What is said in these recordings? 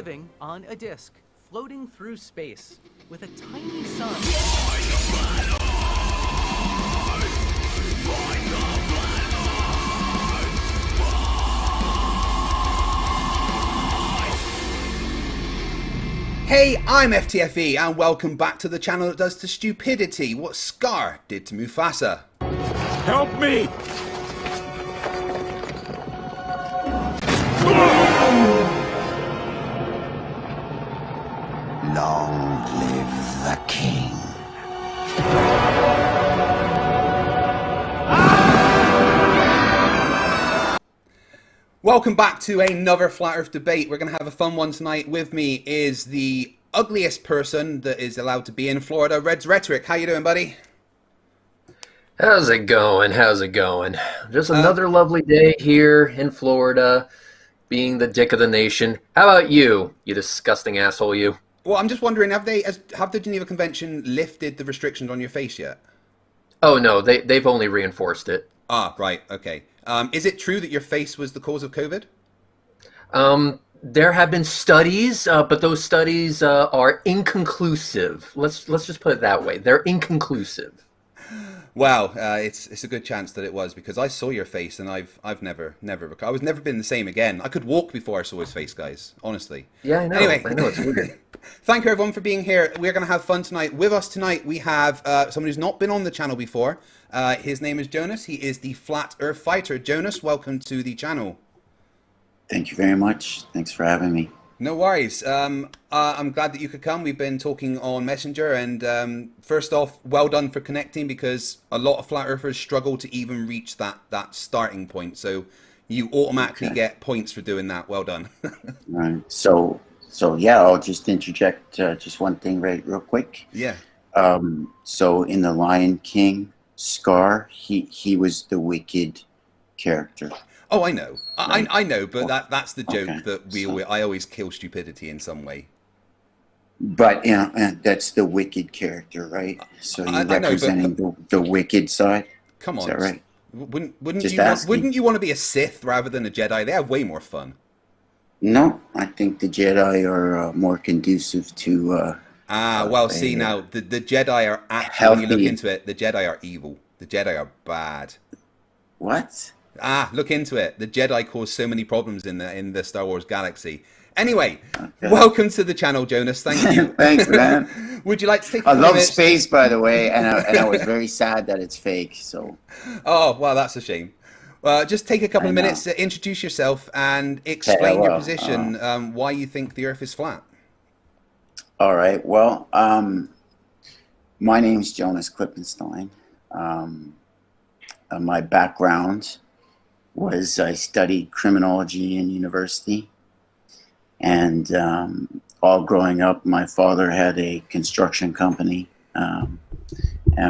living on a disk, floating through space, with a tiny sun. Hey, I'm FTFE and welcome back to the channel that does to stupidity what Scar did to Mufasa. Help me! Long live the king. Welcome back to another Flat Earth debate. We're going to have a fun one tonight. With me is the ugliest person that is allowed to be in Florida, Rhetoric. How you doing, buddy? How's it going? How's it going? Just another lovely day here in Florida, being the dick of the nation. How about you, you disgusting asshole, you? Well, I'm just wondering, have the Geneva Convention lifted the restrictions on your face yet? Oh no, they've only reinforced it. Ah, right, okay. Is it true that your face was the cause of COVID? There have been studies, but those studies are inconclusive. Let's just put it that way. They're inconclusive. Wow, it's a good chance that it was, because I saw your face and I've never I was never been the same again. I could walk before I saw his face, guys. Honestly. Yeah, I know. Anyway, I know, it's weird. Thank you everyone for being here. We're going to have fun tonight. With us tonight we have someone who's not been on the channel before. His name is Jonas. He is the Flat Earth Fighter. Jonas, welcome to the channel. Thank you very much. Thanks for having me. No worries. I'm glad that you could come. We've been talking on Messenger, and first off, well done for connecting, because a lot of Flat Earthers struggle to even reach that starting point. So you automatically get points for doing that. Well done. Right. So yeah, I'll just interject just one thing real quick. Yeah. So in The Lion King, Scar, he was the wicked character. Oh, I know. Right. I know, but that's the joke, Okay. that I always kill stupidity in some way. But that's the wicked character, right? So you're I know, representing the wicked side. Come on. Is that right? Wouldn't you want to be a Sith rather than a Jedi? They have way more fun. No, I think the Jedi are more conducive to. Well, see now, the Jedi are actually, when you look into it, the Jedi are evil. The Jedi are bad. What? Look into it. The Jedi cause so many problems in the Star Wars galaxy. Anyway, welcome to the channel, Jonas. Thank you. Thanks, man. Would you like to take? I love space, by the way, and I was very sad that it's fake. So. Oh, well, that's a shame. Just take a couple of minutes to introduce yourself and explain your position, why you think the Earth is flat. All right. Well, my name is Jonas Klippenstein. My background was I studied criminology in university, and all growing up, my father had a construction company, and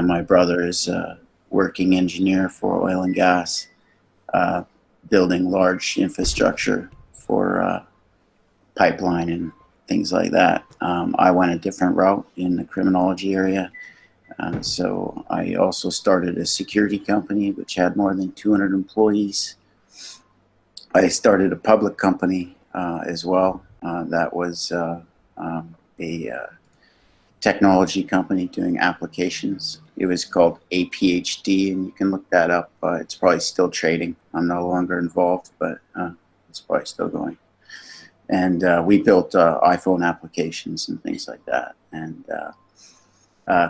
my brother is a working engineer for oil and gas, building large infrastructure for pipeline and things like that. I went a different route in the criminology area. So I also started a security company which had more than 200 employees. I started a public company as well. That was a technology company doing applications. It was called APHD, and you can look that up. It's probably still trading. I'm no longer involved, but it's probably still going. And we built iPhone applications and things like that. And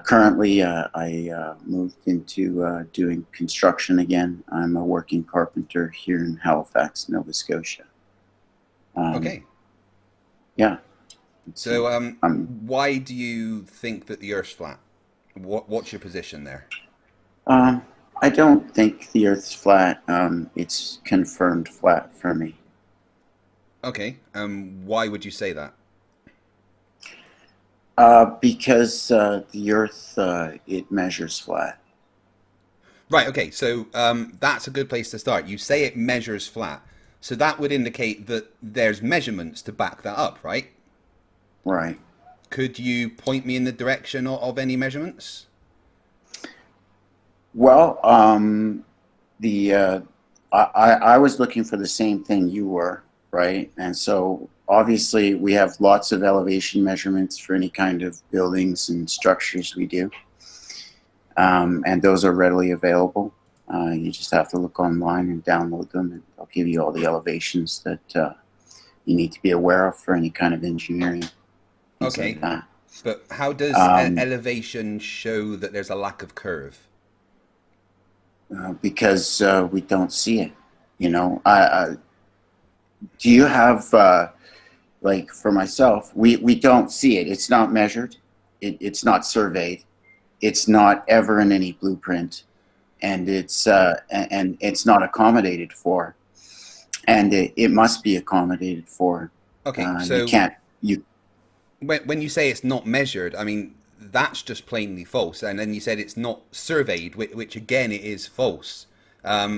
currently, I moved into doing construction again. I'm a working carpenter here in Halifax, Nova Scotia. Okay. Yeah. So, why do you think that the Earth's flat? What's your position there? I don't think the Earth's flat. It's confirmed flat for me. Okay. Why would you say that? Because the Earth, it measures flat. Right, okay, so that's a good place to start. You say it measures flat, so that would indicate that there's measurements to back that up, right? Right. Could you point me in the direction of any measurements? Well, I was looking for the same thing you were, right? And so obviously, we have lots of elevation measurements for any kind of buildings and structures we do. And those are readily available. You just have to look online and download them, and they'll give you all the elevations that you need to be aware of for any kind of engineering. Okay. Like that. But how does elevation show that there's a lack of curve? Because we don't see it. You know, do you have, like for myself, we don't see it. It's not measured. It's not surveyed. It's not ever in any blueprint. And it's not accommodated for. And it must be accommodated for. Okay, so when you say it's not measured, I mean, that's just plainly false. And then you said it's not surveyed, which again, it is false. Let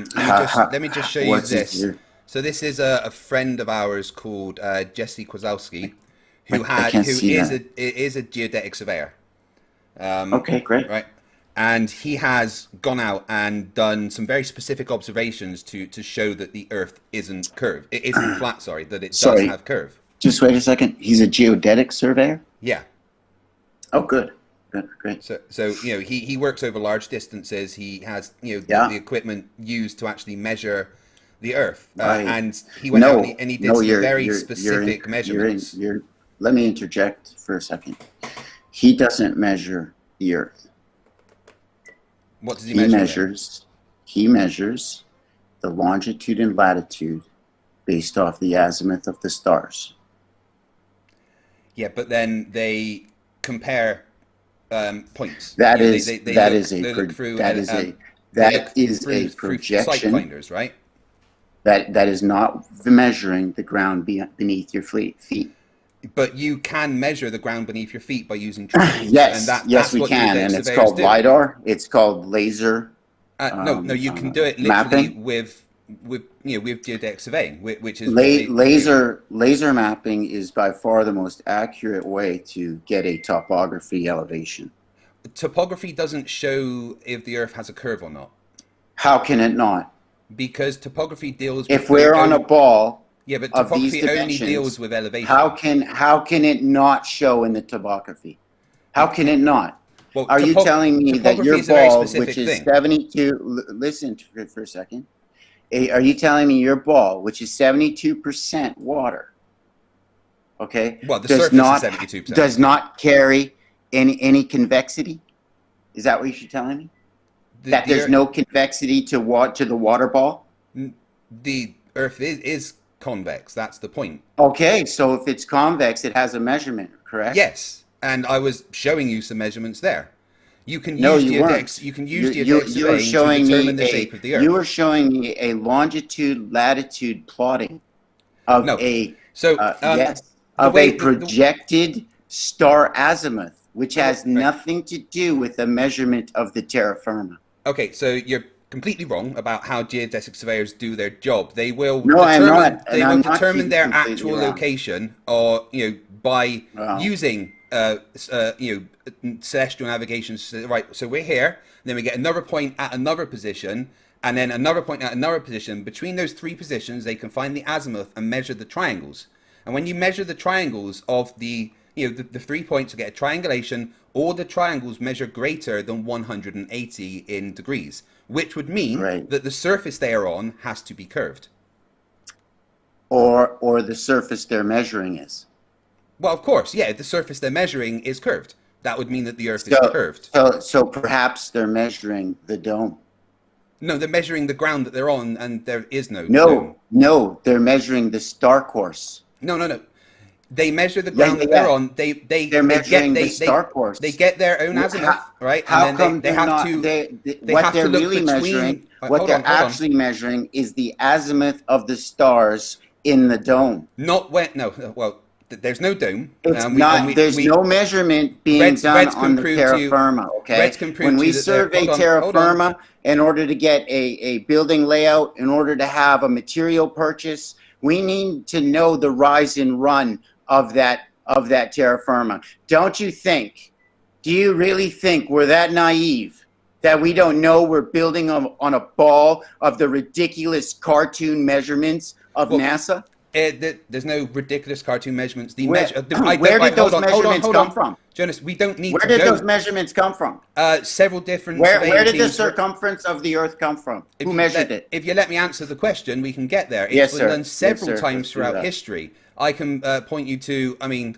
me just show you this. So this is a friend of ours called Jesse Kozlowski, who is a geodetic surveyor. Okay, great. Right. And he has gone out and done some very specific observations to show that the Earth isn't curved. It isn't flat, sorry, that it does have curve. Just wait a second. He's a geodetic surveyor? Yeah. Oh, good. Good, great. So you know, he works over large distances. He has, you know, the equipment used to actually measure the Earth. And he went out and he did some very specific measurements. Let me interject for a second. He doesn't measure the Earth. What does he measure? He measures the longitude and latitude based off the azimuth of the stars. Yeah, but then they compare points. That you know, is a projection. Sight finders, right? That is not measuring the ground beneath your feet. But you can measure the ground beneath your feet by using triangles. Yes, and yes, we can, and it's called LiDAR. It's called laser. No, you can do it literally mapping. with geodetic surveying, which is laser mapping is by far the most accurate way to get a topography elevation. Topography doesn't show if the Earth has a curve or not. How can it not? Because topography deals. If we're on a ball. Yeah, but topography only deals with elevation. How can it not show in the topography? How can it not? Well, are you telling me that your ball, which is 72, listen for a second. Are you telling me your ball, which is 72% water, okay, well, the surface is 72%. Does not carry any convexity? Is that what you're telling me? That there's no convexity to the water ball? The Earth is convex. That's the point. Okay, so if it's convex, it has a measurement, correct? Yes, and I was showing you some measurements there. You can use geodetics. You can use geodetics to determine the shape of the Earth. You were showing me a longitude latitude plotting of a projected star azimuth, which has nothing to do with the measurement of the terra firma. Okay, so you're completely wrong about how geodetic surveyors do their job. They will determine their actual location, or by using celestial navigation. Right, so we're here, then we get another point at another position, and then another point at another position. Between those three positions, they can find the azimuth and measure the triangles. And when you measure the triangles of the 3 points to get a triangulation, all the triangles measure greater than 180 in degrees, which would mean that the surface they are on has to be curved. Or the surface they're measuring is. Well, of course, yeah, the surface they're measuring is curved. That would mean that the Earth is curved. So perhaps they're measuring the dome. No, they're measuring the ground that they're on, and there is no dome. No, they're measuring the star course. No. They measure the ground that they're on. They're measuring the star course. They get their own azimuth, right? How come they have to? What they're really measuring, what they're actually measuring, is the azimuth of the stars in the dome. There's no dome. There's no measurement being done on the terra firma. Okay. When we survey terra firma, in order to get a building layout, in order to have a material purchase, we need to know the rise and run of that terra firma. Don't you think? Do you really think we're that naive that we don't know we're building on a ball of the ridiculous cartoon measurements of NASA? There's no ridiculous cartoon measurements. Where did those measurements come from? Jonas, we don't need Where to did go. those measurements come from? Several different. Where did the teams circumference of the Earth come from? Who measured it? If you let me answer the question, we can get there. Yes, It's sir. been done several Yes, sir. times Let's do throughout that. history. I can point you to,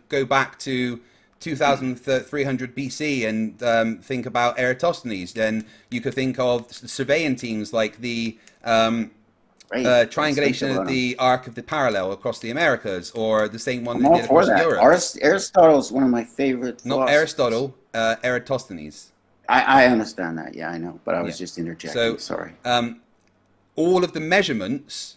go back to 2300 BC and think about Eratosthenes. Then you could think of surveying teams like the triangulation of the arc of the parallel across the Americas, or the same one I'm they all did for across that. Europe. Aristotle is one of my favorite Not philosophers. Aristotle, Eratosthenes. I understand that. Yeah, I know. But I was Yeah. just interjecting. So, Sorry. All of the measurements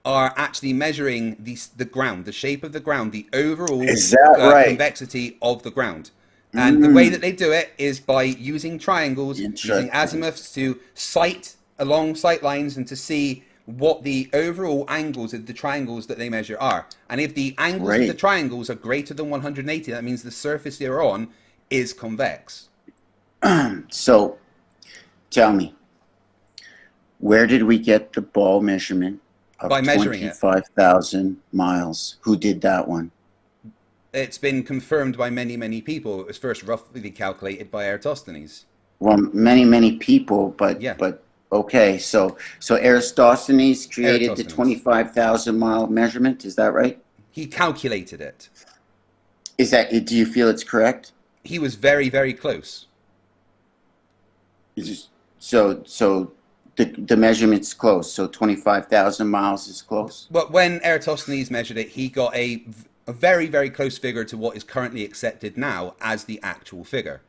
are actually measuring the ground, the shape of the ground, the overall Is that right? convexity of the ground. And the way that they do it is by using triangles, using Interesting. azimuths to sight along sight lines and to see what the overall angles of the triangles that they measure are. And if the angles of the triangles are greater than 180, that means the surface they're on is convex. So, tell me, where did we get the ball measurement of By measuring it. 25,000 miles? Who did that one? It's been confirmed by many, many people. It was first roughly calculated by Eratosthenes. Well, many people, but Yeah. but okay. So Eratosthenes created the Eratosthenes. 25,000 mile measurement. Is that right? He calculated it. Is that? Do you feel it's correct? He was very, very close. So the measurement's close. So 25,000 miles is close. But when Eratosthenes measured it, he got a very, very close figure to what is currently accepted now as the actual figure.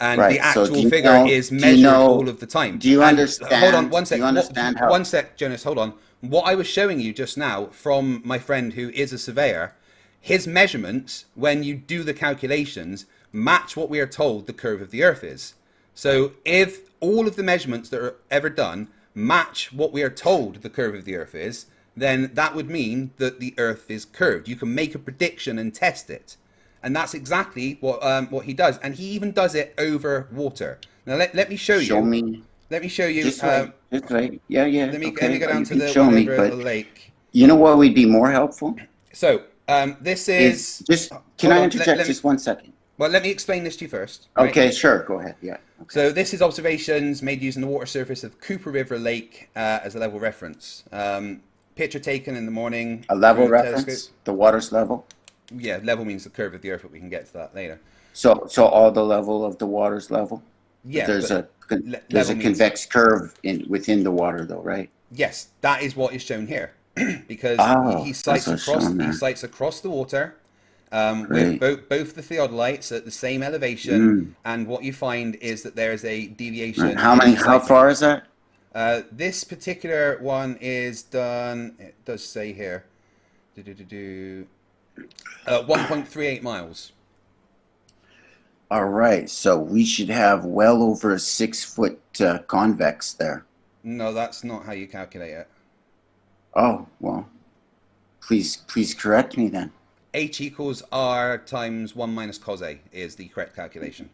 And Right, the so actual do you figure know- is do you measured know- all of the time. do you And understand- Hold on, one sec. do you understand how- One sec, Jonas, hold on. What I was showing you just now from my friend who is a surveyor, his measurements, when you do the calculations, match what we are told the curve of the Earth is. So if all of the measurements that are ever done match what we are told the curve of the Earth is, then that would mean that the Earth is curved. You can make a prediction and test it. And that's exactly what he does. And he even does it over water. Now, let me show you. Show me. Let me show you. Just wait. Yeah. Let me Okay. go down You to can the show one me, over but the lake. you know what would be more helpful? So, this is... Just can hold I on, interject let me- just 1 second? Well, let me explain this to you first. right? Okay, sure. Go ahead. Yeah. Okay. So this is observations made using the water surface of Cooper River Lake as a level reference. Picture taken in the morning. A level through a reference. telescope. The water's level. Yeah, level means the curve of the Earth, but we can get to that later. So all the level of the water's level. Yeah, There's but there's a level means- convex curve within the water, though, right? Yes, that is what is shown here, because Oh, he sights that's what's across. shown He there. sights across the water Great. with both the theodolites at the same elevation, and what you find is that there is a deviation. Right. How in many? the How sight. far is that? This particular one is done. It does say here, 1.38 miles. All right. So we should have well over a 6-foot convex there. No, that's not how you calculate it. Oh well. Please correct me then. H equals R times 1 minus cos A is the correct calculation.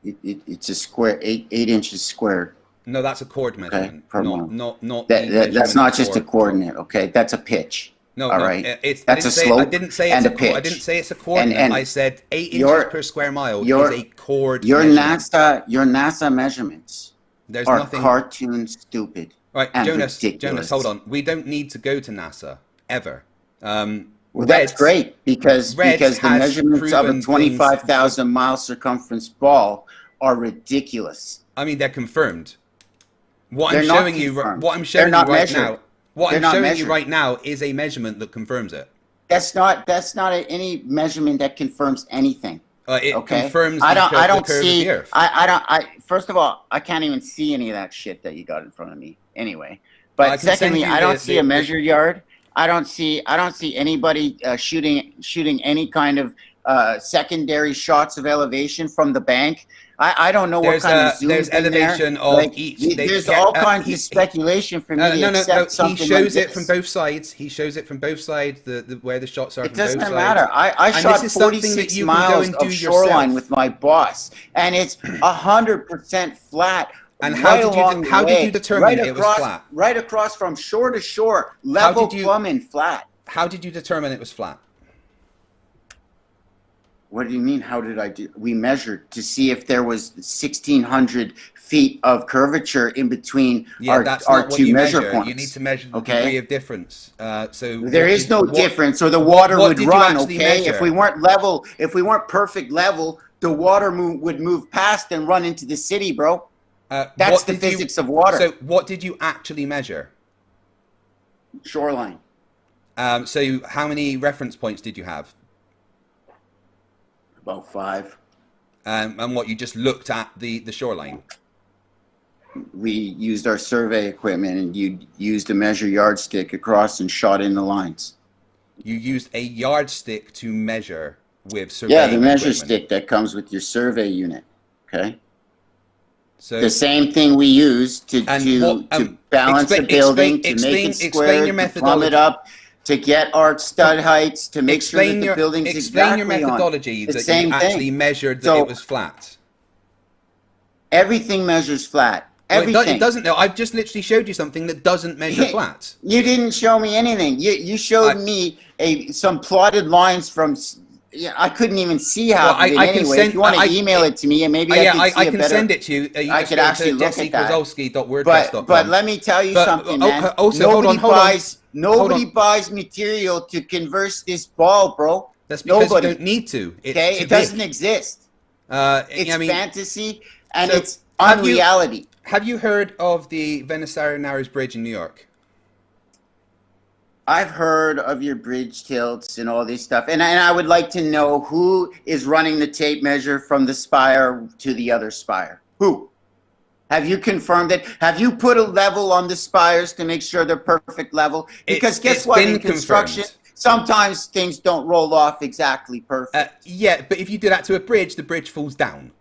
It's a square 8 inches squared. No, that's a chord measurement. per not, mile. not That's measurement not just a for- coordinate. Okay, that's a pitch. No, all no, right. It's, That's a slope I didn't say and it's a I pitch. didn't say it's a coordinate. And I said 8 your- inches per square mile your- is a chord Your measurement. NASA measurements There's are nothing. cartoon stupid. Right, and Jonas, ridiculous. hold on. We don't need to go to NASA ever. Well, that's Reds- great because Reds the has measurements of proven a 25,000 mile circumference ball are ridiculous. I mean, they're confirmed. What They're I'm not showing you, confirmed. what I'm They're showing you not right measured. now, what They're I'm not showing measured. you right now is a measurement that confirms it. That's not any measurement that confirms anything. It Okay, confirms I don't the curve see. of the Earth. First of all, I can't even see any of that shit that you got in front of me. Anyway, I but can send secondly, you I don't the- see the- a measure yard. I don't see anybody shooting any kind of secondary shots of elevation from the bank. I don't know what kind of zoom there's elevation of each. There's all kinds of speculation for me to accept He something shows like it from this. both sides. He shows it from both sides. The where the shots are. It from both doesn't sides. matter. I And shot this is something that 46 you can go miles and do of shoreline yourself. with my boss, and it's 100% flat. And how right did you along de- the how did way, you determine right it was across, flat? Right across from shore to shore, level did you- plumbing flat. how did you determine it was flat? What do you mean? How did I do? We measured to see if there was 1,600 feet of curvature in between our two measure points. You need to measure the Okay. degree of difference. So There is no difference, or the water what would did you run. actually Okay, measure? if we weren't level, if we weren't perfect level, the water would move past and run into the city, bro. That's what the did you- physics of water. So what did you actually measure? Shoreline. So how many reference points did you have? About 5. And what, you just looked at the shoreline? We used our survey equipment, and you used a measure yardstick across and shot in the lines. You used a yardstick to measure with survey Yeah, the measure equipment. stick that comes with your survey unit. Okay. So The same thing we use to balance a building, to make it square, to plumb it up, to get our stud heights, to make sure that the building's explain your exactly methodology on. The that same you actually thing. measured that So- it was flat. Everything measures flat. Well, Everything. it doesn't. No, I've just literally showed you something that doesn't measure flat. You didn't show me anything. You showed me some plotted lines from. Yeah, I couldn't even see half of it anyway. If you want to email it to me, and maybe I can send it to you. I could actually look at that. But let me tell you something, man. Also, Nobody buys material to converse this ball, bro. That's because Nobody. you don't need to. It's Okay, too it doesn't big. exist. It's I mean, fantasy and so it's unreality. Have you heard of the Venezuela Narrows Bridge in New York? I've heard of your bridge tilts and all this stuff, and I would like to know who is running the tape measure from the spire to the other spire. Who? Have you confirmed it? Have you put a level on the spires to make sure they're perfect level? Because guess what? In construction, sometimes things don't roll off exactly perfect. Yeah, but if you do that to a bridge, the bridge falls down.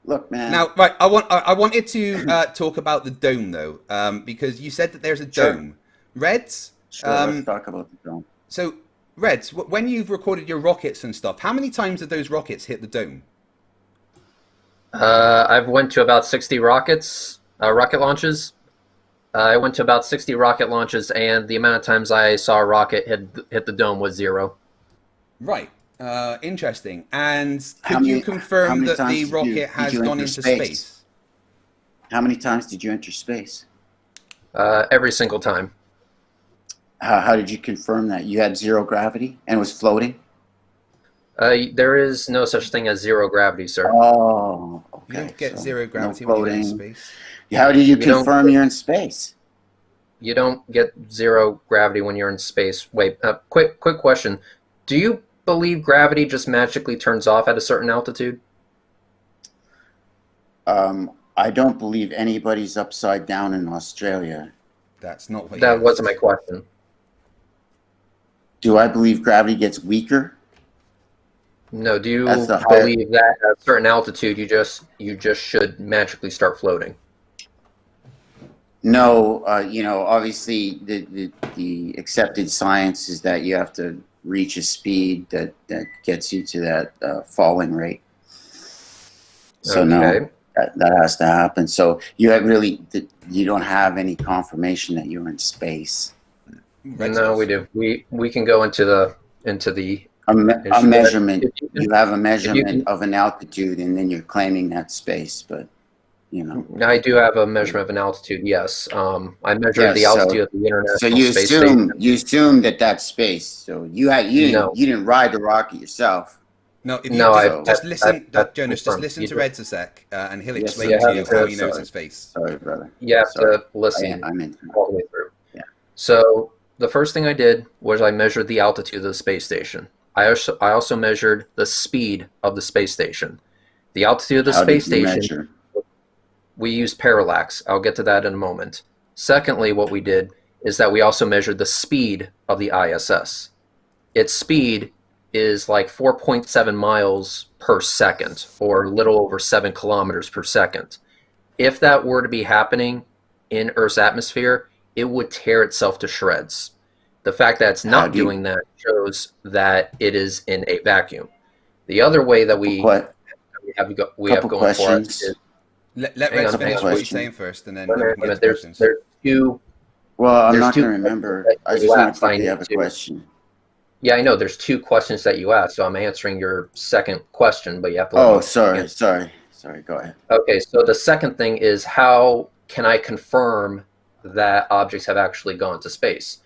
Look, man. Now, right, I wanted to talk about the dome though, because you said that there's a dome. Reds? Sure, let's talk about the dome. So, Reds, when you've recorded your rockets and stuff, how many times did those rockets hit the dome? I've went to about 60 rocket launches. I went to about 60 rocket launches, and the amount of times I saw a rocket hit the dome was 0. Right. Interesting. And could you confirm that the rocket has gone into space? How many times did you enter space? Every single time. How did you confirm that? You had 0 gravity and was floating? There is no such thing as 0 gravity, sir. Oh, okay. You don't get 0 gravity no when you're in space. How do you confirm you're in space? You don't get 0 gravity when you're in space. Wait, quick question. Do you believe gravity just magically turns off at a certain altitude? I don't believe anybody's upside down in Australia. That's not what that wasn't my question. Do I believe gravity gets weaker? No, do you believe that at a certain altitude you just should magically start floating? No, obviously the accepted science is that you have to reach a speed that gets you to that falling rate. So no, that has to happen. So you don't have any confirmation that you're in space. No, we do. We can go into the a measurement. You have a measurement of an altitude, and then you're claiming that space. But I do have a measurement of an altitude. Yes, I measured the altitude of the International Space Station. So you assume that that's space. So you didn't ride the rocket yourself. No, listen, Jonas, just listen to Reds a sec, and he'll explain to you how he knows it's space. Sorry, brother. You have to listen all the way through. Yeah. So the first thing I did was I measured the altitude of the space station. I also measured the speed of the space station. The altitude of the space station, we used parallax. I'll get to that in a moment. Secondly, what we did is that we also measured the speed of the ISS. Its speed is like 4.7 miles per second, or a little over 7 kilometers per second. If that were to be happening in Earth's atmosphere, it would tear itself to shreds. The fact that it's not doing that shows that it is in a vacuum. The other way that we have going for us is... Let Reds finish what he's saying first, and then there's two Well, I'm There's not two going to remember. questions that I you just want asked. to I put the need other to. question. Yeah, I know. There's 2 questions that you asked, so I'm answering your second question, but you have to let Oh, me sorry, answer. sorry. Go ahead. Okay, so the second thing is, how can I confirm that objects have actually gone to space?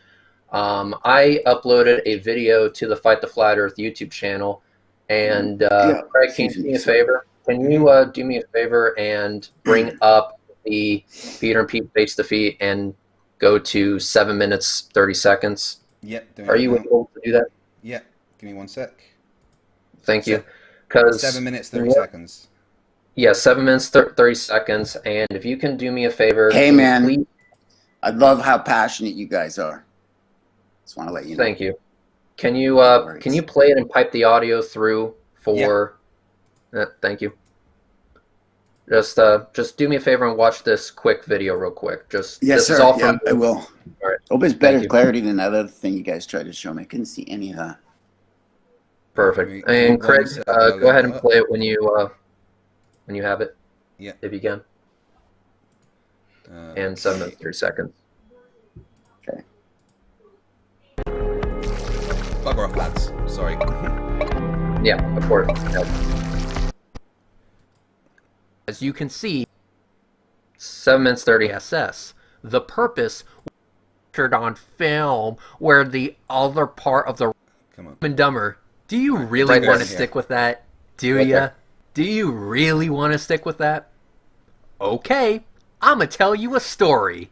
I uploaded a video to the Fight the Flat Earth YouTube channel, and Yeah. Craig, can you Excuse do me, me a sorry. favor? Can you do me a favor and bring up the Peter and Pete face to feet and go to 7 minutes 30 seconds? Yep, doing Are it you now. able to do that? Yep, give me 1 sec. Thank you. 7 minutes 30 seconds. Yeah, 7 minutes 30 seconds. And if you can do me a favor, Hey, can you man. please? I love how passionate you guys are. Just want to let you know. Thank you. Can No you worries. play it and pipe the audio through for? Thank you. Just do me a favor and watch this quick video real quick. Just Yes, this sir. is all Yeah, from. I will. All right. Hope it's Thank better you. clarity than that other thing you guys tried to show me. I couldn't see any of that. Perfect. Give me And 1 Craig, sec, I'll go load ahead that and up. play it when you have it. Yeah. If you can. And 7 minutes 30 seconds. Okay. Bugger off, lads. Sorry. Yeah, of course. As you can see, 7 minutes 30 SS. The purpose was on film where the other part of the Come on. Dumb and Dumber. Do you really right want to there. stick with that? Do Right ya? there. Do you really want to stick with that? Okay, I'm going to tell you a story.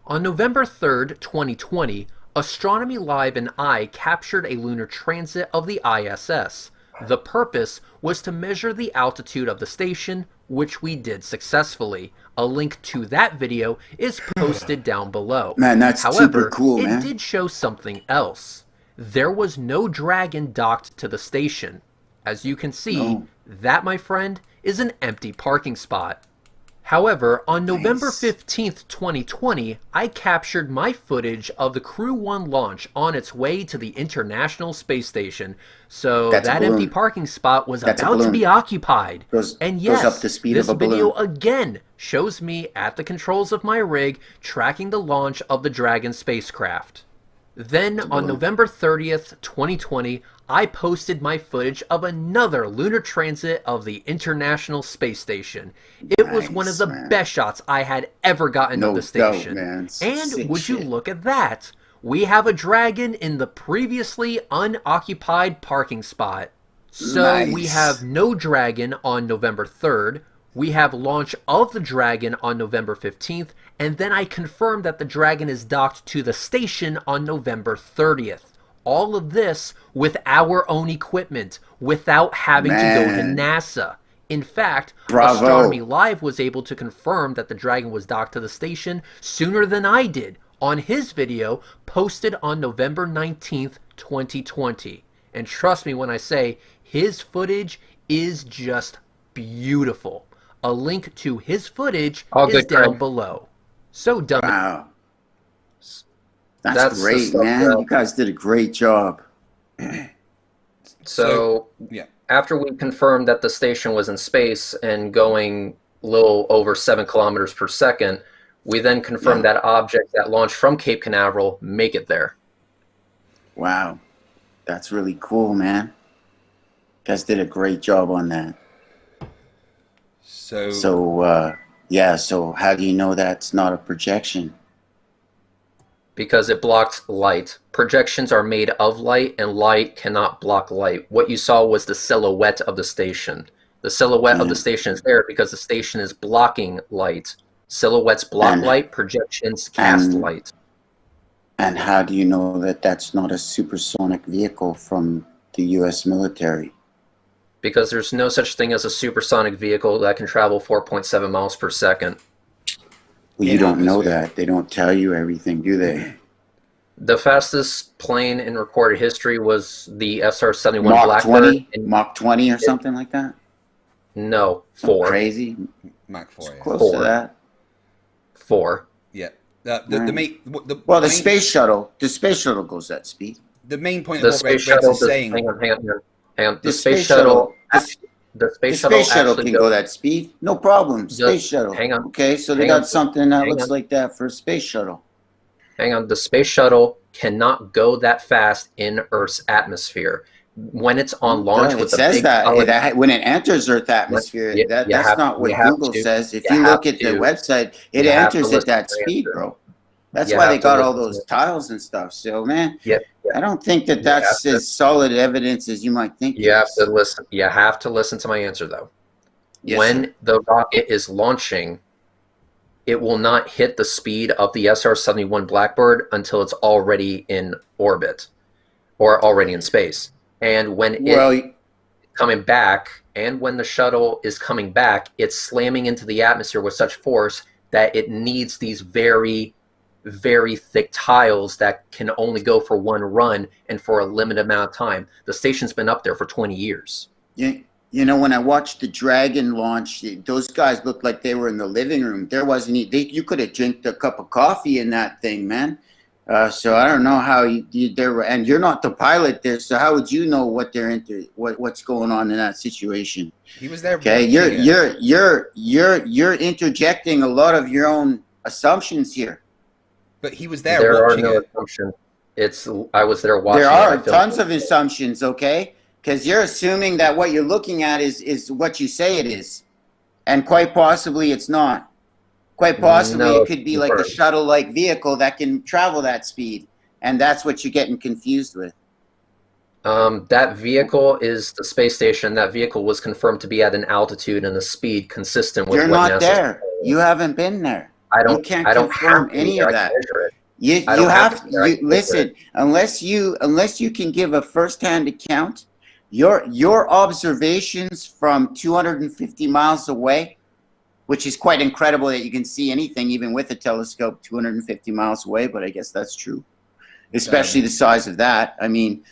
On November 3rd, 2020, Astronomy Live and I captured a lunar transit of the ISS. The purpose was to measure the altitude of the station, which we did successfully. A link to that video is posted down below. Man, that's However, super cool, it man. did show something else. There was no Dragon docked to the station. As you can see, No. that, my friend, is an empty parking spot. However, on November Nice. 15th, 2020, I captured my footage of the Crew 1 launch on its way to the International Space Station. So That's a that empty balloon. parking spot was That's a about to balloon. be occupied. Goes Yes, up the speed this of a video balloon. again shows me at the controls of my rig tracking the launch of the Dragon spacecraft. Then, on November 30th, 2020, I posted my footage of another lunar transit of the International Space Station. It was one of the man. best shots I had ever gotten No of the doubt, station. man. And Sick would you shit. look at that? We have a Dragon in the previously unoccupied parking spot. So we Nice. have no Dragon on November 3rd. We have launch of the Dragon on November 15th, and then I confirmed that the Dragon is docked to the station on November 30th. All of this with our own equipment, without having to go to Man. NASA. In fact, Bravo. Astronomy Live was able to confirm that the Dragon was docked to the station sooner than I did on his video posted on November 19th, 2020. And trust me when I say his footage is just beautiful. A link to his footage All is good, down Craig. below. So dumb. Wow. That's That's the great, stuff man. that- You guys did a great job. So Yeah. after we confirmed that the station was in space and going a little over 7 kilometers per second, we then confirmed that objects that launched from Cape Canaveral make it there. Wow. That's really cool, man. You guys did a great job on that. So, So how do you know that's not a projection? Because it blocked light. Projections are made of light, and light cannot block light. What you saw was the silhouette of the station. The silhouette of the station is there because the station is blocking light. Silhouettes block And- light, projections cast and- light. And how do you know that that's not a supersonic vehicle from the U.S. military? Because there's no such thing as a supersonic vehicle that can travel 4.7 miles per second. Well, you In don't know atmosphere. that. They don't tell you everything, do they? The fastest plane in recorded history was the SR-71 Mach Blackbird. 20? And Mach 20 or something like that? no, Something 4. crazy? Mach 4, yeah. Close 4. to that. 4. Yeah. The Well, the main, space shuttle goes that speed. the main point The of what space Brett shuttle is saying. hang on. The The space shuttle the space shuttle actually can goes- go that speed. No problem. Space shuttle. hang on. Okay, so they Hang got on. something that Hang looks on. like that for a space shuttle. Hang on. The space shuttle cannot go that fast in Earth's atmosphere. When it's on launch with it says big that when it enters Earth atmosphere, that's not what Google says. If you look at the website, it enters at that speed, bro. That's why they got all those tiles and stuff. So, man, I don't think that's as solid evidence as you might think. You have to listen. You have to listen to my answer, though. Yes, when the rocket is launching, it will not hit the speed of the SR-71 Blackbird until it's already in orbit or already in space. And when it's coming back, and when the shuttle is coming back, it's slamming into the atmosphere with such force that it needs these very, very thick tiles that can only go for one run and for a limited amount of time. The station's been up there for 20 years. You know, when I watched the Dragon launch, those guys looked like they were in the living room. There wasn't you could have drank a cup of coffee in that thing, man. So I don't know how and you're not the pilot there, so how would you know what they're into, what's going on in that situation? He was there. Okay, you're interjecting a lot of your own assumptions here. But he was there. There are watching no it. assumptions. I was there watching. There are tons of assumptions, okay? Because you're assuming that what you're looking at is what you say it is, and quite possibly it's not. Quite possibly it could be like a shuttle-like vehicle that can travel that speed, and that's what you're getting confused with. That vehicle is the space station. That vehicle was confirmed to be at an altitude and a speed consistent with You're what not NASA there. You haven't been there. You can't confirm any of that. You have listen, unless you can give a first-hand account, your observations from 250 miles away, which is quite incredible that you can see anything even with a telescope 250 miles away, but I guess that's true, especially the size of that. I mean,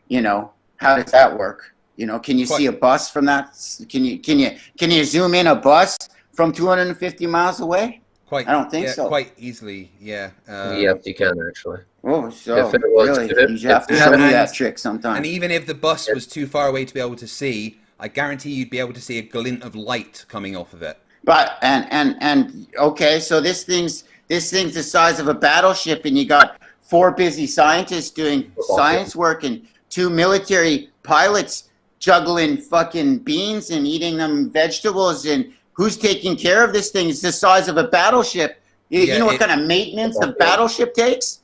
you know, how does that work? You know, can you see a bus from that? Can you zoom in a bus from 250 miles away? I don't think so. Quite easily, yeah. Yep, you can actually. Oh, so really, you have to show me that trick sometime. And even if the bus was too far away to be able to see, I guarantee you'd be able to see a glint of light coming off of it. But and okay, so this thing's the size of a battleship, and you got 4 busy scientists doing science work and 2 military pilots juggling fucking beans and eating them vegetables, and who's taking care of this thing? It's the size of a battleship. You know what kind of maintenance a battleship takes?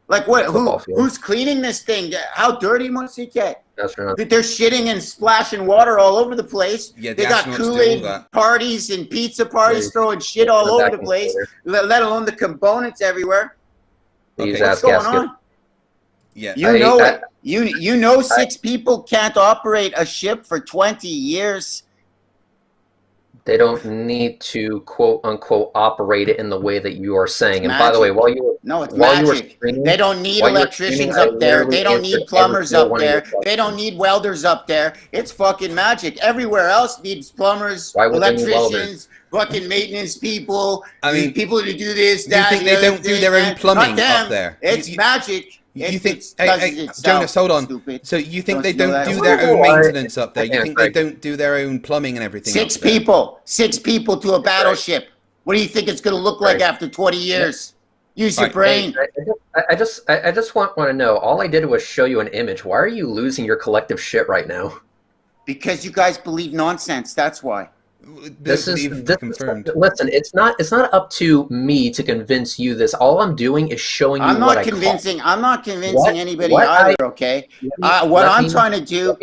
Like what? Who's cleaning this thing? How dirty must it get? They're shitting and splashing water all over the place. Yeah, they got Kool-Aid parties and pizza parties throwing shit all over the place, let alone the components everywhere. What's going on? Yeah, you know 6 people can't operate a ship for 20 years. They don't need to quote unquote operate it in the way that you are saying. And by the way, it's magic. They don't need electricians up there. They don't need plumbers up there. They don't need welders up there. It's fucking magic. Everywhere else needs plumbers, electricians, fucking maintenance people. I mean, people to do this, that. You think they don't do their own plumbing up there? It's magic. You think, Jonas, hold on. Stupid. So you think they don't do their own maintenance up there? You think they don't do their own plumbing and everything? 6 people to a battleship. What do you think it's going to look like after 20 years? Use your brain. I just want to know. All I did was show you an image. Why are you losing your collective shit right now? Because you guys believe nonsense. That's why. This is confirmed. Listen, it's not up to me to convince you this. All I'm doing is showing you. I'm not convincing anybody either. Okay. What I'm trying to do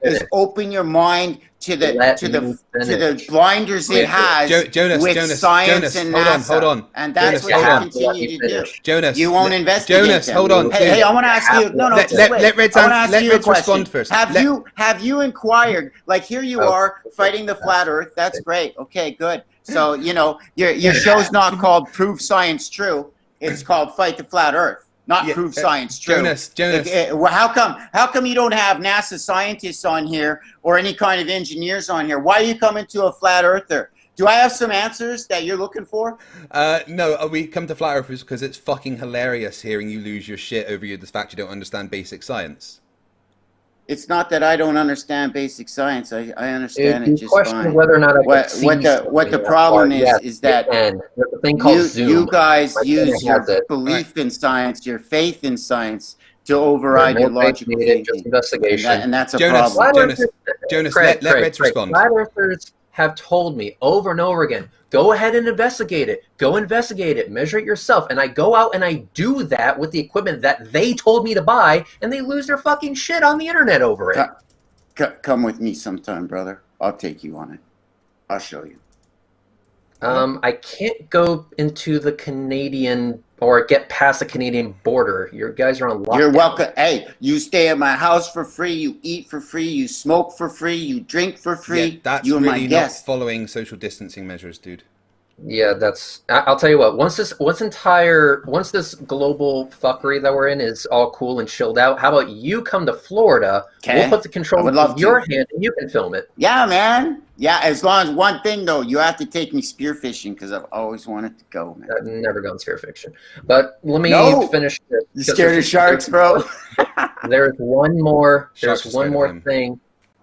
is open your mind to the blinders it has with science and NASA. Hold on. And that's what I continue to do. Jonas, you won't investigate. Jonas, hold on. Hey, I want to ask you. No, let Reds respond first. Have you inquired? Like here you are fighting the flat Earth. That's great. Okay, good. So you know your show's not called Prove Science True. It's called Fight the Flat Earth. Not prove science true. Jonas. How come you don't have NASA scientists on here or any kind of engineers on here? Why are you coming to a flat earther? Do I have some answers that you're looking for? No, we come to flat earthers because it's fucking hilarious hearing you lose your shit over the fact you don't understand basic science. It's not that I don't understand basic science. I understand it You just question fine. whether or not I What can see what the something problem yes, is that there's a thing called Zoom. you guys My use camera has your it. belief in science, your faith in science, to There's override your no faith logical needed, just thinking, investigation. and that's a Jonas, problem. Flat Jonas, earthers, Jonas, Craig, let Reds respond. Flat earthers have told me over and over again, go ahead and investigate it. Go investigate it. Measure it yourself. And I go out and I do that with the equipment that they told me to buy, and they lose their fucking shit on the internet over it. Come with me sometime, brother. I'll take you on it. I'll show you. I can't go into the Canadian or get past the Canadian border. You guys are on lockdown. You're welcome. Hey, you stay at my house for free. You eat for free. You smoke for free. You drink for free. Yeah, that's you are really my not guest. following social distancing measures, dude. Yeah, that's. I'll tell you what. Once this global fuckery that we're in is all cool and chilled out, how about you come to Florida? Okay. We'll put the I controls would love in your to. hand and you can film it. Yeah, man. Yeah, as long as one thing though, you have to take me spearfishing because I've always wanted to go, man. I've never gone sphere fiction, but let me No! finish. This, You scared of sharks, bro? There's one more. Sharks There's are one scared of more him. thing.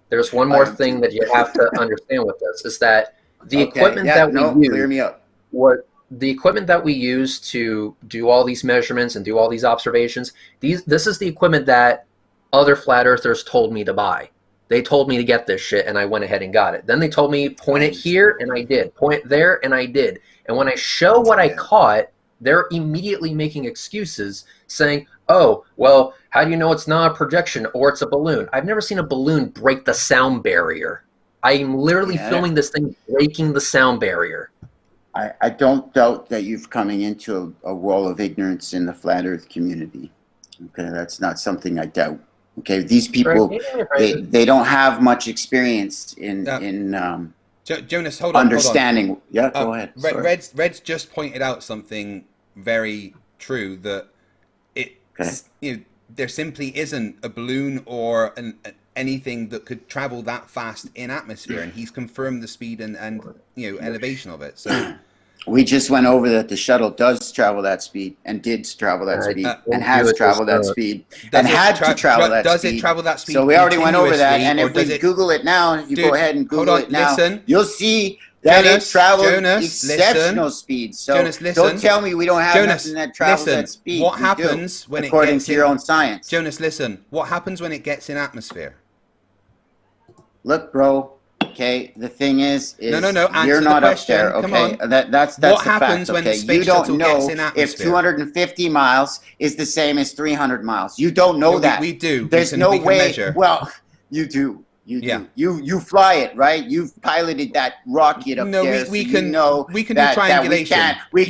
There's one more am thing too. that you have to understand with this is that the Okay, equipment yeah, that no, we use. clear me up. What the equipment that we use to do all these measurements and do all these observations, this is the equipment that other flat earthers told me to buy. They told me to get this shit and I went ahead and got it. Then they told me point it here and I did. Point it there and I did. And when I show what I caught, they're immediately making excuses saying, oh, well, how do you know it's not a projection or it's a balloon? I've never seen a balloon break the sound barrier. I'm literally filming this thing breaking the sound barrier. I don't doubt that you've coming into a wall of ignorance in the flat earth community. Okay, that's not something I doubt. Okay, these people, they don't have much experience in Jonas, hold on. understanding. Hold on. Yeah, go ahead. Reds just pointed out something very true, that there simply isn't a balloon or anything that could travel that fast in atmosphere, and he's confirmed the speed and elevation of it. So we just went over that the shuttle does travel that speed and did travel that speed and has traveled that speed and had to travel that speed. Does it travel that speed? So we already went over that, and if we Google it now, you go ahead and Google it now, you'll see that it travels exceptional speed. So don't tell me we don't have nothing that travels that speed. What happens when it gets according to your own science? Jonas, listen. What happens when it gets in atmosphere? Look, bro. Okay, the thing is no. You're not up there. Okay, that's what the happens fact. when Okay, the space you don't shuttle know gets in atmosphere? if 250 miles is the same as 300 miles. You don't know that. We do. There's no way. Measure. Well, you do. You fly it, right? You've piloted that rocket up there. We can do triangulation. We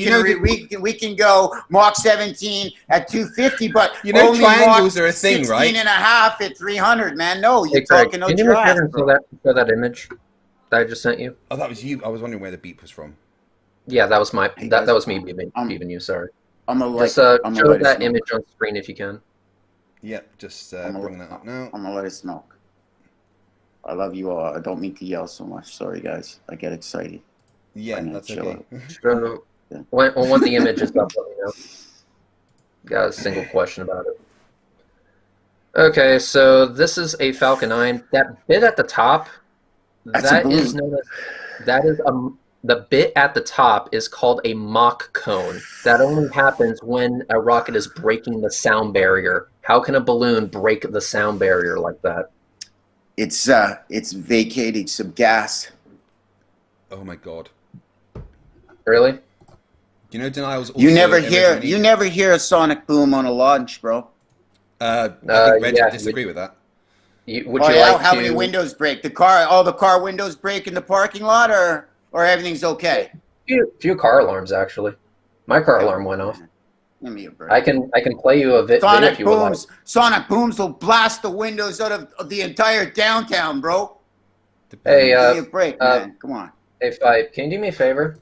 can go Mach 17 at 250, but only triangles Mach are a thing, 16 right? and a half at 300, man. No, you're talking no Can you giraffe. show that image that I just sent you? Oh, that was you. I was wondering where the beep was from. Yeah, that was my that was me beeping you. Sorry. Just show that image on screen if you can. Yep, just bring that up now. I'm gonna let it smoke. I love you all. I don't mean to yell so much. Sorry, guys. I get excited. Yeah, that's okay. When the image is up, let me know. Got a single question about it. Okay, so this is a Falcon 9. That bit at the top, that is known as the bit at the top is called a Mach cone. That only happens when a rocket is breaking the sound barrier. How can a balloon break the sound barrier like that? It's vacating some gas. Oh my god! Really? You know, denials. You never hear a sonic boom on a launch, bro. I think Reg would disagree with that. How many windows break? All the car windows break in the parking lot, or everything's okay? Few car alarms actually. My car alarm went off. Give me a break. I can play you a video if you would like. Sonic booms will blast the windows out of the entire downtown, bro. Hey, give me a break, man. Come on. If can you do me a favor?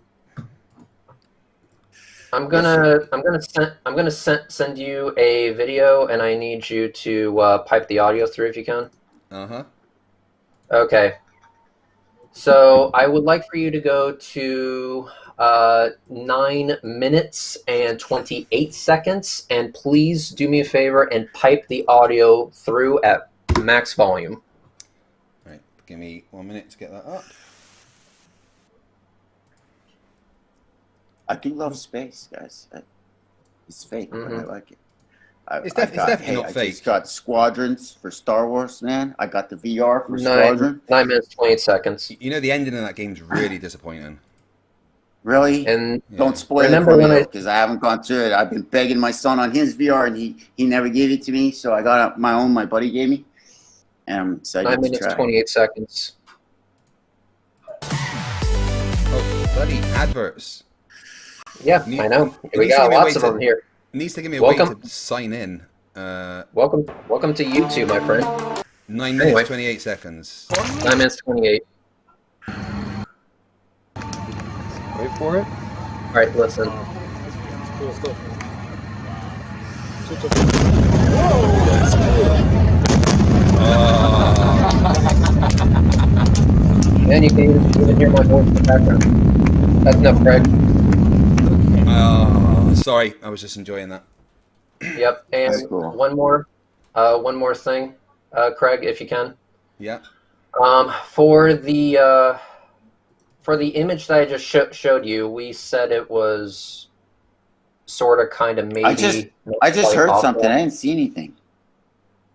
I'm gonna send you a video, and I need you to pipe the audio through if you can. Okay. So I would like for you to go to 9 minutes and 28 seconds, and please do me a favor and pipe the audio through at max volume. Right, give me 1 minute to get that up. I do love space, guys. It's fake, but I like it. It's definitely not I fake. just got Squadrons for Star Wars, man. I got the VR for Squadron. 9 minutes, 28 seconds. You know, the ending of that game's really disappointing. Really? And don't spoil it for me, because I haven't gone through it. I've been begging my son on his VR, and he never gave it to me, so I got my own. My buddy gave me, and I'm excited 9 to minutes, try. 28 seconds. Oh, bloody adverts. Yeah, I know. We got lots of them here. Needs to give me a way to sign in. Welcome to YouTube, my friend. 9 minutes, 28 seconds. 9 minutes, 28. Wait for it. All right, listen. Let's go. And you can even hear my voice in the background. That's enough, Craig. Sorry, I was just enjoying that. Yep, and cool. one more thing, Craig, if you can. Yeah. For the image that I just showed you, we said it was sort of, kind of, maybe. I just heard something. I didn't see anything.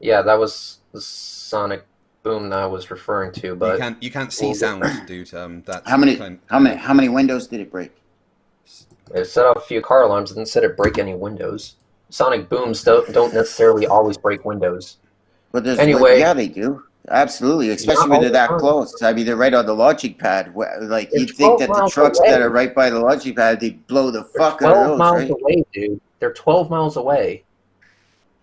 Yeah, that was the sonic boom that I was referring to. But you can't see sounds, dude. That's how many windows did it break? It set off a few car alarms. It didn't set it break any windows. Sonic booms don't necessarily always break windows. But anyway, yeah, they do. Absolutely, especially when they're that close. I mean, they're right on the logic pad. Like, you'd think that the trucks that are right by the logic pad, they blow the fuck out of those, 12 miles right? away, dude. They're 12 miles away.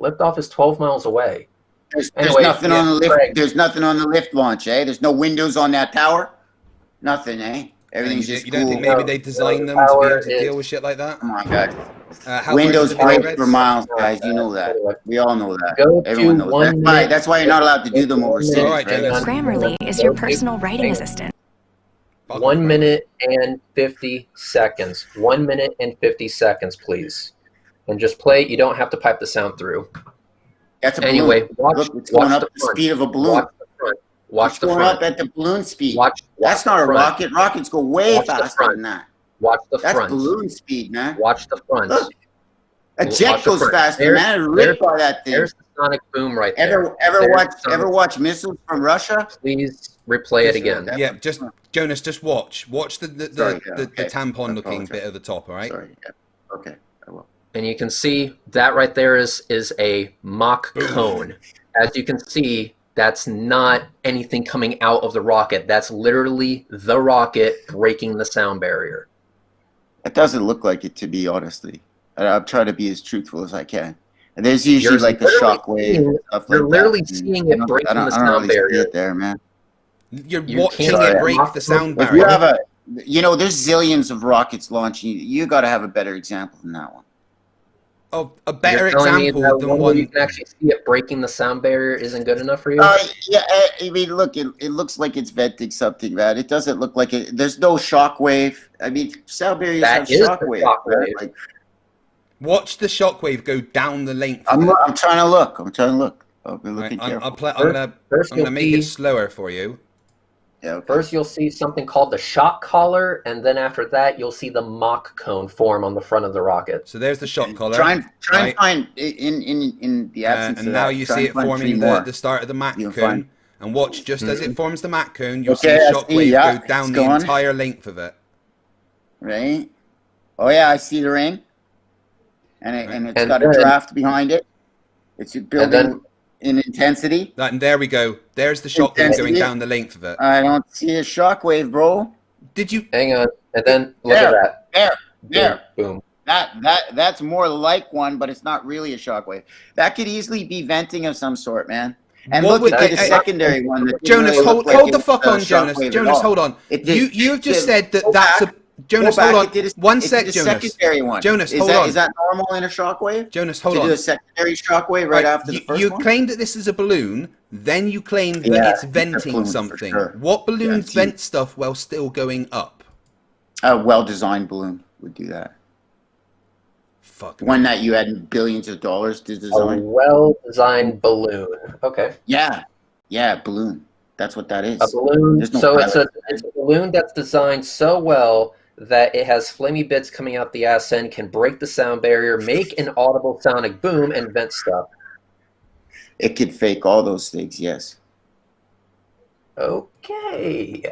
Liftoff is 12 miles away. There's Anyway, nothing on the lift. Craig. There's nothing on the lift launch, eh? There's no windows on that tower. Nothing, eh? Everything's just you cool. don't think maybe they designed them to be able to deal with shit like that? Come on, guys. How Windows far is the break for miles, guys. You know that. We all know that. Go Everyone to knows that. That's why you're not allowed to do them over cities, Alright, right? Jonas. Grammarly is your personal writing assistant. 1 minute and 50 seconds. 1 minute and 50 seconds, please. And just play it. You don't have to pipe the sound through. That's a balloon. Anyway, watch. Look, it's going watch up the front. speed of a balloon. Watch the front. Watch It's the going front. up at the balloon speed. Watch That's not the a front. rocket. Rockets go way Watch the faster front. than that. Watch the That's front. balloon speed, man. Watch the front. Look, a Watch jet the goes front. faster, man. Rip by that thing. There's the sonic boom right there. Ever watch missiles from Russia? Please replay it again. Yeah, just Jonas, just watch the okay. tampon I looking apologize. bit at the top, all right? Sorry. Yeah. Okay, I will. And you can see that right there is a mock cone. As you can see, that's not anything coming out of the rocket. That's literally the rocket breaking the sound barrier. It doesn't look like it, to be honestly. I'm trying to be as truthful as I can. And there's usually You're like a literally shockwave and stuff You're like literally that. seeing it breaking the I don't sound really see barrier. it there, man. You're You watching can't it break mock the sound If you barrier. have there's zillions of rockets launching. You got to have a better example than that one. Oh, a better You're telling me example that than one where one. you can actually see it breaking the sound barrier isn't good enough for you? Yeah, I mean, look, it looks like it's venting something, man. It doesn't look like it. There's no shockwave. I mean, sound barriers That have is the shockwave. shockwave. Right? Like, Watch the shockwave go down the length. I'm trying to look. I'll be looking I'm careful. gonna make it slower for you. Yeah, okay. First, you'll see something called the shock collar, and then after that, you'll see the mock cone form on the front of the rocket. So there's the shock collar. Try and right? find in the absence And of now that, you try see and it find forming three more. the start of the Mac You'll cone. find- And watch, just as it forms the Mac cone, you'll Okay, see I a shockwave see, yeah, go down it's the going. entire length of it. Right? Oh yeah, I see the ring, and it's And got a then- draft behind it. It's building then- in intensity. And there we go. There's the shockwave going Intensity. down the length of it. I don't see a shockwave, bro. Did you? Hang on, and then look There, at that. There. Boom. That's more like one, but it's not really a shockwave. That could easily be venting of some sort, man. And What look, would- it did a hey, secondary one. That didn't Jonas, really hold look like hold it the was fuck a on, Jonas. shockwave at Jonas, all. hold on. It did- You've just it- said that go that's back. a. Jonas, Go back, hold it did on. a- One it sec, did a Jonas. secondary one. Jonas, Is hold that, on. Is that normal in a shockwave? Jonas, hold to on. do a secondary shockwave right after the first you one? claimed that this is a balloon, then you claimed that Yeah, it's it's a venting balloon for something. sure. What balloons Yeah, vent stuff while still going up? A well-designed balloon would do that. Fuck. One that you had billions of dollars to A design. well-designed balloon. Okay. Yeah, balloon. That's what that is. A balloon. There's no So it's pilot. a balloon that's designed so well that it has flamey bits coming out the ass end, can break the sound barrier, make an audible sonic boom, and vent stuff. It could fake all those things, yes. Okay.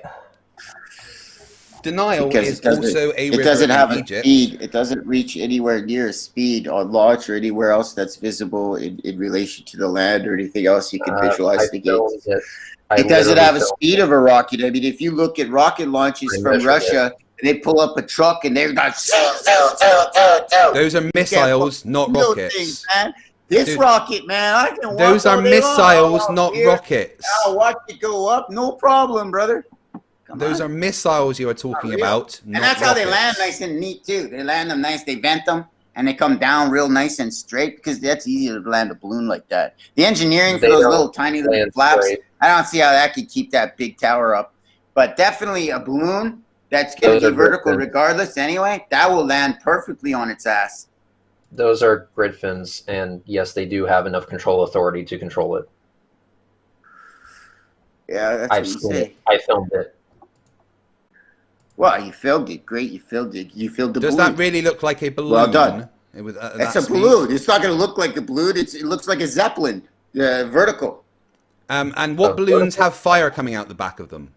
Denial Because is also a it river doesn't have in a Egypt. speed. It doesn't reach anywhere near a speed on launch or anywhere else that's visible in relation to the land or anything else you can visualize the gates. It doesn't have a speed of a rocket. I mean, if you look at rocket launches from Russia, and they pull up a truck and they're like, those are missiles, not rockets. Things, man. This Dude, rocket, man, I can. Those are missiles, not rockets. I'll watch it go up, no problem, brother. Those are missiles you are talking about, and that's how rockets. they land nice and neat too. They land them nice, they vent them, and they come down real nice and straight because that's easier to land a balloon like that. The engineering for those little tiny little flaps, I don't see how that could keep that big tower up. But definitely a balloon that's going to be vertical regardless anyway, that will land perfectly on its ass. Those are grid fins, and yes, they do have enough control authority to control it. Yeah, that's what you say. I filmed it. Well, you filmed it. Great, you filmed it. You filmed the balloon. Does that really look like a balloon? Well done. It's a balloon. It's not going to look like a balloon. It looks like a zeppelin, vertical. And what balloons have fire coming out the back of them?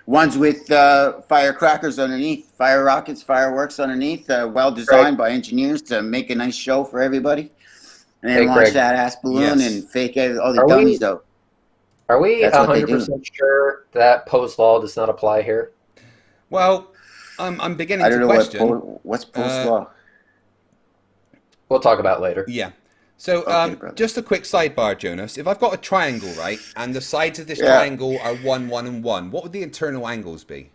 Ones with firecrackers underneath, fire rockets, fireworks underneath, well designed by engineers to make a nice show for everybody. And then launch that ass balloon and fake all the dummies out. Are we 100% sure that Poe's law does not apply here? Well, I'm beginning to question. What's Poe's law? We'll talk about it later. Yeah. So just a quick sidebar, Jonas. If I've got a triangle, right, and the sides of this triangle are 1, 1, and 1, what would the internal angles be?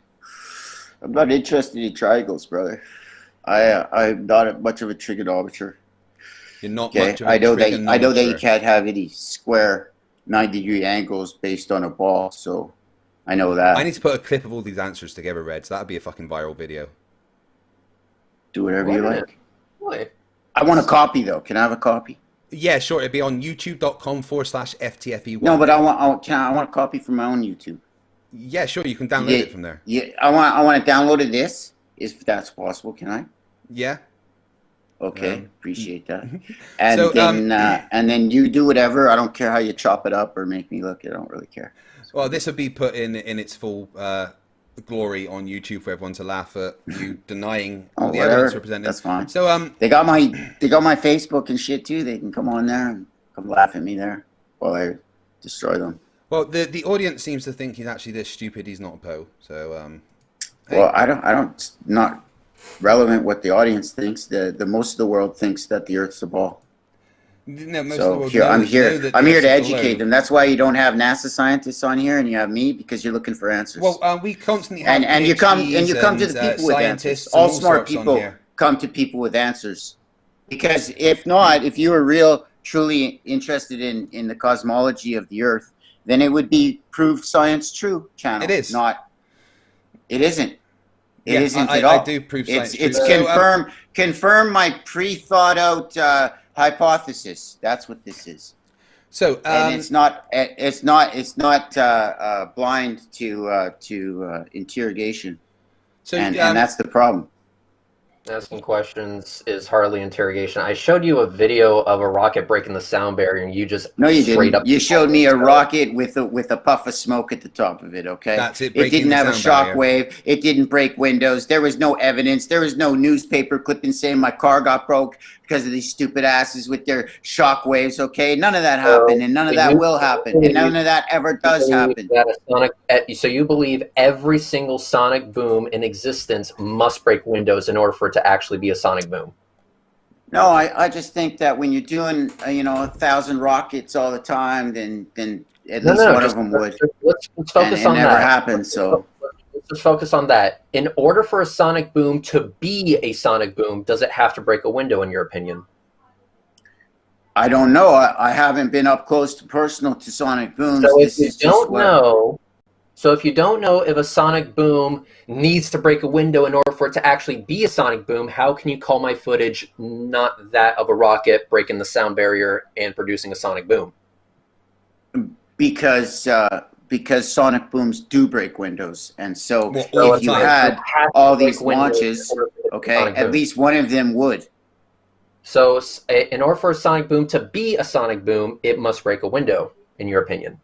I'm not interested in triangles, brother. I'm not much of a trigonometer. You're not much of a I know that you can't have any square 90-degree angles based on a ball, so I know that. I need to put a clip of all these answers together, Red, so that'd be a fucking viral video. Do whatever you like. What? I want a copy, though. Can I have a copy? Yeah, sure. It'd be on youtube.com/FTFE1. No, but I want a copy from my own YouTube. Yeah, sure. You can download it from there. Yeah, I want to download this, if that's possible. Can I? Yeah. Okay, appreciate that. And so, and then you do whatever. I don't care how you chop it up or make me look. I don't really care. Well, this will be put in its full glory on YouTube for everyone to laugh at you denying all the evidence we're presenting. That's fine. So they got my Facebook and shit too. They can come on there and come laugh at me there while I destroy them. Well, the audience seems to think he's actually this stupid. He's not a Poe. So well, I don't not relevant what the audience thinks. The most of the world thinks that the Earth's a ball. No, most so of the world here, I'm here to educate them. That's why you don't have NASA scientists on here, and you have me because you're looking for answers. Well, we constantly have and you come to the people with answers. All smart people come to people with answers, because if not, if you were truly interested in the cosmology of the Earth, then it would be Proved Science True channel. It is. It isn't. It isn't at all. I do prove science. It's confirm my pre-thought out hypothesis. That's what this is. So and it's not blind to interrogation. So and that's the problem. Asking questions is hardly interrogation. I showed you a video of a rocket breaking the sound barrier, and you just you didn't. You showed me a rocket with a puff of smoke at the top of it. Okay, that's it. It didn't have a shock wave. It didn't break windows. There was no evidence. There was no newspaper clipping saying my car got broke because of these stupid asses with their shock waves. Okay, none of that happened, and none of that will happen, and none of that ever does happen. So you believe every single sonic boom in existence must break windows in order for it to actually be a sonic boom? No, I just think that when you're doing 1,000 rockets all the time, then at least one of them would. Let's focus on that. It never happens. So let's just focus on that. In order for a sonic boom to be a sonic boom, does it have to break a window, in your opinion? I don't know. I haven't been up close to personal to sonic booms. So if you don't know, So if you don't know if a sonic boom needs to break a window in order for it to actually be a sonic boom, how can you call my footage not that of a rocket breaking the sound barrier and producing a sonic boom? Because sonic booms do break windows, and so Well, if you had all these launches, okay, at least one of them would. So in order for a sonic boom to be a sonic boom, it must break a window, in your opinion.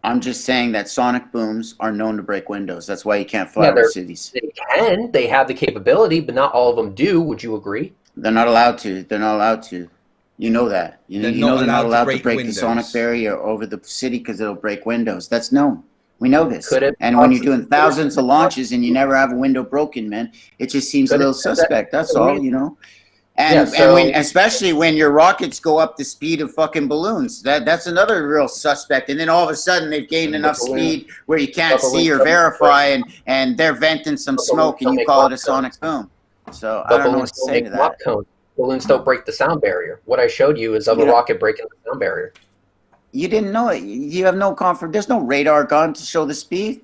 I'm just saying that sonic booms are known to break windows. That's why you can't fly over cities. They can. They have the capability, but not all of them do. Would you agree? They're not allowed to. They're not allowed to. You know that. You know they're not allowed to break the sonic barrier over the city because it'll break windows. That's known. We know this. And when you're doing thousands of launches and you never have a window broken, man, it just seems a little suspect. That's all, you know. And, especially when your rockets go up the speed of fucking balloons, that's another real suspect. And then all of a sudden they've gained enough speed where you can't see or verify, and they're venting some smoke, and you call it a sonic boom. So I don't know what to say to that. Balloons don't break the sound barrier. What I showed you is of a rocket breaking the sound barrier. You didn't know it. You have no comfort. There's no radar gun to show the speed.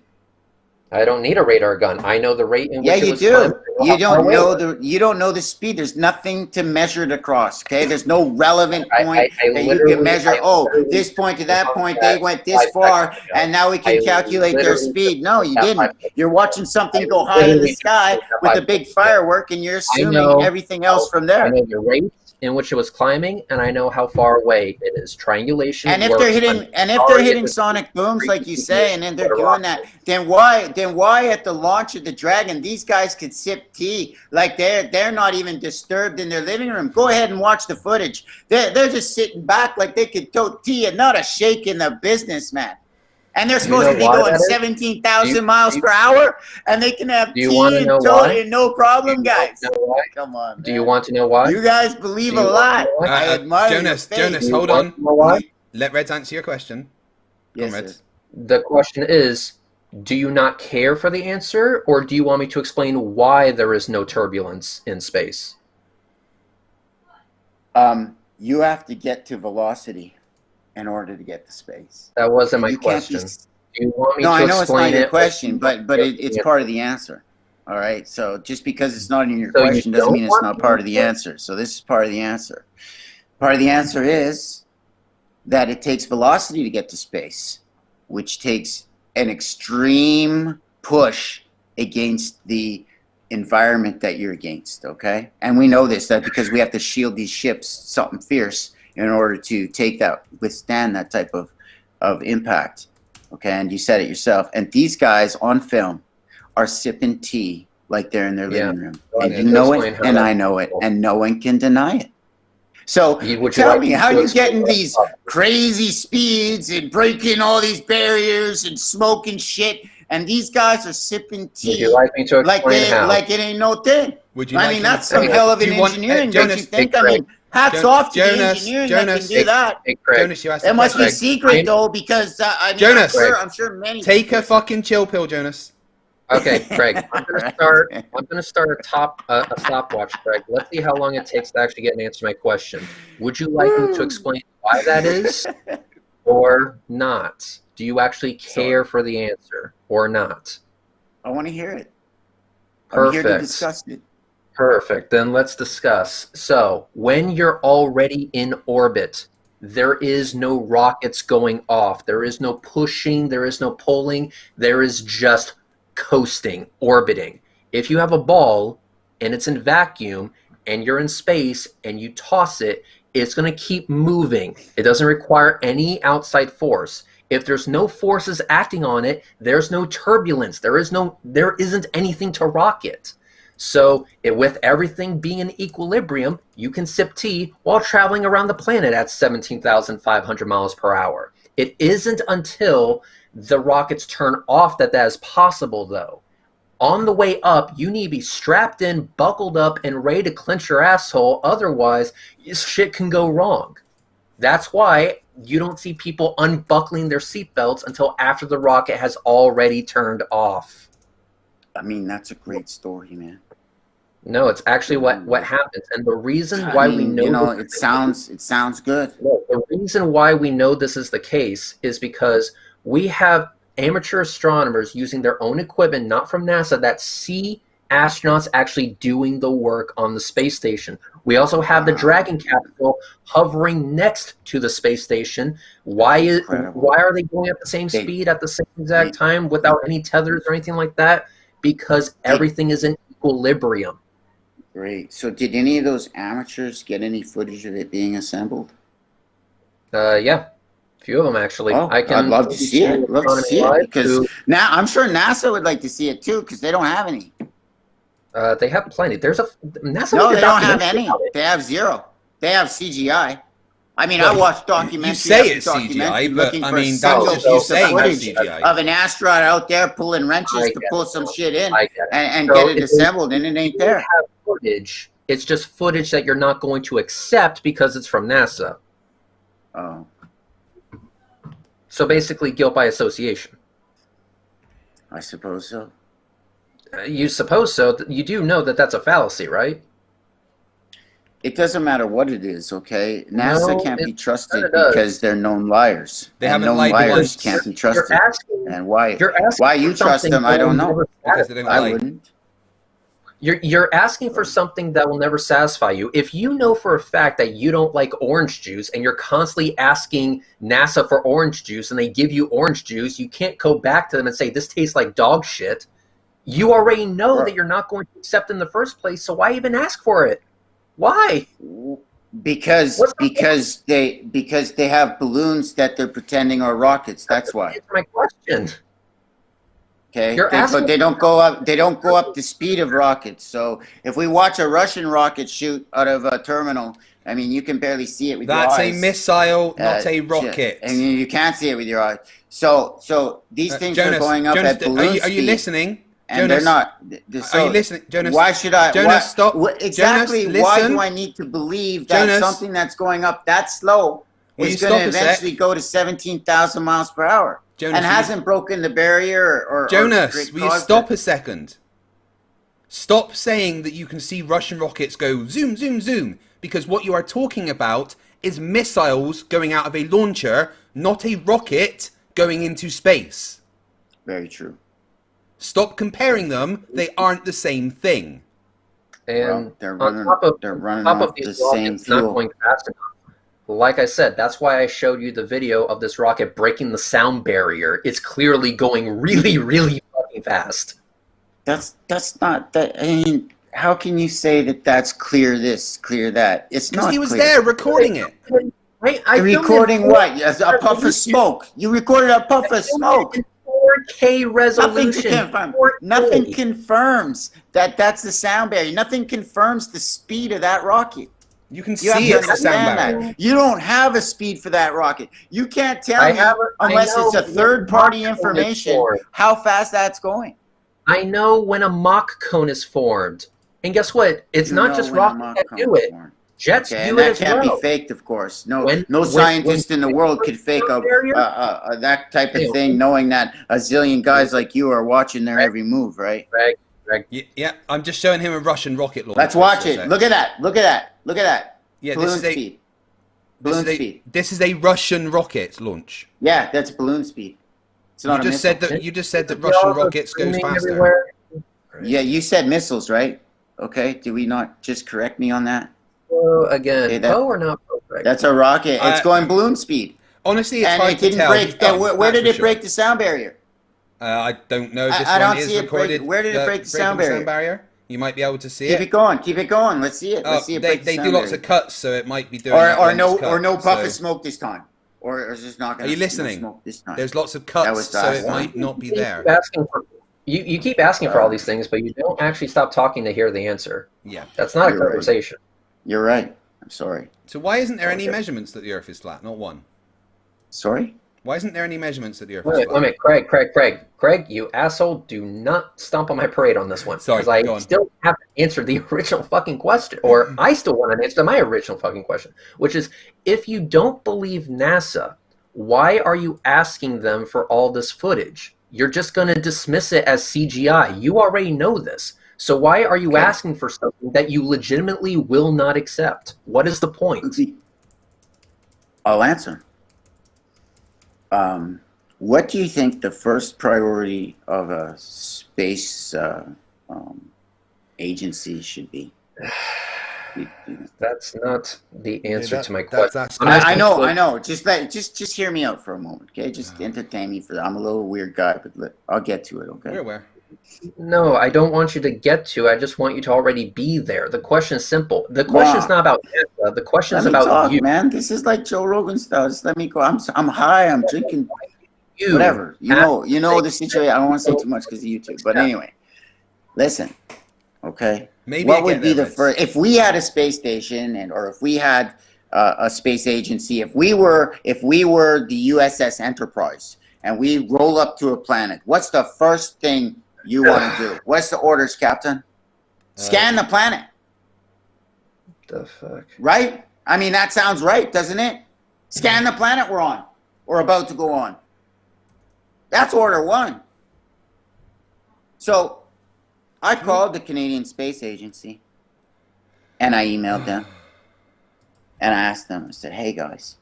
I don't need a radar gun. I know the rate in which it was climbing. You don't know the speed. There's nothing to measure it across. Okay, there's no relevant point that you can measure. Oh, this point to that point, they went this far, and now we can calculate their speed. No, you didn't. You're watching something go high in the sky with a big firework, and you're assuming everything else from there. I know the rate in which it was climbing, and I know how far away it is. Triangulation. And if they're hitting sonic booms like you say, and then they're doing that, then why at the launch of the Dragon these guys could sip tea like they're not even disturbed in their living room? Go ahead and watch the footage. They're just sitting back like they could tote tea and not a shake in the business, man. And they're supposed to be going 17,000 miles per hour, and they can have tea and totally no problem, guys. Come on, man. Do you want to know why? You guys believe a lot. I admire Jonas, hold on. Let Reds answer your question. Yes, sir. The question is, do you not care for the answer, or do you want me to explain why there is no turbulence in space? You have to get to velocity in order to get to space. That wasn't my question. Do you want me to explain it? No, I know it's not your question, but it's part of the answer. All right? So just because it's not in your question doesn't mean it's not part of the answer. So this is part of the answer. Part of the answer is that it takes velocity to get to space, which takes an extreme push against the environment that you're against, okay? And we know this, that because we have to shield these ships something fierce in order to withstand that type of impact, okay? And you said it yourself. And these guys on film are sipping tea like they're in their living room. And you know it, and I know it, and no one can deny it. So tell me, how are you getting these crazy speeds and breaking all these barriers and smoking shit, and these guys are sipping tea Would you like me to explain how? Like it ain't no thing? Would you? I mean, that's some hell of an engineering. Don't you think? I mean, hats off to the engineering that can do that. Jonas, you asked It must be secret though, because I mean, Jonas, I'm sure many take a fucking chill pill, Jonas. Okay, Craig. I'm gonna start a stopwatch, Craig. Let's see how long it takes to actually get an answer to my question. Would you like me to explain why that is, or not? Do you actually care for the answer, or not? I want to hear it. Perfect. I'm here to discuss it. Perfect. Then let's discuss. So, when you're already in orbit, there is no rockets going off. There is no pushing. There is no pulling. There is just coasting, orbiting. If you have a ball and it's in vacuum and you're in space and you toss it, it's going to keep moving. It doesn't require any outside force. If there's no forces acting on it, there's no turbulence. There isn't anything to rock it. So with everything being in equilibrium, you can sip tea while traveling around the planet at 17,500 miles per hour. It isn't until the rockets turn off that is possible, though. On the way up, you need to be strapped in, buckled up, and ready to clench your asshole. Otherwise, shit can go wrong. That's why you don't see people unbuckling their seatbelts until after the rocket has already turned off. I mean, that's a great story, man. No, it's actually what happens, and the reason why we know, you know, it sounds good. The reason why we know this is the case is because We have amateur astronomers using their own equipment, not from NASA, that see astronauts actually doing the work on the space station. We also have the Dragon capsule hovering next to the space station. Why are they going at the same speed at the same exact time without any tethers or anything like that? Because everything is in equilibrium. Great. So did any of those amateurs get any footage of it being assembled? Yeah. A few of them, actually. Oh, I'd love to see it. Love to see it, because now I'm sure NASA would like to see it too, because they don't have any. They have plenty. There's a NASA. No, they don't have any. They have zero. They have CGI. I mean, I watched documentary. You say it's CGI, but I mean, that's just you saying it's CGI. Of an astronaut out there pulling wrenches to pull some shit in and get it assembled, and it ain't there. Have footage. It's just footage that you're not going to accept because it's from NASA. Oh. So basically, guilt by association. I suppose so. You suppose so. You do know that that's a fallacy, right? It doesn't matter what it is, okay? NASA can't be trusted because they're known liars. They haven't known lied liars can't be trusted. And why you trust them, I don't know. Because they don't I lie. wouldn't. You're asking for something that will never satisfy you. If you know for a fact that you don't like orange juice and you're constantly asking NASA for orange juice and they give you orange juice, you can't go back to them and say, this tastes like dog shit. You already know that you're not going to accept in the first place, so why even ask for it? Why? Because they have balloons that they're pretending are rockets. That's why. That's my question. Okay, but they don't go up. They don't go up the speed of rockets. So if we watch a Russian rocket shoot out of a terminal, I mean, you can barely see it with your eyes. That's a missile, not a rocket. And you can't see it with your eyes. So these things Jonas, are going up Jonas, at balloon speed. Are you listening? And Jonas, they're not. Are you listening, Jonas? Why should I? Jonas, stop. Exactly. Jonas, why listen. do I need to believe that something that's going up that slow is going to eventually go to 17,000 miles per hour Jonas, and hasn't broken the barrier or Jonas, will you stop a second? Stop saying that you can see Russian rockets go zoom, zoom, zoom, because what you are talking about is missiles going out of a launcher, not a rocket going into space. Very true. Stop comparing them. They aren't the same thing. And they're on running, top of, they're running top off of these the same rockets not fuel. going fast enough. Like I said, that's why I showed you the video of this rocket breaking the sound barrier. It's clearly going really, really fucking fast. That's not that. I mean, how can you say that that's clear this, clear that? It's not. Because he was clear. there recording it. I recording what? Yes, a puff of smoke. You recorded a puff of smoke. 4K resolution. Nothing confirms that that's the sound barrier. Nothing confirms the speed of that rocket. You can You have see to it's the sound understand barrier. that. You don't have a speed for that rocket. You can't tell me, unless it's a third-party information, how fast that's going. I know when a Mach cone is formed. And guess what? It's not just rockets that do it. Jets do and it that as can't well. be faked, of course. No scientist in the world could fake that type of thing, knowing that a zillion guys like you are watching their every move, right? Greg. Yeah, I'm just showing him a Russian rocket launcher. Let's watch it. Look at that. Look at that. Look at that. Yeah, balloon speed. Balloon speed. This is a Russian rocket launch. Yeah, that's balloon speed. It's not you just said that. You just said that Russian rockets goes faster. Everywhere. Yeah, you said missiles, right? Okay. Did we not just correct me on that? Again, pro or not pro, Greg? That's a rocket. It's going balloon speed. Honestly, it's and hard it didn't to tell. break. Where did it break the sound barrier? I don't know. This I one don't is see it recorded. break. Where did it break the sound barrier? You might be able to see Keep it going. Keep it going. Let's see it. Let's see it break the They sound do lots barrier. of cuts, so it might be doing. Or no puff of smoke this time. Or is this not going Are to you listening? smoke this time? There's lots of cuts, so it might not be there. You keep asking for all these things, but you don't actually stop talking to hear the answer. Yeah, that's not a You're conversation. Right. You're right. I'm sorry. So why isn't there any measurements that the Earth is flat? Not one. Sorry? Why isn't there any measurements that the Earth is flat? Wait a minute, Craig, you asshole! Do not stomp on my parade on this one. Sorry, because go I on. still haven't answered the original fucking question, or I still want an answer to my original fucking question, which is: if you don't believe NASA, why are you asking them for all this footage? You're just going to dismiss it as CGI. You already know this. So why are you asking for something that you legitimately will not accept? What is the point? I'll answer. What do you think the first priority of a space agency should be? That's not the answer that- to my that's- question. that's- I know. Just hear me out for a moment, okay? Just entertain me for. I'm a little weird guy, but I'll get to it, okay? We're aware. No, I don't want you to get to. I just want you to already be there. The question is simple. The question is not about NASA. The question Let is me about talk, you. man. This is like Joe Rogan style. Just let me go. I'm high. I'm drinking. You. Whatever. You know the situation. I don't want to say too much because of YouTube. But anyway, listen. Okay. Maybe What I would get be there, the Reds. first if we had a space station or if we had a space agency? If we were the USS Enterprise and we roll up to a planet, what's the first thing you want to do? What's the orders, Captain? Scan the planet. The fuck? Right? I mean, that sounds right, doesn't it? Scan the planet we're on or about to go on. That's order one. So I called the Canadian Space Agency and I emailed them and I asked them, I said, hey guys,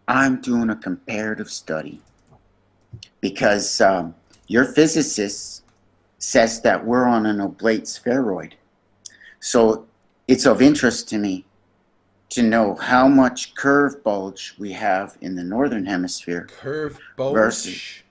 I'm doing a comparative study because your physicist says that we're on an oblate spheroid. So it's of interest to me to know how much curve bulge we have in the northern hemisphere. Curve bulge. Versus,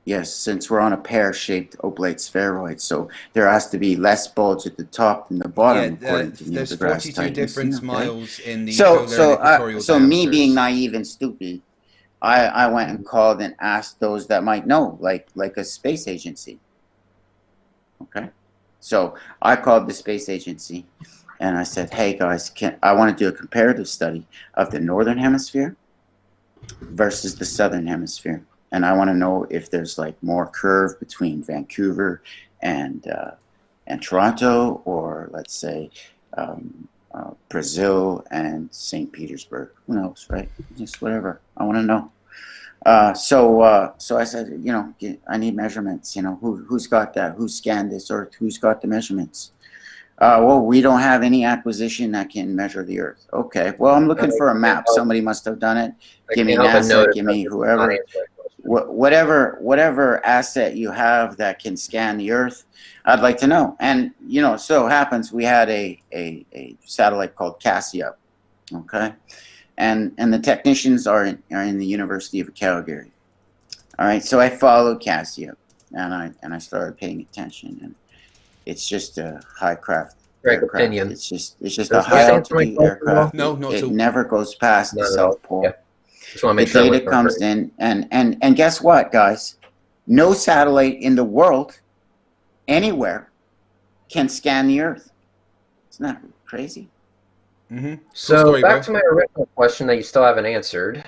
yes, since we're on a pear-shaped oblate spheroid, so there has to be less bulge at the top than the bottom, according to Neil there's deGrasse 42 Tyson. different Okay? miles in the solar equatorial So me diameters. being naive and stupid, I went and called and asked those that might know, like a space agency. Okay, so I called the space agency and I said, hey guys, I want to do a comparative study of the northern hemisphere versus the southern hemisphere. And I want to know if there's like more curve between Vancouver and Toronto, or let's say Brazil and St. Petersburg. Who knows, right? Just whatever. I want to know. So I said, I need measurements. Who's got that? Who scanned this Earth? Who's got the measurements? Well, we don't have any acquisition that can measure the Earth. Okay. Well, I'm looking for a map. Somebody must have done it. Give me NASA. Give me whoever. Whatever asset you have that can scan the Earth, I'd like to know. And so happens we had a satellite called Cassia, okay, and the technicians are in the University of Calgary. All right, so I followed Cassia, and I started paying attention, and it's just a high-craft aircraft. Opinion. It's just a high-altitude aircraft. No, not it so. never goes past the South Pole. Yeah. Just want to The make sure data comes in, and guess what, guys? No satellite in the world, anywhere, can scan the Earth. Isn't that crazy? Mm-hmm. So story, back bro. to my original question that you still haven't answered.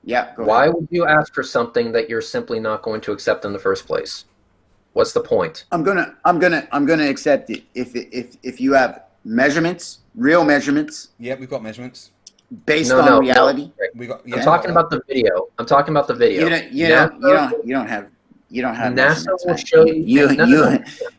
Yeah. Go Why ahead. would you ask for something that you're simply not going to accept in the first place? What's the point? I'm gonna accept it if you have measurements, real measurements, Yeah, we've got measurements. based on reality. We got. I'm talking about the video. I'm talking about the video. You don't have NASA measurements, will man. show you.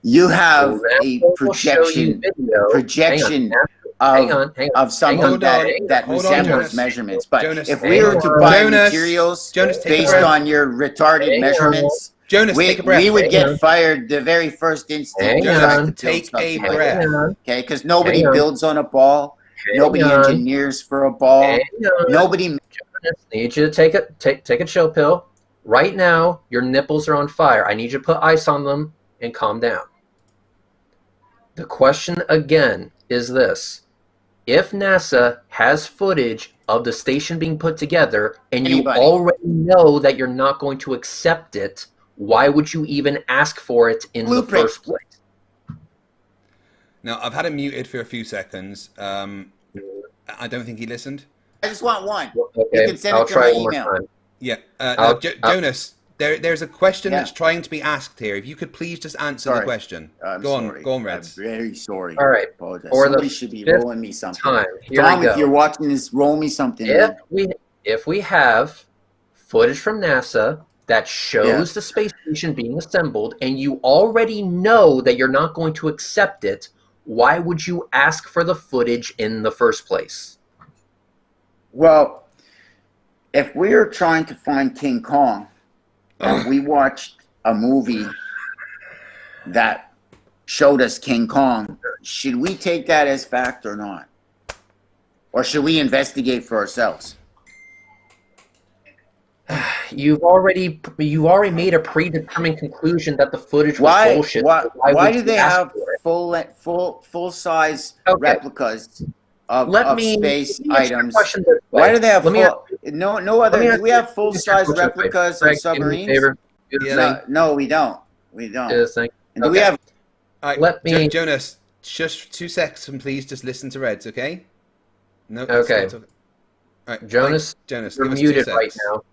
You have NASA a will show you projection video. Hang on. of something Hold on. that Hold on, resembles Jonas. measurements. But Jonas, if we were to buy Jonas, materials Jonas, take a based breath. on your retarded measurements, Jonas, take a breath. we would Hang get on. fired the very first instant. Hang we tried on. to Take build a something like breath. that. Okay, because nobody Hang on. builds on a ball. Nobody on. engineers for a ball. Hang on. Nobody. Jonas, I need you to take a chill pill. Right now, your nipples are on fire. I need you to put ice on them and calm down. The question again is this. If NASA has footage of the station being put together and Anybody. you already know that you're not going to accept it, why would you even ask for it in Blueprint. the first place? Now, I've had him muted for a few seconds. I don't think he listened. I just want one. Okay, You can send I'll it to try my one more email. time. Yeah. Jonas, there's a question Yeah. that's trying to be asked here. If you could please just answer the Sorry. question. I'm Go sorry. on. Go on, Reds. I'm very sorry. All right. Apologize. For the Somebody should be fifth rolling me something. Time. Here Tom, we go. if you're watching this, roll me something. man. If we have footage from NASA that shows the space station being assembled and you already know that you're not going to accept it, why would you ask for the footage in the first place? Well, if we're trying to find King Kong and we watched a movie that showed us King Kong, should we take that as fact or not? Or should we investigate for ourselves? You've already made a predetermined conclusion that the footage was bullshit. Why would do you they ask have for it? full size Okay. replicas of space let me answer your items? question this way. Why do they have Let me full? No other. Do we have full size answer your question replicas this way. of Greg, do me a submarines? favor. Do the thing. No, we don't. We Do don't. the thing. And do we have? All right, Let me- Jonas, just 2 seconds, and please just listen to Reds, okay? No. Okay. All right, Jonas, Jonas, you're give us 2 muted right seconds. now.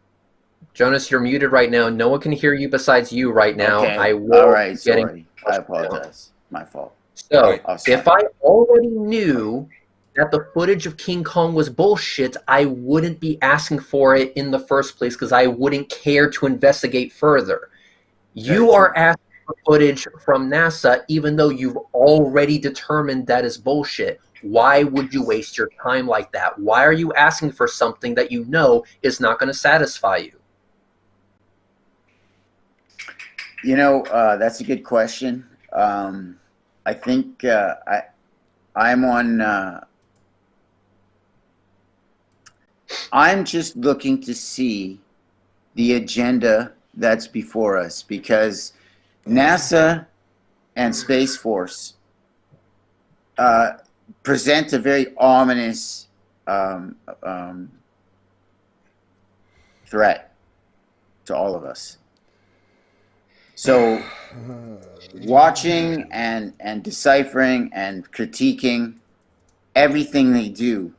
Jonas, you're muted right now. No one can hear you besides you right now. Okay. I will All right. be getting Sorry. I apologize. My fault. So, Right. if I already knew that the footage of King Kong was bullshit, I wouldn't be asking for it in the first place because I wouldn't care to investigate further. You are asking for footage from NASA even though you've already determined that is bullshit. Why would you waste your time like that? Why are you asking for something that you know is not going to satisfy you? You know, that's a good question. I think I'm on. I'm just looking to see the agenda that's before us because NASA and Space Force present a very ominous threat to all of us. So watching and deciphering and critiquing everything they do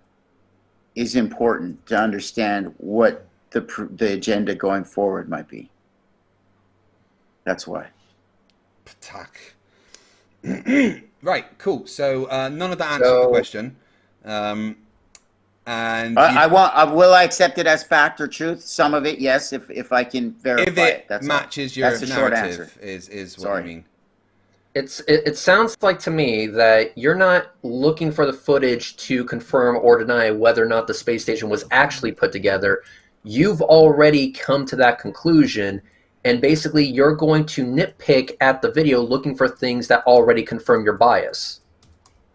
is important to understand what the agenda going forward might be. That's why. Attack. Right, cool. So none of that answered the question. And will I accept it as fact or truth? Some of it, yes, if I can verify if it That's matches all. your That's the short narrative, answer. is what Sorry. I mean. It sounds like to me that you're not looking for the footage to confirm or deny whether or not the space station was actually put together. You've already come to that conclusion, and basically you're going to nitpick at the video looking for things that already confirm your bias.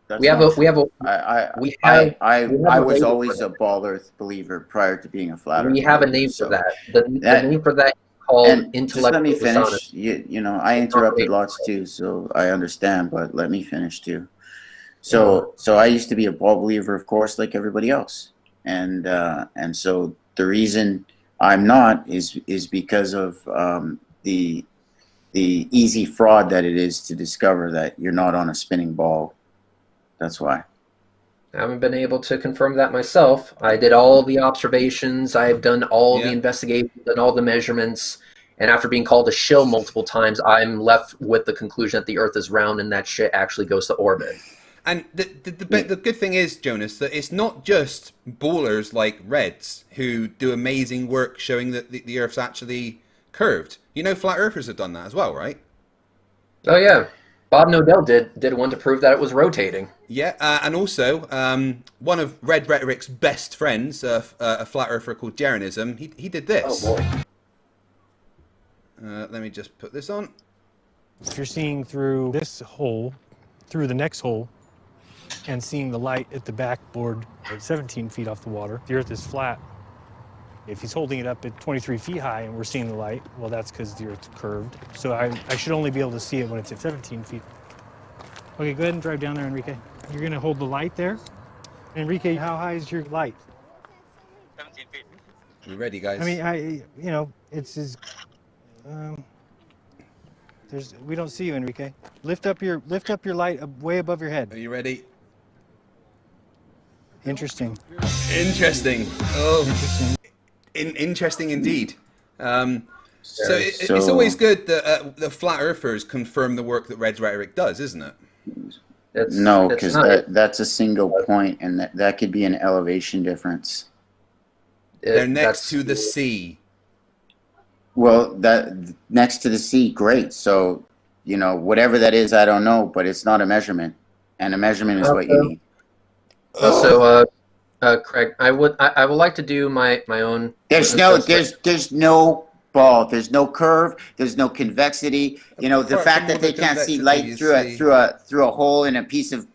That's We have not a true. we have a I a was label always for a Ball Earth believer prior to being a flat Earth we have a believer, name so for that. The that- name for that is called and just intellectual let me finish. dishonesty. You know, I interrupted lots too, so I understand, but let me finish too. So I used to be a Ball believer, of course, like everybody else, and so the reason I'm not is because of the easy fraud that it is to discover that you're not on a spinning ball. That's why. I haven't been able to confirm that myself. I did all the observations. I've done all the investigations and all the measurements. And after being called a shill multiple times, I'm left with the conclusion that the Earth is round and that shit actually goes to orbit. And the good thing is, Jonas, that it's not just bowlers like Reds who do amazing work showing that the Earth's actually curved. You know, flat earthers have done that as well, right? Oh yeah, Bob Nodell did one to prove that it was rotating. Yeah, and also one of Red Rhetoric's best friends, a flat earther called Jeranism, he did this. Oh boy. Let me just put this on. If you're seeing through this hole, through the next hole, and seeing the light at the backboard at 17 feet off the water, the Earth is flat. If he's holding it up at 23 feet high and we're seeing the light, well, that's because the Earth's curved. So I should only be able to see it when it's at 17 feet. Okay, go ahead and drive down there, Enrique. You're going to hold the light there. Enrique, how high is your light? 17 feet. You ready, guys? I mean, you know, it's as, we don't see you, Enrique. Lift up your light way above your head. Are you ready? Interesting. Interesting. Oh, Interesting. interesting indeed. So it's always good that the flat earthers confirm the work that Red's Rhetoric does, isn't it? No, because that's a single point, and that could be an elevation difference. They're next to the sea. Well, that next to the sea, great. So, you know, whatever that is, I don't know, but it's not a measurement, and a measurement is what you need. Craig, I would like to do my own. There's no ball. There's no curve. There's no convexity. You know, the Apart fact from that all they the can't see convexity light you through see. a hole in a piece of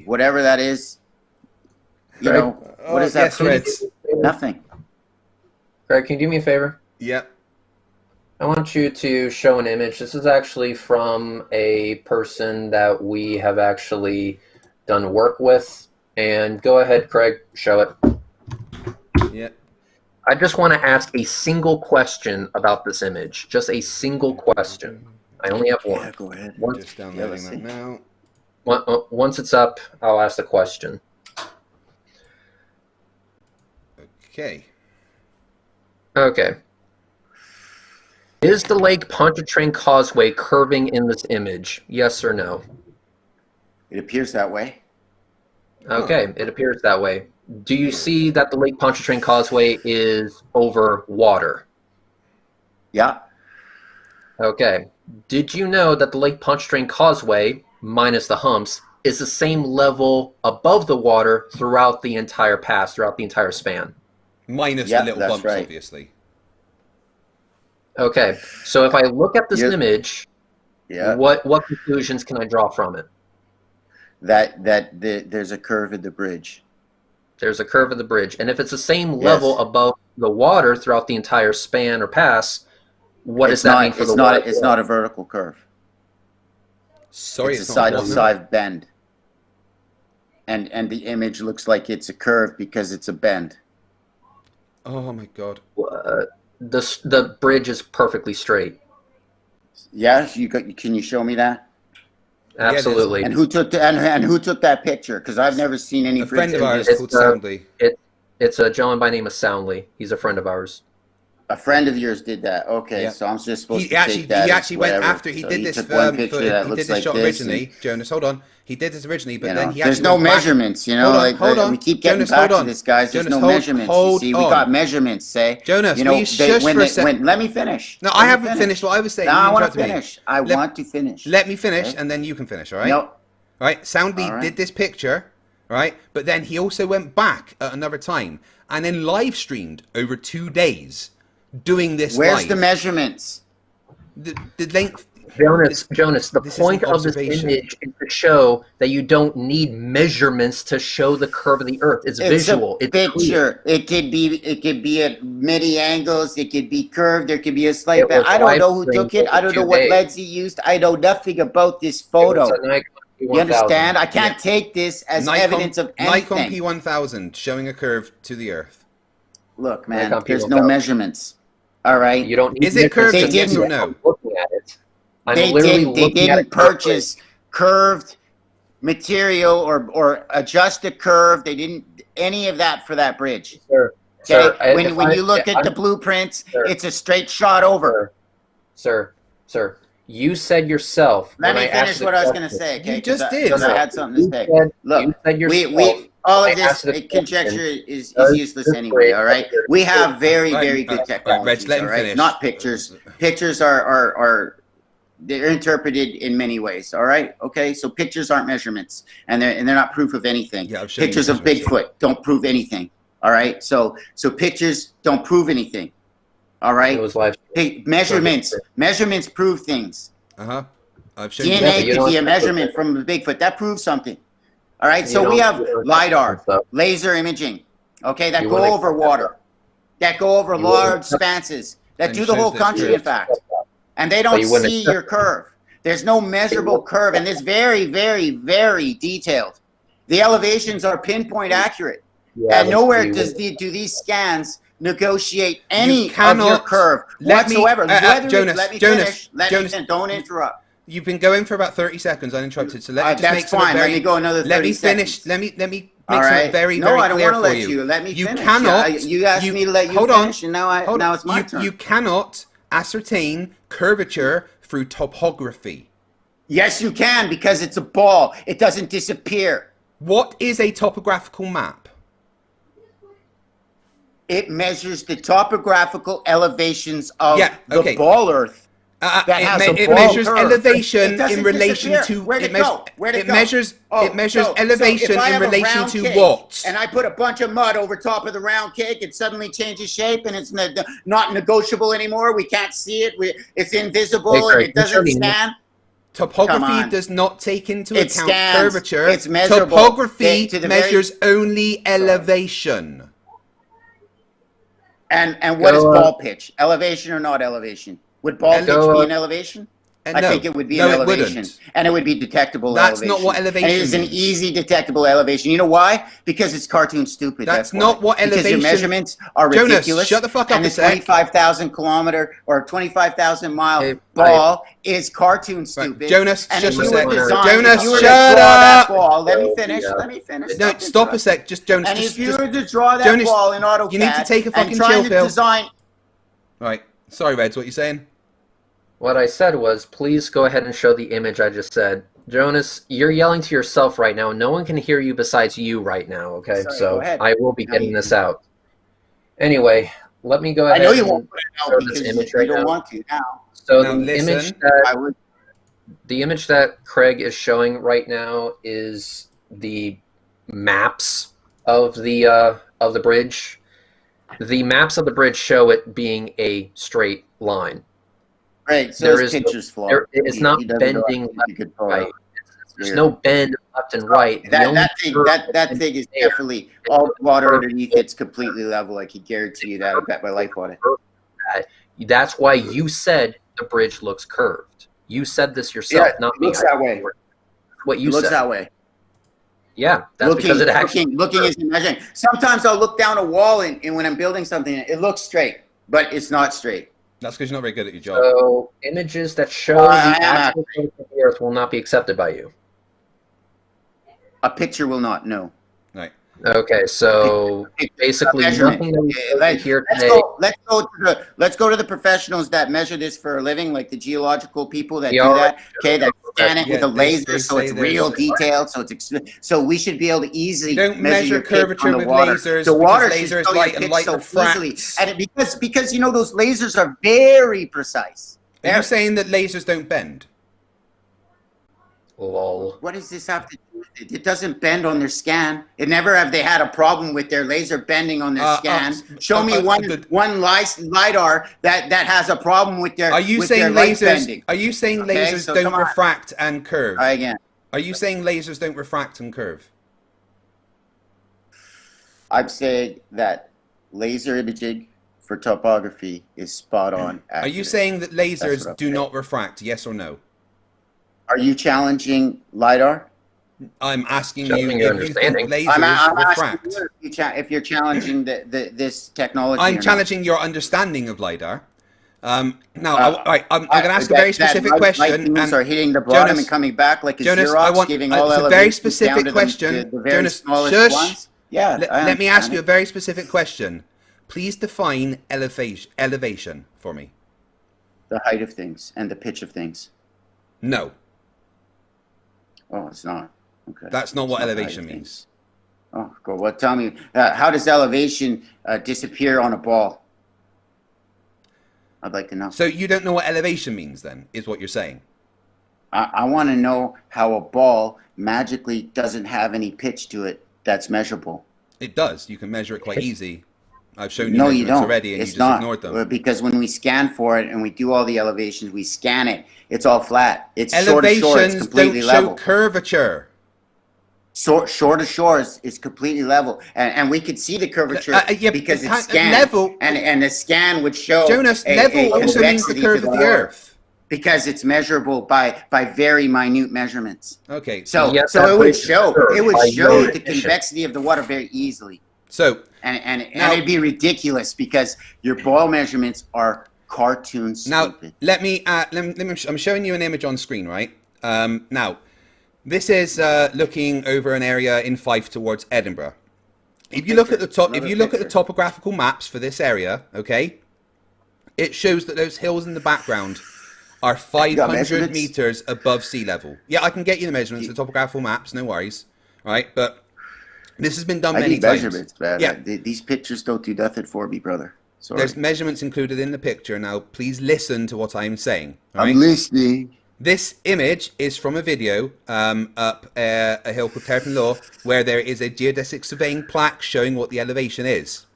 whatever that is. You Craig? know, what is that? Yes, Reds. Nothing. Craig, can you do me a favor? Yep. I want you to show an image. This is actually from a person that we have actually done work with. And go ahead, Craig, show it. Yep. I just want to ask a single question about this image. Just a single question. I only have one. Yeah, go ahead. Just downloading that now. Once it's up, I'll ask the question. Okay. Okay. Is the Lake Pontchartrain Causeway curving in this image? Yes or no? It appears that way. Okay, it appears that way. Do you see that the Lake Pontchartrain Causeway is over water? Yeah. Okay. Did you know that the Lake Pontchartrain Causeway, minus the humps, is the same level above the water throughout the entire pass, throughout the entire span? Minus Yep, the little that's bumps, right. obviously. Okay, so if I look at this image, Yeah. what conclusions can I draw from it? There's a curve in the bridge. There's a curve of the bridge. And if it's the same level above the water throughout the entire span or pass, what does that mean for the water? It's not a vertical curve. Sorry, It's a side-to-side bend. And the image looks like it's a curve because it's a bend. Oh my god. The bridge is perfectly straight. Yeah, can you show me that? Absolutely. And who took that picture? Because I've never seen any A friend of ours It's, called Soundly. It's a gentleman by the name of Soundly. He's a friend of ours. A friend of yours did that. Okay, Yeah. so I'm just supposed He to actually take that. he as actually went whatever. after he So did this took one picture that he looks did this like shot this, originally. Jonas, hold on. He did this originally, but and, then he there's actually no went back- measurements, you know. Hold on. We keep getting Jonas, back hold to on. this, guys. There's Jonas, no measurements. hold You see, we on. got measurements. Say, Jonas, you know, will you shush for a second? let me finish. No, Let I me haven't finish. finished what I was saying. No, You I want to interrupted me. finish. I want to finish. Let me finish, Okay? and then you can finish, all right? No. All right, Soundly All right. did this picture, right? But then he also went back at another time and then live streamed over 2 days doing this Where's live. the measurements? The length... Jonas, the this is point an of this observation. image is to show that you don't need measurements to show the curve of the Earth. It's visual. A It's clear. picture. It could be at many angles. It could be curved. There could be a slight It bend. was I don't live know who streamed took it. I over don't know 2 what days. lens he used. I know nothing about this It photo. was a Nikon You P1000. understand? I can't take this as evidence of anything. Nikon P1000 showing a curve to the Earth. Look, man, Nikon there's P1000. no measurements. All right. You don't need Is it curved? measurements. Yes or no? I'm looking at it. I'm They literally didn't looking at it purchase curved material or adjust a curve. They didn't any of that for that bridge. Sir, Okay? sir, when you look at the blueprints, Sir. it's a straight shot over. Sir, you said yourself. Let when me I asked finish the what I was going to question- say. Okay? You just 'Cause did. I had something to say. You Look, said yourself. we all I of asked this the conjecture question, is does useless this anyway. All right, bridge- we have very Right, very good right, technologies. Reg, let him all right, finish. not pictures. Pictures are they're interpreted in many ways. All right, okay. So pictures aren't measurements, and they're not proof of anything. Yeah, I've shown you Pictures of measurements. Bigfoot don't prove anything. All right, so pictures don't prove anything. All right, It was live. measurements prove things. Uh-huh. I've shown you. Yeah, DNA but you could don't be a have to measurement from the Bigfoot. That proves something. All right, You so don't we have have to- LiDAR, stuff. laser imaging, okay, that You go wouldn't over accept water, that go over You large wouldn't accept- spanses, that And do it the whole shows this country, curve. in fact. And they But don't you wouldn't see accept your curve. There's no measurable curve, and it's very, very, very detailed. The elevations are pinpoint accurate. Yeah, And nowhere you do these scans negotiate You any of your cannot- curve let me- whatsoever. Jonas, Let me Jonas, finish. Let Jonas. me finish. Don't interrupt. You've been going for about 30 seconds uninterrupted, so let me just That's make some fine. very... Let me go another 30 Let me finish. seconds. Let me make All something right. very, No, very I don't clear want to for let you. you. Let me You finish. cannot... You asked me to let you hold finish, on, and now it's my turn. You cannot ascertain curvature through topography. Yes, you can, because it's a ball. It doesn't disappear. What is a topographical map? It measures the topographical elevations of Yeah, okay. the ball Earth. that has a it ball measures curve. elevation It doesn't in relation disappear. to Where'd it, it go? Where'd it go? measures Oh, it measures so elevation if I in have a relation round to cake what? and I put a bunch of mud over top of the round cake, it suddenly changes shape and it's not negotiable anymore. We can't see it. It's invisible and Craig, it doesn't scan. Topography does not take into It account scans. curvature. It's measurable. Topography To the measures only elevation. And what is ball pitch? Elevation or not elevation? Would ball pitch be an elevation? I no. think it would be No, an it elevation. wouldn't. And it would be detectable That's elevation. not what elevation And it is an means. easy detectable elevation. You know why? Because it's cartoon stupid. That's why. not what Because elevation- your measurements are Jonas, ridiculous. shut the fuck up and a the sec. 25,000 kilometer or 25,000 mile Hey, ball is cartoon stupid. Right, Jonas, and shut if a you sec. were designed, Jonas, if you were shut to draw that up. ball, let me finish. Let me finish. No, stop a sec. Just Jonas. And just, if you just, were to draw that Jonas, ball in AutoCAD, you need to take a fucking and trying chill to pill. design. Right. Sorry, Reds. What you saying? What I said was, please go ahead and show the image I just said. Jonas, you're yelling to yourself right now. No one can hear you besides you right now, okay? Sorry, so go ahead. I will be No, getting you this can. out. Anyway, let me go I ahead know you and won't put it show out this because image you right don't now. want to now. So Now the listen. image that I would. the image that Craig is showing right now is the maps of the bridge. The maps of the bridge show it being a straight line. Right, so There his is picture's flawed. it's not He doesn't bending know how to left take a good and photo. right. It's There's weird. no bend left and right. The only That curve thing is there definitely all the water underneath it's completely level. I can guarantee you that. I bet my life on it. That's why you said the bridge looks curved. You said this yourself, not it me. looks that way. What you It looks said. that way. Yeah, that's because it actually looking is measuring. Sometimes I'll look down a wall and when I'm building something, it looks straight, but it's not straight. That's because you're not very good at your job. So images that show I the am actual surface of the Earth will not be accepted by you. A picture will not. No. Right. Okay, so basically Measurement. nothing that we Let's, here let's today. let's go to the professionals that measure this for a living, like the geological people that We do already that. Okay, that scan it Yeah, with a they laser, so say it's there's- real detailed. So we should be able to easily You don't measure your pitch curvature on the with water. lasers The water because should lasers show your light and pitch light so refracts. easily, and because you know those lasers are very precise. Are you saying that lasers don't bend? Lol. What does this have to do with it? It doesn't bend on their scan. It never have they had a problem with their laser bending on their scan. Show me one LiDAR that has a problem with their. Are you with saying their light lasers? bending. Are you saying Okay, lasers so don't come on. refract and curve? Try again. Are you saying lasers don't refract and curve? I've said that laser imaging for topography is spot on. Are you accurate. saying that That's lasers what I'm do saying. not refract? Yes or no? Are you challenging LiDAR? I'm asking Checking you your if you think understanding. lasers I'm asking refract. you if you're challenging this technology. I'm or not. challenging your understanding of LiDAR. Now, I'm going to ask a That- very specific that light question. beams and are hitting the bottom Jonas- and coming back like a Jonas, Xerox, I want giving all it's a very elevations specific down to question. the very Jonas, smallest shush. ones. Yeah, Let me ask you a very specific question. Please define elevation for me. the height of things and the pitch of things. No, Oh, it's not. Okay. that's not It's what the height of elevation things. means. Oh, go. Well, tell me, how does elevation disappear on a ball? I'd like to know. So you don't know what elevation means then, is what you're saying? I want to know how a ball magically doesn't have any pitch to it that's measurable. It does. You can measure it quite easy. I've shown you No, you measurements don't. already and It's you just not. ignored them. Because when we scan for it and we do all the elevations, we scan it. It's all flat. It's shore to shore. It's Elevations completely don't level. show curvature. Shore to shore is completely level, and we could see the curvature Yeah, because it it's can't- scanned. level- and the scan would show Jonas, a level also means the convexity curve to of the water Earth. because it's measurable by very minute measurements. Okay, So Yes, so that it would puts show curve by the your definition. convexity of the water very easily, so and Now- it'd be ridiculous because your ball measurements are cartoon now stupid. let me I'm showing you an image on screen, right? Now, this is looking over an area in Fife towards Edinburgh. If you look at the top, if you look at the topographical maps for this area, okay, it shows that those hills in the background are 500 measurements? meters above sea level. Yeah, I can get you the measurements, the topographical maps, no worries, right? But this has been done I many need times. measurements, man. Yeah. These pictures don't do nothing for me, brother. Sorry. There's measurements included in the picture. Now, please listen to what I'm saying. All right? I'm listening. This image is from a video up a hill called Terrapin Law, where there is a geodesic surveying plaque showing what the elevation is.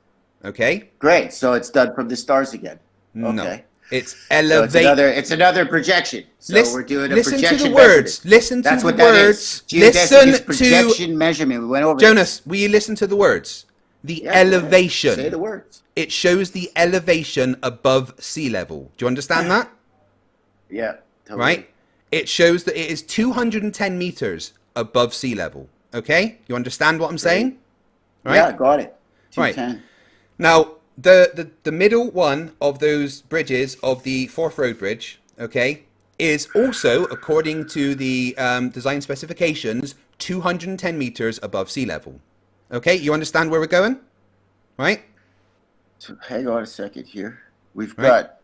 Okay? Great. So it's done from the stars again. No. Okay. It's So elevate. it's another projection. So we're doing a listen projection to the measurement. words. Listen to That's the what that words. is. Geodesic is projection to measurement. We went over Jonas. Will you listen to the words? The this. Yeah, go ahead. elevation. Say the words. It shows the elevation above sea level. Do you understand that? Yeah. Totally. Right? It shows that it is 210 meters above sea level. Okay? You understand what I'm saying? Right? Yeah, got it. Right. 210. Now, the middle one of those bridges of the Forth Road Bridge, okay, is also, according to the design specifications, 210 meters above sea level. Okay? You understand where we're going? Right? So hang on a second here. We've Right. got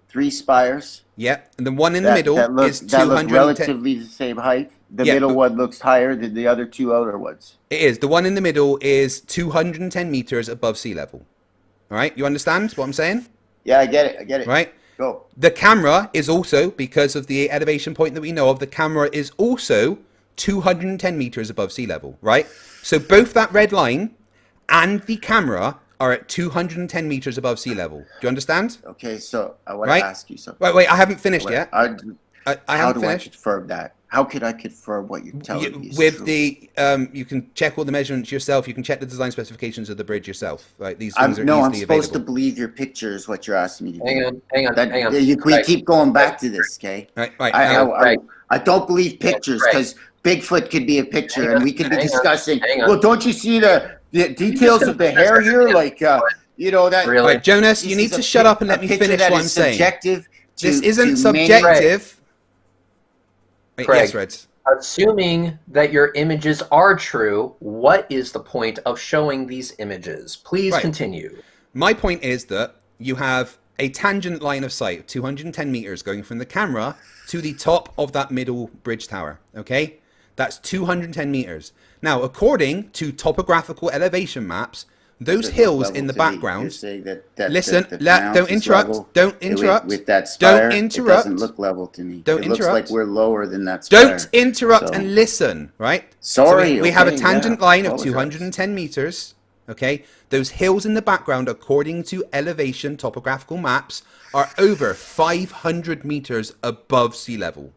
3 spires. Yeah. And the one in the middle that look, is that look 210. relatively the same height. The Yeah, middle but- one looks higher than the other 2 outer ones. It is. The one in the middle is 210 meters above sea level. All right? You understand what I'm saying? Yeah, I get it. I get it. Right? Go. The camera is also, because of the elevation point that we know of, the camera is also 210 meters above sea level, right? So both that red line and the camera are at 210 meters above sea level. Do you understand? Okay, so I want Right. to ask you something. Wait, I haven't finished yet. I I how haven't do I finished. confirm that? How could I confirm what you're telling me is With true? the, you can check all the measurements yourself. You can check the design specifications of the bridge yourself. Right? These things are I'm easily supposed available. to believe your picture is what you're asking me to do. Hang on. We Right. keep going back to this, okay? Right. I don't believe pictures because Bigfoot could be a picture, and we could be Hang on, discussing. hang on. Well, don't you see the details of the hair here? Like, you know that. Really? All right, Jonas, this you need is a to shut up and let me picture finish that what I'm is saying. subjective to- This isn't to many- subjective. Wait, Craig. yes, Reds. Assuming that your images are true, what is the point of showing these images? Please Right. continue. My point is that you have a tangent line of sight, 210 meters, going from the camera to the top of that middle bridge tower. Okay? That's 210 meters. Now, according to topographical elevation maps, those Doesn't hills level in the to me. You're background. saying that Listen, the don't ground is interrupt. level. Don't With- interrupt. With that spire, Don't it interrupt. doesn't look level to me. Don't it looks interrupt. like we're lower than that spire. Don't interrupt So- and listen, right? Sorry, So we have a okay, tangent yeah, line of apologize. 210 meters. Okay, those hills in the background, according to elevation topographical maps, are over 500 meters above sea level.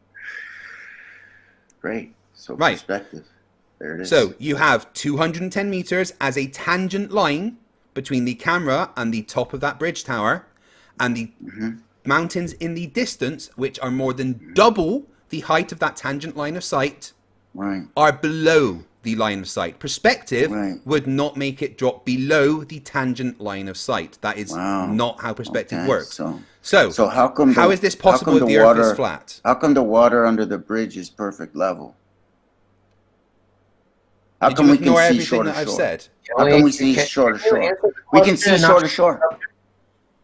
Great. So Right. perspective. There it is. So you have 210 meters as a tangent line between the camera and the top of that bridge tower, and the mountains in the distance, which are more than double the height of that tangent line of sight, right. are below the line of sight. Perspective Right. would not make it drop below the tangent line of sight. That is Wow. not how perspective Okay, works. So how come? how is this possible if the Earth is flat? How come the water under the bridge is perfect level? How Did come you we can ignore see everything shore to that I've shore? said? How can we see shore to shore? We can see shore to shore.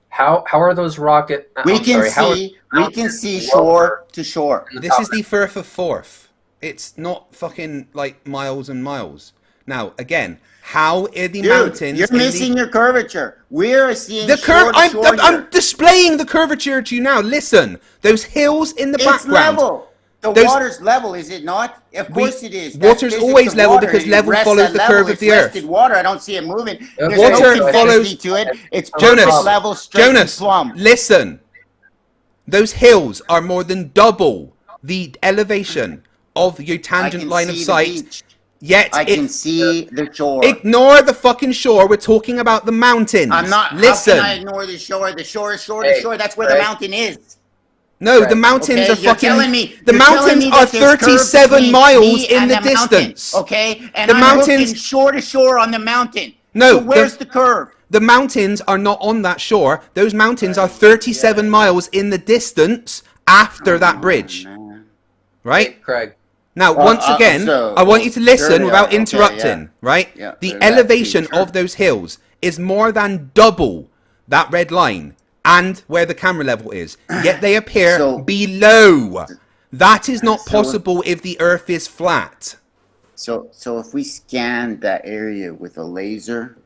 How are those rocket? We I'm can sorry, how are see mountains shore to shore. This is the Firth of Forth. It's not fucking like miles and miles. Now, again, how are the Dude, mountains? you're in missing your curvature. We're seeing the shore curve. to shore I'm here. displaying the curvature to you now. Listen, those hills in the It's background. level. The Those- water's level, is it not? Of course it is. That's Water's physics always of level water. because It level rests follows at the level. curve of It's the earth. rested water. I don't see it moving. There's Water no convexity follows- to it. It's Jonas, perfect level, straight and Jonas, plumb. listen. Those hills are more than double the elevation of your I tangent can line see of the sight. beach. Yet I can see the shore. ignore the fucking shore. We're talking about the mountains. I'm not. Listen. How can I ignore the shore? The shore is shore to Hey, shore. That's where the Craig. mountain is. No, Right. the mountains Okay, are you're fucking. telling me the you're telling mountains me are that there's curve 37 between miles me in and the mountain, distance. Okay, and The I'm mountains- looking shore to shore on the mountain. No, so where's the curve? The mountains are not on that shore. Those mountains are 37 miles in the distance after that bridge. Man. Right? Craig? Now, once again, so- I want you to listen Sure they without are. Okay, interrupting, yeah. right? Yeah, the they're that elevation too, sure. of those hills is more than double that red line and where the camera level is. Yet they appear So- below. That is not So- possible if the Earth is flat. So if we scan that area with a laser,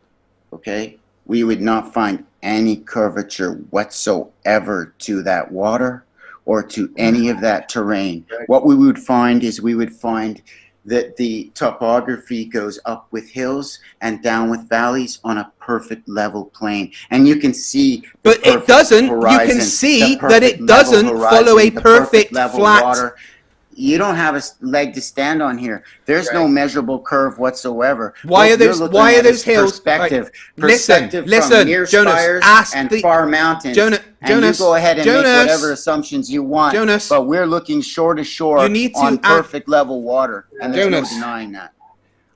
okay, we would not find any curvature whatsoever to that water or to any of that terrain. What we would find is that the topography goes up with hills and down with valleys on a perfect level plane. And you can see the But it perfect doesn't. horizon, You can see the that it perfect doesn't level follow a horizon, the perfect level flat. water. You don't have a leg to stand on here. There's no measurable curve whatsoever. Why are those? Why are those hills? Perspective, Right. perspective Listen, from near Jonas. spires Ask and the far mountains. Jonas. And you go ahead and Jonas, make whatever assumptions you want. Jonas, but we're looking shore to shore you need to on perfect level water, and there's Jonas, no denying that.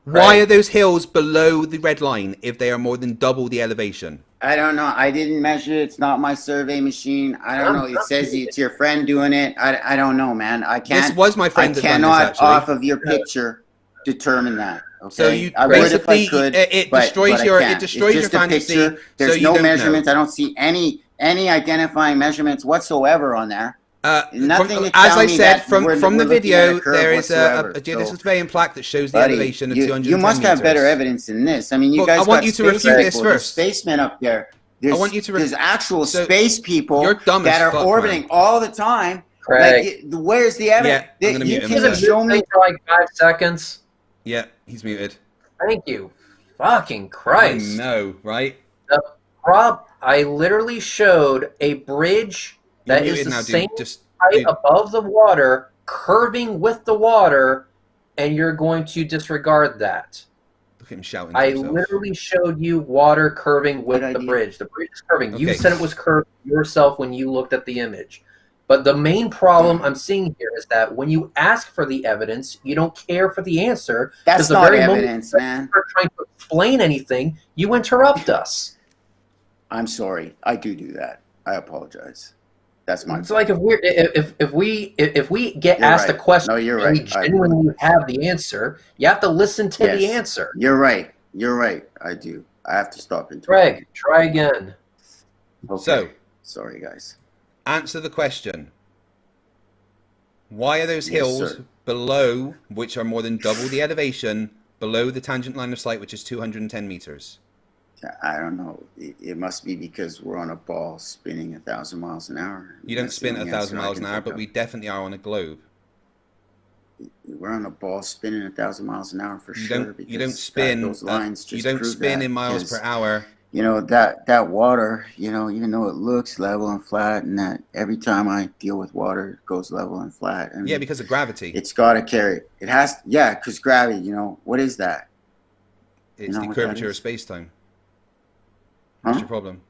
Why are those hills below the red line if they are more than double the elevation? I don't know. I didn't measure it. It's not my survey machine. I don't know. It says it's your friend doing it. I don't know, man. I can't. This was my friend. I cannot, off of your picture, determine that. Okay. So you I would if I basically could, it but destroys I your can't. it destroys It's your just a fantasy. picture. There's So you no don't measurements. know. I don't see any identifying measurements whatsoever on there. Nothing to as tell I me said, that from we're the looking at a video, curve there is a whatsoever. geodesic surveying plaque that shows the Buddy, elevation of you 210 must have better meters. evidence than this. I mean, you Well, guys I want got you to space refute this people. There's first. spacemen up there. There's, I want you to there's actual so space people you're dumb that as are fuck, orbiting man. all the time. Craig. Like, where's the evidence? Yeah, I'm gonna mute him. Can you show me? For like 5 seconds. Yeah, he's muted. Thank you. Fucking Christ. No, right? The I literally showed a bridge that You're is muted the now, dude. same Just height dude. above the water, curving with the water, and you're going to disregard that. Look at him shouting. To I himself. literally showed you water curving with Good the idea. bridge. The bridge is curving. You Okay. said it was curved yourself when you looked at the image. But the main problem I'm seeing here is that when you ask for the evidence, you don't care for the answer. That's 'cause the not very moment evidence, you man. start trying to explain anything, you interrupt us. I'm sorry. I do that. I apologize. That's my It's fault. like if we get You're asked right. a question No, you're and we right. I genuinely have the answer, you have to listen to the Yes. answer. You're right. You're right. I do. I have to stop interrupting. Greg, try again. Okay. So, sorry, guys. answer the question. Why are those Yes, hills sir. below, which are more than double the elevation, below the tangent line of sight, which is 210 meters? I don't know. It must be because we're on a ball spinning 1,000 miles an hour. You don't That's spin the at only 1,000 answer I miles can an hour, think but of. we definitely are on a globe. We're on a ball spinning 1,000 miles an hour for You sure. don't. You don't because spin. those lines You just don't prove spin that, in miles because, per hour. You know, that water, you know, even though it looks level and flat, and that every time I deal with water, it goes level and flat. I mean, Yeah, because of gravity. it's got to carry. It has, yeah, because gravity, you know, what is that? It's know the what that curvature of is? space-time. Huh? What's your problem?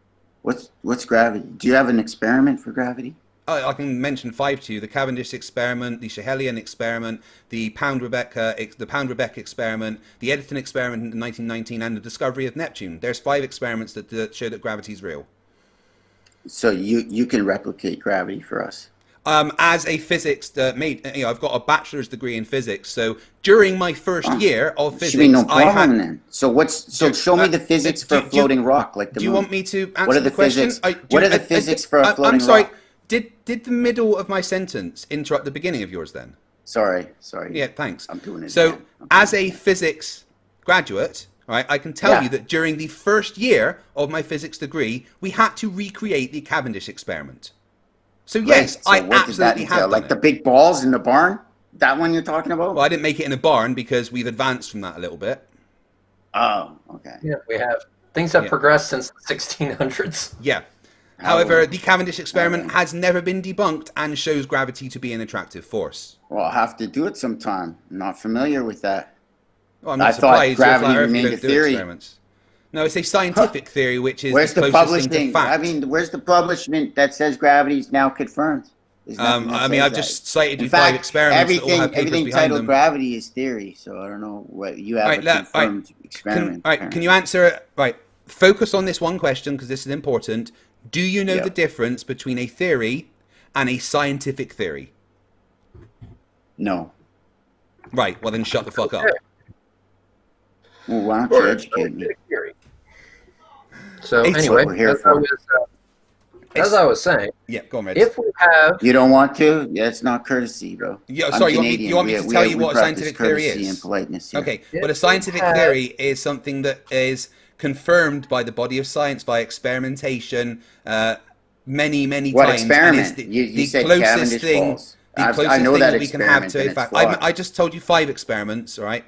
What's gravity? Do you have an experiment for gravity? I can mention 5 to you: the Cavendish experiment, the Schehelian experiment, the Pound-Rebecca experiment, the Edison experiment in 1919, and the discovery of Neptune. There's 5 experiments that show that gravity is real. So you can replicate gravity for us. As a physics I've got a bachelor's degree in physics. So during my first year of physics, Should be no I problem had. then. So show me the physics for a floating rock like the Do you moon. want me to answer What are the the question? physics? What are the physics for a floating I'm sorry. rock? Did the middle of my sentence interrupt the beginning of yours then? Sorry. Yeah, thanks. I'm doing it So, again. as a physics graduate, right, I can tell Yeah. you that during the first year of my physics degree, we had to recreate the Cavendish experiment. So yes, Right, so I what did that absolutely entail? have Like done the it. big balls in the barn? That one you're talking about? Well, I didn't make it in a barn because we've advanced from that a little bit. Oh, okay. Yeah, we have. Things have Yeah. progressed since the 1600s. Yeah. How However, long? the Cavendish experiment long? has never been debunked and shows gravity to be an attractive force. Well, I'll have to do it sometime. I'm not familiar with that. Well, I'm I not thought surprised you're a gravity flat earther if you remained don't a do theory. experiments. No, it's a scientific theory, which is Where's the the closest thing to publishing? fact. I mean, where's the publishment that says gravity is now confirmed? There's nothing that I mean, says I've that. just cited In you 5 fact, experiments that all have papers everything behind titled them. gravity is theory, so I don't know what you have Right, a confirmed experiment. Can you answer it? Right, focus on this one question because this is important. Do you know Yep. the difference between a theory and a scientific theory? No. Right, well then shut the fuck up. Well, why don't you educate me? So It's anyway, what we're here as, for. as I was saying, Yeah, go on, Reg. if we have You don't want to? Yeah, it's not courtesy, bro. Yeah, I'm sorry, Canadian. you want me to We- tell we you what a practice scientific theory courtesy is? and politeness here. Okay, If but a we scientific have- theory is something that is confirmed by the body of science, by experimentation, many What times. experiment? And it's You the said closest Cavendish thing. balls. The I closest know thing that that we can have experiment, to and a it's fact. flawed. I just told you 5 experiments, all right?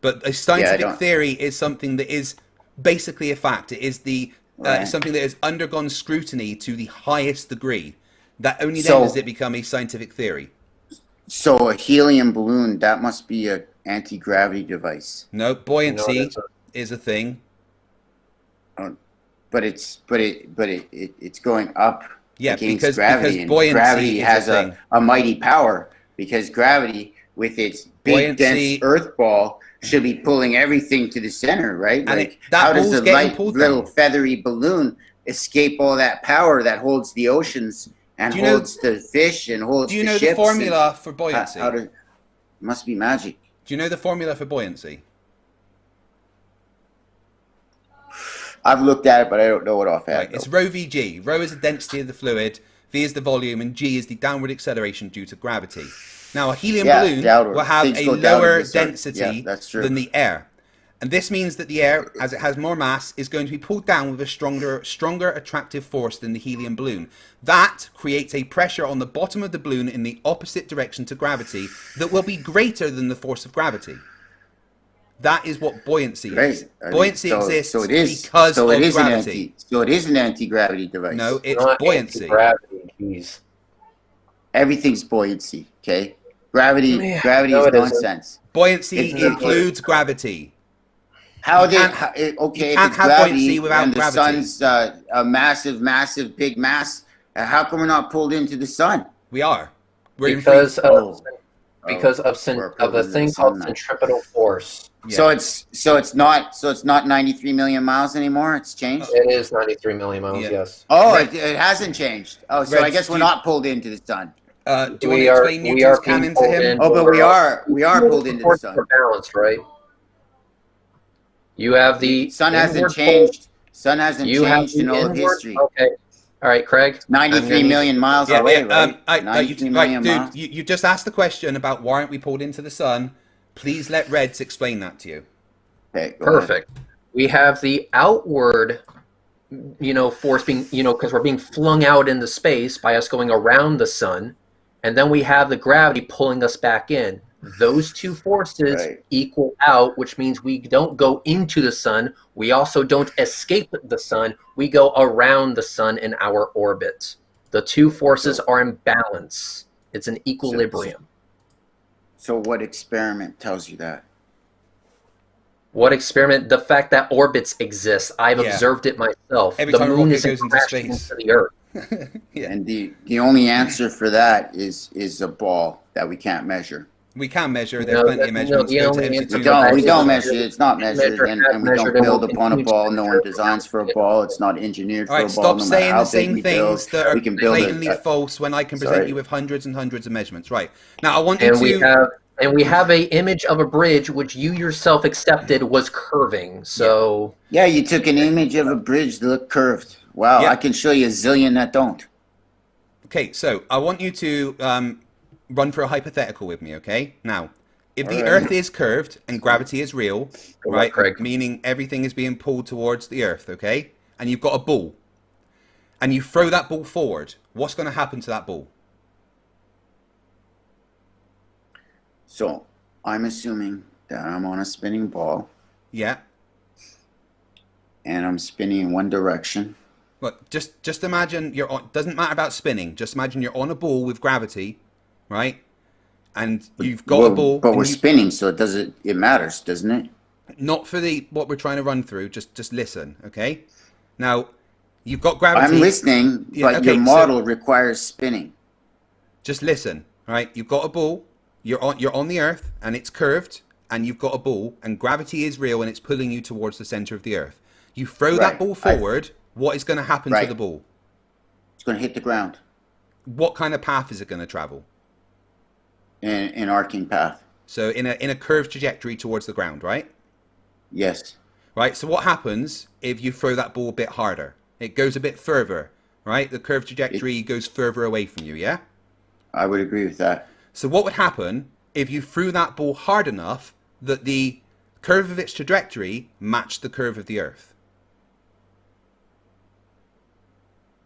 But a scientific don't- theory is something that is basically a fact. It is Right. something that has undergone scrutiny to the highest degree. That only then So- does it become a scientific theory. So a helium balloon, that must be a anti-gravity device. No, buoyancy No, it isn't. is a thing. But it's going up Yeah, against because gravity, and buoyancy gravity is has a thing. a mighty power, because gravity with its big Buoyancy- dense earth ball should be pulling everything to the center, right? And Like that how does ball's a getting light pulled little down. feathery balloon escape all that power that holds the oceans and Do you know- holds the fish and holds Do you the know ships? the formula for and buoyancy? must be magic. Do you know the formula for buoyancy? I've looked at it, but I don't know it offhand. Right, it's rho vg. Rho is the density of the fluid, v is the volume, and g is the downward acceleration due to gravity. Now, a helium balloon downward. will have Things a go down lower to the surface. density Yeah, that's true. than the air. And this means that the air, as it has more mass, is going to be pulled down with a stronger attractive force than the helium balloon. That creates a pressure on the bottom of the balloon in the opposite direction to gravity that will be greater than the force of gravity. That is what buoyancy is. Right. I mean, Buoyancy exists so it is, because so of it is gravity. so it is an anti-gravity device. No, it's Not buoyancy. anti-gravity, jeez. Everything's buoyancy. Okay. Gravity Yeah, gravity no, is it isn't. nonsense. Buoyancy It's- includes gravity. How You did can't- how, you okay? If can't it's have gravity buoyancy without and the gravity. sun's a massive, big mass, how come we're not pulled into the sun? We are. We're in Because free- of we're a pulled thing into the called sun now. centripetal force. Yeah. So it's not 93 million miles anymore. It's changed. It is 93 million miles. Yeah. Yes. Oh, Reg- it hasn't changed. Oh, so Reg, I guess we're do you- not pulled into the sun. do you want to We are- explain we Newton's are being canon to pulled him? in. Oh, but we are pulled into the Forces sun. are balanced, right? You have the Sun hasn't inward changed. Sun hasn't pull. You have changed the in all of inward- history. Okay. All right, Craig. 93 million miles Yeah, away, yeah. right? 93 million Dude, miles. you just asked the question about why aren't we pulled into the sun. Please let Reds explain that to you. Okay, go ahead. Perfect. We have the outward, force being, because we're being flung out into space by us going around the sun, and then we have the gravity pulling us back in. Those two forces Right. equal out, which means we don't go into the sun. We also don't escape the sun. We go around the sun in our orbit. The two forces are in balance. It's an equilibrium. So what experiment tells you that? What experiment? The fact that orbits exist. I've Yeah. observed it myself. Every The time a moon rocket isn't goes into crashing space. into the Earth. Yeah. And the only answer for that is a ball that we can't measure. We can measure. No, There's plenty of the measurements. only Go to answer MG2. to that We is don't measure- measure it. It's not measured, measure, and have we don't measured, and build will upon a continue ball. to No one measure. designs for a ball. It's not engineered for All a right, ball. stop No matter saying how the big same we build, things that are we can build blatantly it. false when I can present Sorry. you with hundreds and hundreds of measurements. Right. Now, I want you And to... we have a image of a bridge which you yourself accepted was curving. So Yeah, you took an image of a bridge that looked curved. Wow, Yeah. I can show you a zillion that don't. Okay, so I want you to run for a hypothetical with me, okay? Now, if the Alright. Earth is curved and gravity is real, Good luck, right, Craig. meaning everything is being pulled towards the Earth, okay? And you've got a ball, and you throw that ball forward, what's going to happen to that ball? So I'm assuming that I'm on a spinning ball Yeah? and I'm spinning in one direction. Look, just imagine you're on... Doesn't matter about spinning. Just imagine you're on a ball with gravity, right? And you've got a ball... But and we're you- spinning, so it matters, doesn't it? Not for what we're trying to run through. Just listen, okay? Now, you've got gravity... I'm listening, Yeah, but okay, your so- model requires spinning. Just listen, right? You've got a ball. You're on the Earth, and it's curved, and you've got a ball, and gravity is real, and it's pulling you towards the center of the Earth. You throw that Right. ball forward. What is going to happen to Right. the ball? It's going to hit the ground What kind of path is it going to travel? in an arcing path. So in a curved trajectory towards the ground, right? Yes. Right. So what happens if you throw that ball a bit harder? It goes a bit further, right? The curved trajectory goes further away from you. Yeah. I would agree with that. So what would happen if you threw that ball hard enough that the curve of its trajectory matched the curve of the Earth?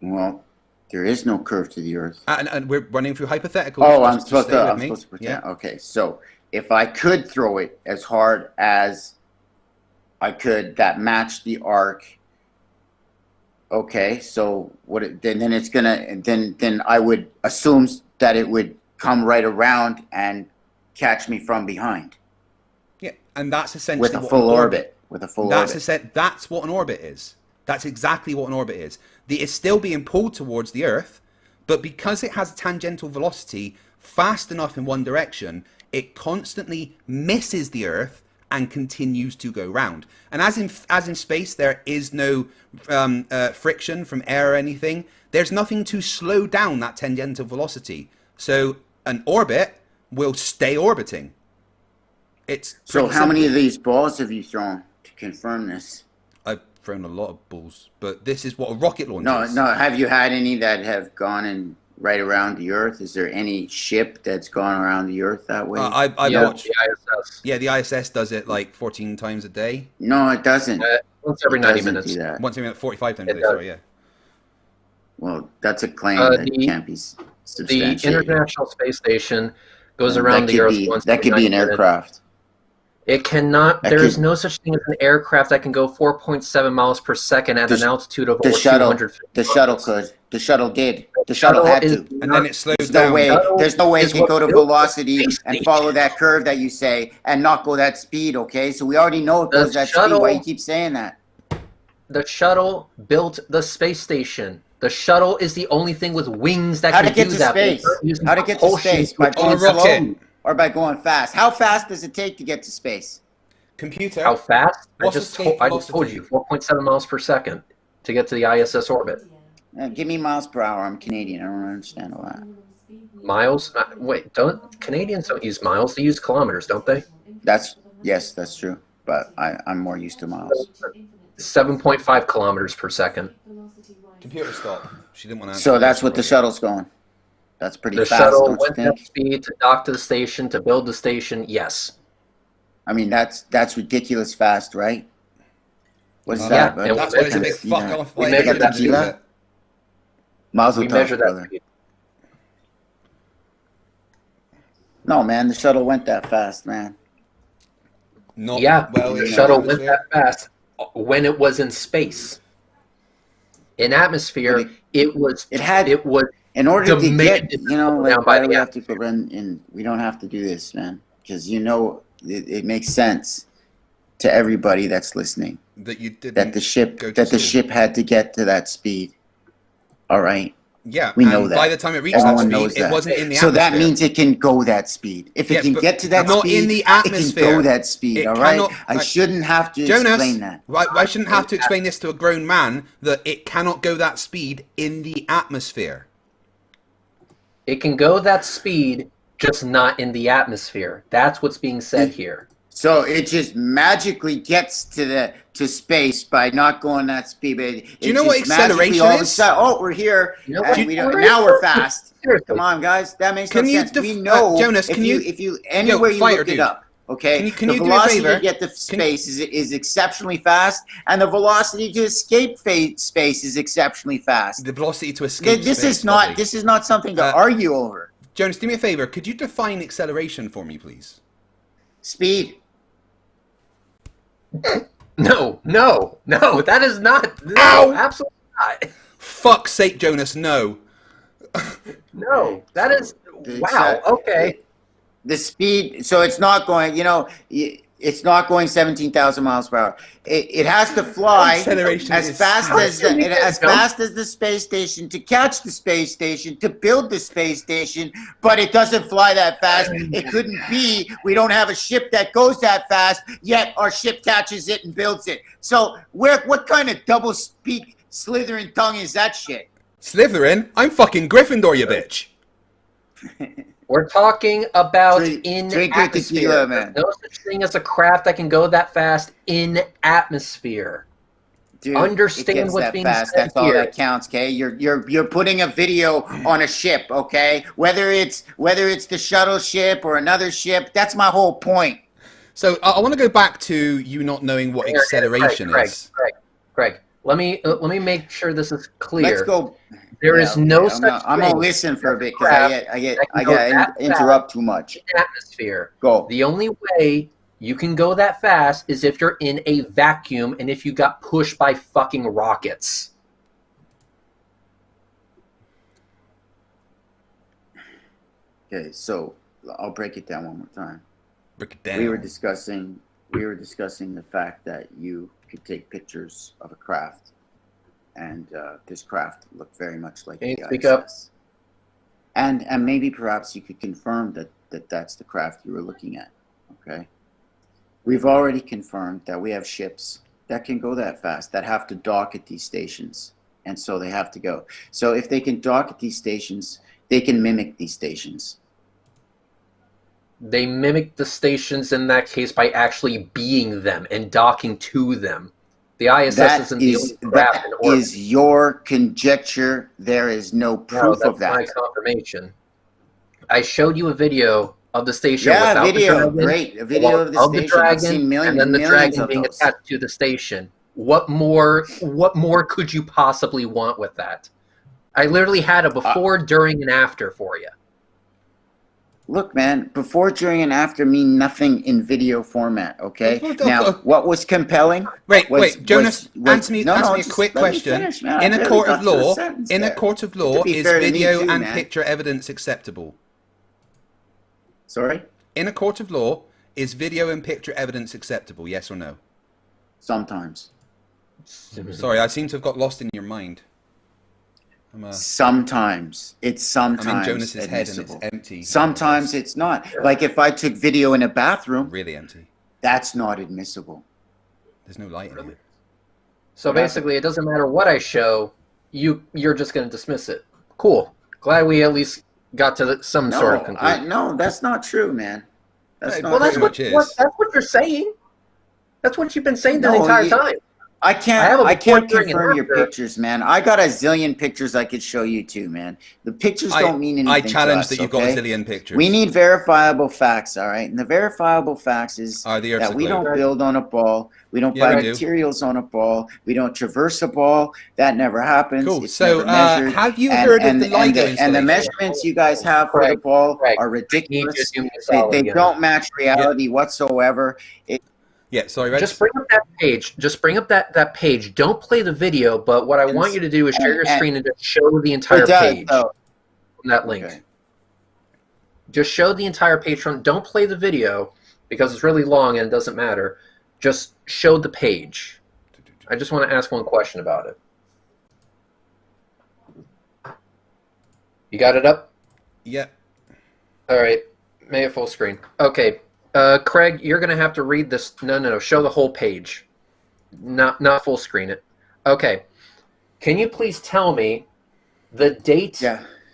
Well, there is no curve to the Earth. And we're running through hypotheticals. Oh, I'm Just supposed stay to. with I'm me. supposed to pretend. Yeah. Okay, so if I could throw it as hard as I could, that matched the arc. Okay, so then it's gonna then I would assume that it would come right around and catch me from behind Yeah, and that's essentially with a what full an orbit. With a full orbit. That's what an orbit is. That's exactly what an orbit is. It's still being pulled towards the Earth, but because it has a tangential velocity fast enough in one direction, it constantly misses the Earth and continues to go round. And as in space, there is no friction from air or anything. There's nothing to slow down that tangential velocity. So an orbit will stay orbiting. It's So pretty how many of simple. these balls have you thrown to confirm this? I've thrown a lot of balls, but this is what a rocket launcher No, is. no. Have you had any that have gone and right around the Earth? Is there any ship that's gone around the Earth that way? I Yeah, watch. the ISS. Yeah, the ISS does it like 14 times a day. No, it doesn't. Once every It 90 doesn't minutes. do that. Once every 45 times a It day. does. Sorry, yeah. Well, that's a claim Uh, that the- can't be The substantiated. International Space Station goes And around that the could Earth be, once that every could be 90 an minutes. aircraft. It cannot. That There is could- no such thing as an aircraft that can go 4.7 miles per second at The an sh- altitude of The over shuttle, 250 the shuttle miles. could. The shuttle did. The shuttle had is to. And then it slows There's down. no way. Shuttle There's no way it is can what go to built the velocity space and station. follow that curve that you say and not go that speed. Okay, so we already know it The goes that speed. shuttle- Why you keep saying that? The shuttle built the space station. The shuttle is the only thing with wings that How can to get do to that. space? They're using How to get to propulsion space? By to- On a going slow rocket. or by going fast? How fast does it take to get to space? Computer. How fast? What's I the just escape told velocity? you 4.7 miles per second to get to the ISS orbit. Give me miles per hour. I'm Canadian. I don't understand all that. Miles? Wait, Canadians don't use miles? They use kilometers, don't they? Yes, that's true. But I'm more used to miles. 7.5 kilometers per second. Computer stop. She didn't want to answer. So the that's question what the properly. shuttle's going. That's pretty The fast, shuttle don't you went that think? speed to dock to the station, to build the station, yes. I mean, that's ridiculous fast, right? What is Yeah, that? buddy? and That's why it's a We big fuck off. we way measured to that do speed. it. Mazel We tov, measure that brother. speed. No, man, the shuttle went that fast, man. Not Yeah, well the in shuttle went atmosphere. that fast when it was in space. In atmosphere, But it was it was In order to demanded get, to slow like, down by why do the we have to go run in? We don't have to do this, man, because it makes sense to everybody that's listening That you didn't. that the ship go to school. had to get to that speed. All right. Yeah, We and know that. by the time it reached Everyone that knows speed, that. it wasn't in the So atmosphere. that means it can go that speed. If it Yes, can but get to that not speed, in the it can atmosphere. go that speed. It All right. cannot- I shouldn't have to Jonas, explain that. I shouldn't have to explain this to a grown man that it cannot go that speed in the atmosphere. it can go that speed, just not in the atmosphere. That's what's being said here. So it just magically gets to space by not going that speed. Do you know what acceleration is? Oh, we're here, You know and what we don't, acceleration now we're is? fast. Seriously. Come on, guys, that makes Can no you sense. def- We know, Jonas, if can you- if you anywhere you fire look dude. it up, okay, Can the you do me a velocity favor? to get to space is exceptionally fast, and the velocity to escape space is exceptionally fast. The velocity to escape This space, is not lovely. this is not something to Uh, argue over. Jonas, do me a favor. Could you define acceleration for me, please? Speed. No, that is not. No, Ow! absolutely not. Fuck's sake, Jonas, no. No, that is. The Wow. acce- Okay. The speed, so it's not going, it's not going 17,000 miles per hour. It has to fly Acceleration as is fast stupid. as fast as the space station to catch the space station, to build the space station, but it doesn't fly that fast. It couldn't be. We don't have a ship that goes that fast, yet our ship catches it and builds it. So what kind of double speak slithering tongue is that shit? Slytherin? I'm fucking Gryffindor, you bitch. We're talking about Drink your atmosphere. tequila, man. There's no such thing as a craft that can go that fast in atmosphere. Dude, Understand it gets what's that being fast. said That's all here. that counts, okay? You're putting a video on a ship, okay? Whether it's the shuttle ship or another ship, that's my whole point. So I want to go back to you not knowing what acceleration Craig, is. Craig, let me make sure this is clear. Let's go. There is no I'm such I'm gonna thing listen for a bit because craft I get that can go that interrupt too much. in atmosphere. Go. The only way you can go that fast is if you're in a vacuum and if you got pushed by fucking rockets. Okay, so I'll break it down one more time. Break it down. We were discussing the fact that you could take pictures of a craft, and this craft looked very much like Can you the speak up? ISS. And maybe perhaps you could confirm that that's the craft you were looking at. Okay. We've already confirmed that we have ships that can go that fast, that have to dock at these stations, and so they have to go. So if they can dock at these stations, they can mimic these stations. They mimic the stations in that case by actually being them and docking to them. The ISS isn't the only craft in orbit. That is your conjecture. There is no proof that's of that. my confirmation. I showed you a video of the station Yeah, without video. the dragon, Great. A video of the station. dragon, I've seen millions, and then the millions dragon of being those. attached to the station. What more could you possibly want with that? I literally had a before, during, and after for you. Look, man, before, during, and after mean nothing in video format, okay? Now, what was compelling? Wait, was Jonas, answer me a just quick let me question. finish, man. In I a barely court got of through a law, sentence in a there. court of To law, be is fair to me video too, and man. picture evidence acceptable? Sorry? In a court of law, is video and picture evidence acceptable? Yes or no? Sometimes. Sorry, I seem to have got lost in your mind. Sometimes. It's sometimes I'm in Jonas's head and admissible. it's empty. Sometimes it's not. Like if I took video in a bathroom, Really empty. that's not admissible. There's no light in it. So basically, it doesn't matter what I show, you're just going to dismiss it. Cool. Glad we at least got to some sort of conclusion. No, that's not true, man. That's Well, not That's true. what you're saying. That's what you've been saying the No, entire you- time. I can't during, and confirm your after. pictures, man. I got a zillion pictures I could show you too, man. The pictures don't mean anything I to challenge us, that you've okay? got a zillion pictures. We need verifiable facts, all right? And the verifiable facts is Are the Earth's that a we globe? don't build on a ball. We don't Yeah, buy we do. materials on a ball. We don't traverse a ball. That never happens. Cool. It's So, never measured. have you heard of the LIGO and the installation? measurements you guys have for the Correct, ball correct. are I need you ridiculous. to do me a solid They again. don't match reality whatsoever. Yeah, sorry, Reg. Just bring up that page. Just bring up that page. Don't play the video, but what I want you to do is share your screen and just show the entire It does, page though. from that link. Okay. Just show the entire page from. Don't play the video because it's really long and it doesn't matter. Just show the page. I just want to ask one question about it. You got it up? Yeah. All right. Make it full screen. Okay. Craig, you're going to have to read this. No. Show the whole page. Not full screen it. Okay. Can you please tell me the date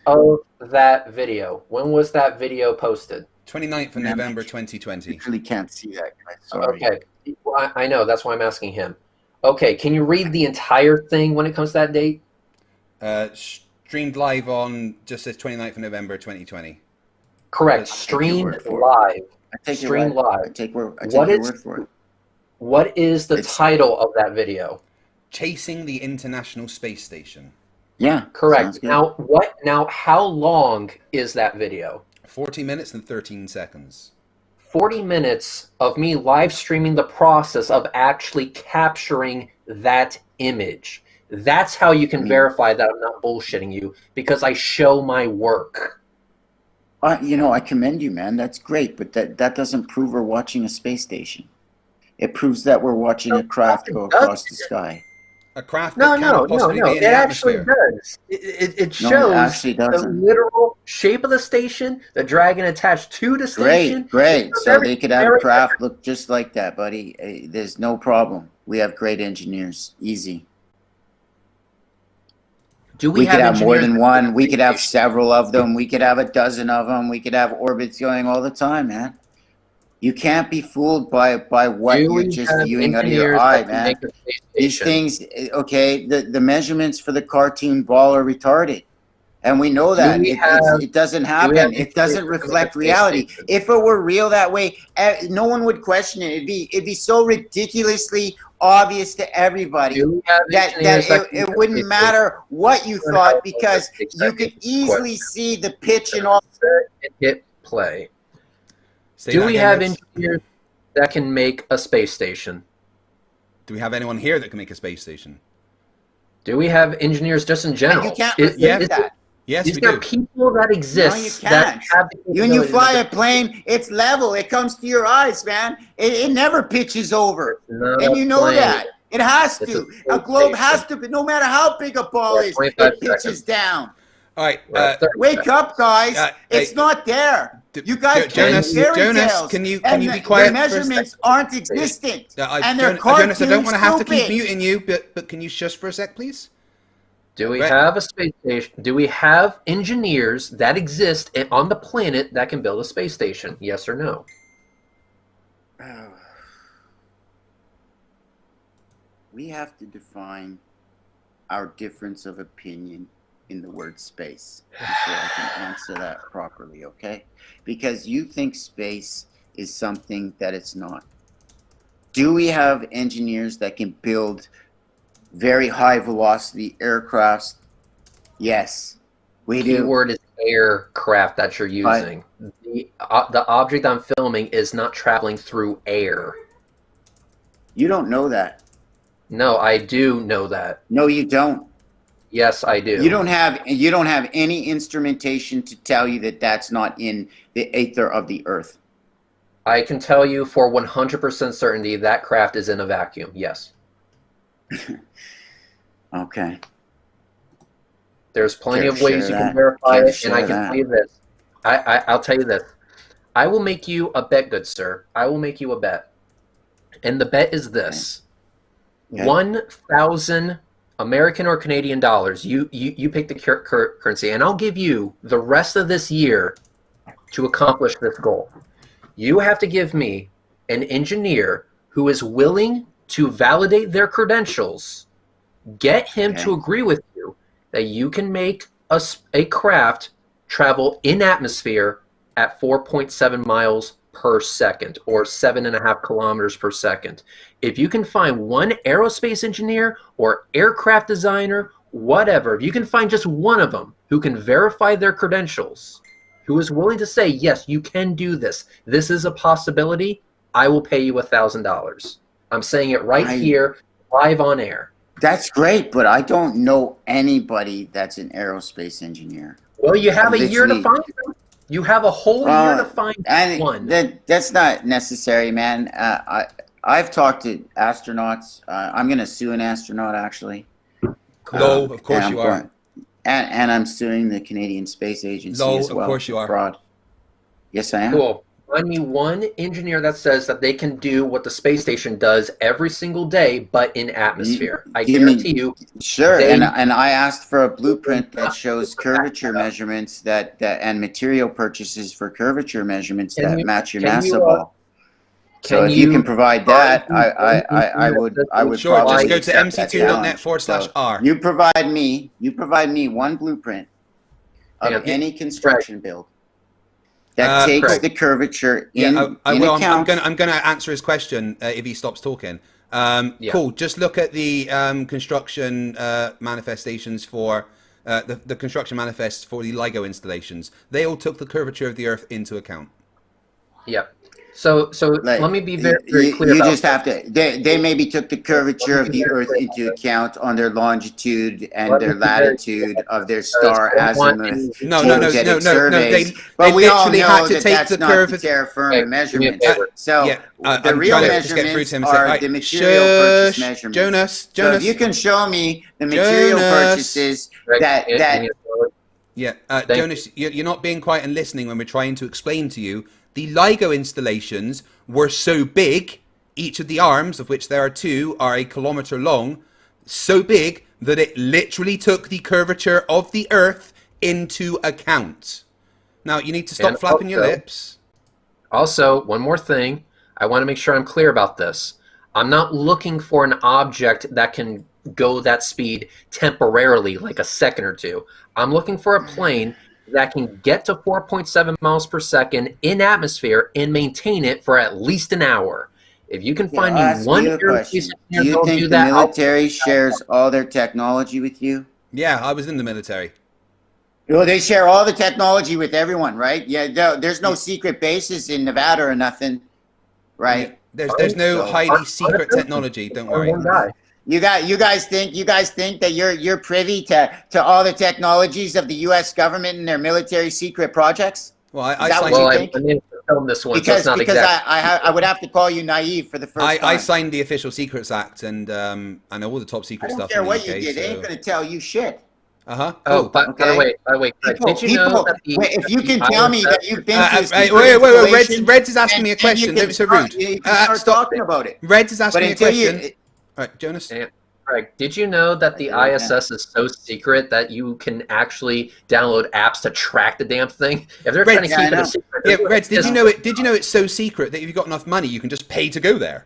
of that video? When was that video posted? 29th of November 2020. I really can't see that, guys. Sorry. Okay. Well, I know. That's why I'm asking him. Okay. Can you read the entire thing when it comes to that date? Streamed live on, just says 29th of November 2020. Correct. I'll take your Streamed word for it. live. I take your Stream word. live. I take your What is- word for it. What is the title of that video? Chasing the International Space Station. Yeah. Correct. sounds good. Now how long is that video? 40 minutes and 13 seconds. 40 minutes of me live streaming the process of actually capturing that image. That's how you can verify that I'm not bullshitting you, because I show my work. I commend you, man. That's great, but that doesn't prove we're watching a space station. It proves that we're watching a craft go across the sky. A craft No. that cannot possibly be in It the actually atmosphere. does. It No, shows it actually the doesn't. literal shape of the station, the dragon attached to the station. Great. So Every- they could have a every- craft look just like that, buddy. There's no problem. We have great engineers. Easy. Do We could have more engineers than that- one. We could have several of them. We could have a dozen of them. We could have orbits going all the time, man. You can't be fooled by what Do you're we just have viewing out of your engineers eye, that can man. make a space These station? things, okay, the measurements for the cartoon ball are retarded. And we know that. It doesn't happen. It doesn't reflect reality. If it were real that way, no one would question it. It'd be so ridiculously obvious to everybody Do we have that engineers that can it do wouldn't space matter what you Learn how thought to because make you could easily see the pitch and all. Set and hit play. Say Do that we again, have Ribs. engineers that can make a space station? Do we have anyone here that can make a space station? Do we have engineers just in general? You can't Is, refute is, that. Yes, is we there do. people that exist No, you that can't. have the When you capability fly to a plane, it's level. It comes to your eyes, man. It never pitches over. Not And a you know plane. that. It has It's to. a A globe space has to be, no matter how big a ball For is, 25 it pitches seconds. down. All right. We're at 30 Wake seconds. up, guys. It's hey, not there. You guys Jonas, can't fairy Jonas, tales. can you And be quiet the for a measurements aren't existent. And they're Jonas, I don't want to have to keep stupid. muting you, but can you shush for a sec, please? Do we Right. have a space station? Do we have engineers that exist on the planet that can build a space station? Yes or no? We have to define our difference of opinion in the word space before I can answer that properly, okay? Because you think space is something that it's not. Do we have engineers that can build very high velocity aircrafts? Yes, we The do. word is aircraft that you're using. The object I'm filming is not traveling through air. You don't know that. No, I do know that. No, you don't. Yes, I do. You don't have any instrumentation to tell you that that's not in the aether of the earth. I can tell you for 100% certainty that craft is in a vacuum. Yes. Okay. There's plenty Care of to ways share you can that? verify Care to it, and I share can that? tell you this. I'll tell you this. I will make you a bet, good sir. I will make you a bet. And the bet is this. Okay. 1,000 American or Canadian dollars. You pick the currency, and I'll give you the rest of this year to accomplish this goal. You have to give me an engineer who is willing to validate their credentials, get him to agree with you that you can make a craft travel in atmosphere at 4.7 miles per second or 7.5 kilometers per second. If you can find one aerospace engineer or aircraft designer, whatever, if you can find just one of them who can verify their credentials, who is willing to say, yes, you can do this, this is a possibility, I will pay you $1,000. I'm saying it here, live on air. That's great, but I don't know anybody that's an aerospace engineer. Well, you have a year to Literally- find them. You have a whole year to find and one. That's not necessary, man. I've talked to astronauts. I'm going to sue an astronaut, actually. No, of course and you I'm are. going- and I'm suing the Canadian Space Agency No, as of well. course you for are. Fraud. Yes, I am. Cool. Find me one engineer that says that they can do what the space station does every single day, but in atmosphere. I Give me- guarantee you. Sure, They- and I asked for a blueprint that shows curvature measurements that and material purchases for curvature measurements Can that you- match your can you, NASA ball. So if you can provide that, I would Sure, probably just go to accept that challenge. mc2.net/r. You provide me one blueprint of Hang on. any construction build that takes Craig. the curvature in, Yeah, I in will. account. I'm gonna answer his question if he stops talking. Cool. Just look at the construction manifestations for the construction manifests for the LIGO installations. They all took the curvature of the Earth into account. Yep. So Like, let me be very clear. You about just have to. They maybe took the curvature of the Earth into account on their longitude and their latitude of their star azimuth. No. geodetic surveys. They But we all literally know had to that take that's the not curve. the terra firma Hey, measurements. do me a favor. So Yeah, the I'm real trying to just get through measurements to him. are Right, the material purchase shush, measurements. Jonas. So if you can show me the material purchases that Yeah, Jonas, you're not being quiet and listening when we're trying to explain to you. The LIGO installations were so big, each of the arms, of which there are 2, are 1 kilometer long, so big that it literally took the curvature of the Earth into account. Now, you need to stop And flapping your also- lips. Also, one more thing. I want to make sure I'm clear about this. I'm not looking for an object that can go that speed temporarily, like a second or two. I'm looking for a plane that can get to 4.7 miles per second in atmosphere and maintain it for at least an hour. If you can Yeah, find I'll me ask one you a question. aerospace Do engineer you that'll think do the that, I'll- military shares all their technology with you? Yeah, I was in the military. Well, they share all the technology with everyone, right? Yeah, there's no secret bases in Nevada or nothing, right? There's no So- highly secret technology. Don't worry. One guy. You guys think that you're privy to all the technologies of the U.S. government and their military secret projects? Well, I Is that signed. what Well, you I think? need to film this one, so Because it's not because exactly. I would have to call you naive for the first time. I signed the Official Secrets Act, and I know all the top I secret don't stuff care in the what UK. you did. They ain't So. gonna tell you shit. Uh-huh. Oh, Cool. by the Okay. way, Craig, did you know that the wait, if you can the tell me ISS that you've been to Wait, secret wait. installation, Reds is asking me a then you question. can Don't be so start- rude. You can start Stop. talking about it. Reds is asking But me a until question. you, All right, Jonas. And, Craig, did you know that the I do, ISS is so secret that you can actually download apps to track the damn thing? If they're trying to Reds, keep I it know. a secret, Yeah, they're Reds. Did just- you know it? Did you know it's so secret that if you've got enough money, you can just pay to go there?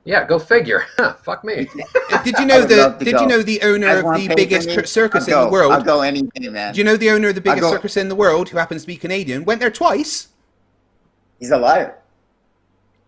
Yeah, go figure. Fuck me. Did you I know would love to Did go. you know the owner guys of wanna the pay biggest for me? circus in I'll the go. world? I'll go any day, man. Do you know the owner of the biggest go- circus in the world, who happens to be Canadian, went there twice? He's a liar.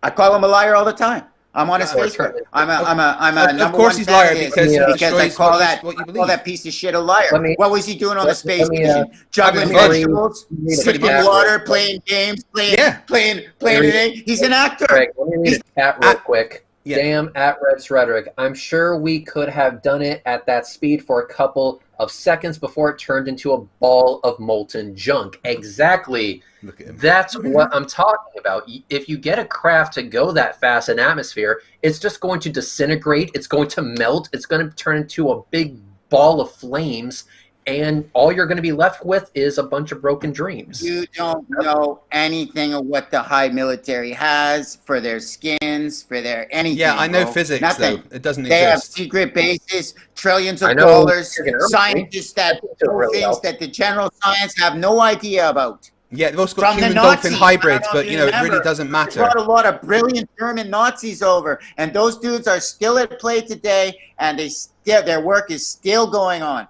I call him a liar all the time. I'm on his Well, Facebook. Charlie- I'm a Of number course one he's fan liar of his because he Yeah. I destroys call what you I call believe. that piece of shit a liar. Let me- What was he doing on the space let me, station? Juggling having fun. vegetables, Read a sipping cat water, real- playing games, playing Yeah. playing Read- a thing. He's an actor. Craig, let me read a chat real quick. Yeah. Damn, at Red's Rhetoric. I'm sure we could have done it at that speed for a couple of seconds before it turned into a ball of molten junk. Exactly. Look at him. That's what I'm talking about. If you get a craft to go that fast in atmosphere, it's just going to disintegrate. It's going to melt. It's going to turn into a big ball of flames. And all you're going to be left with is a bunch of broken dreams. You don't know anything of what the high military has for their skins, for their anything. Yeah, I know bro. physics Nothing. though. It doesn't They have exist. secret bases, trillions of I know dollars, friggin' Earth, scientists that It do really things helps. that the general science have no idea about. Yeah, they've also got From the human dolphin Nazis, hybrids, I don't but know you if know you it really remember. doesn't They matter. brought a lot of brilliant German Nazis over, and those dudes are still at play today, and their work is still going on,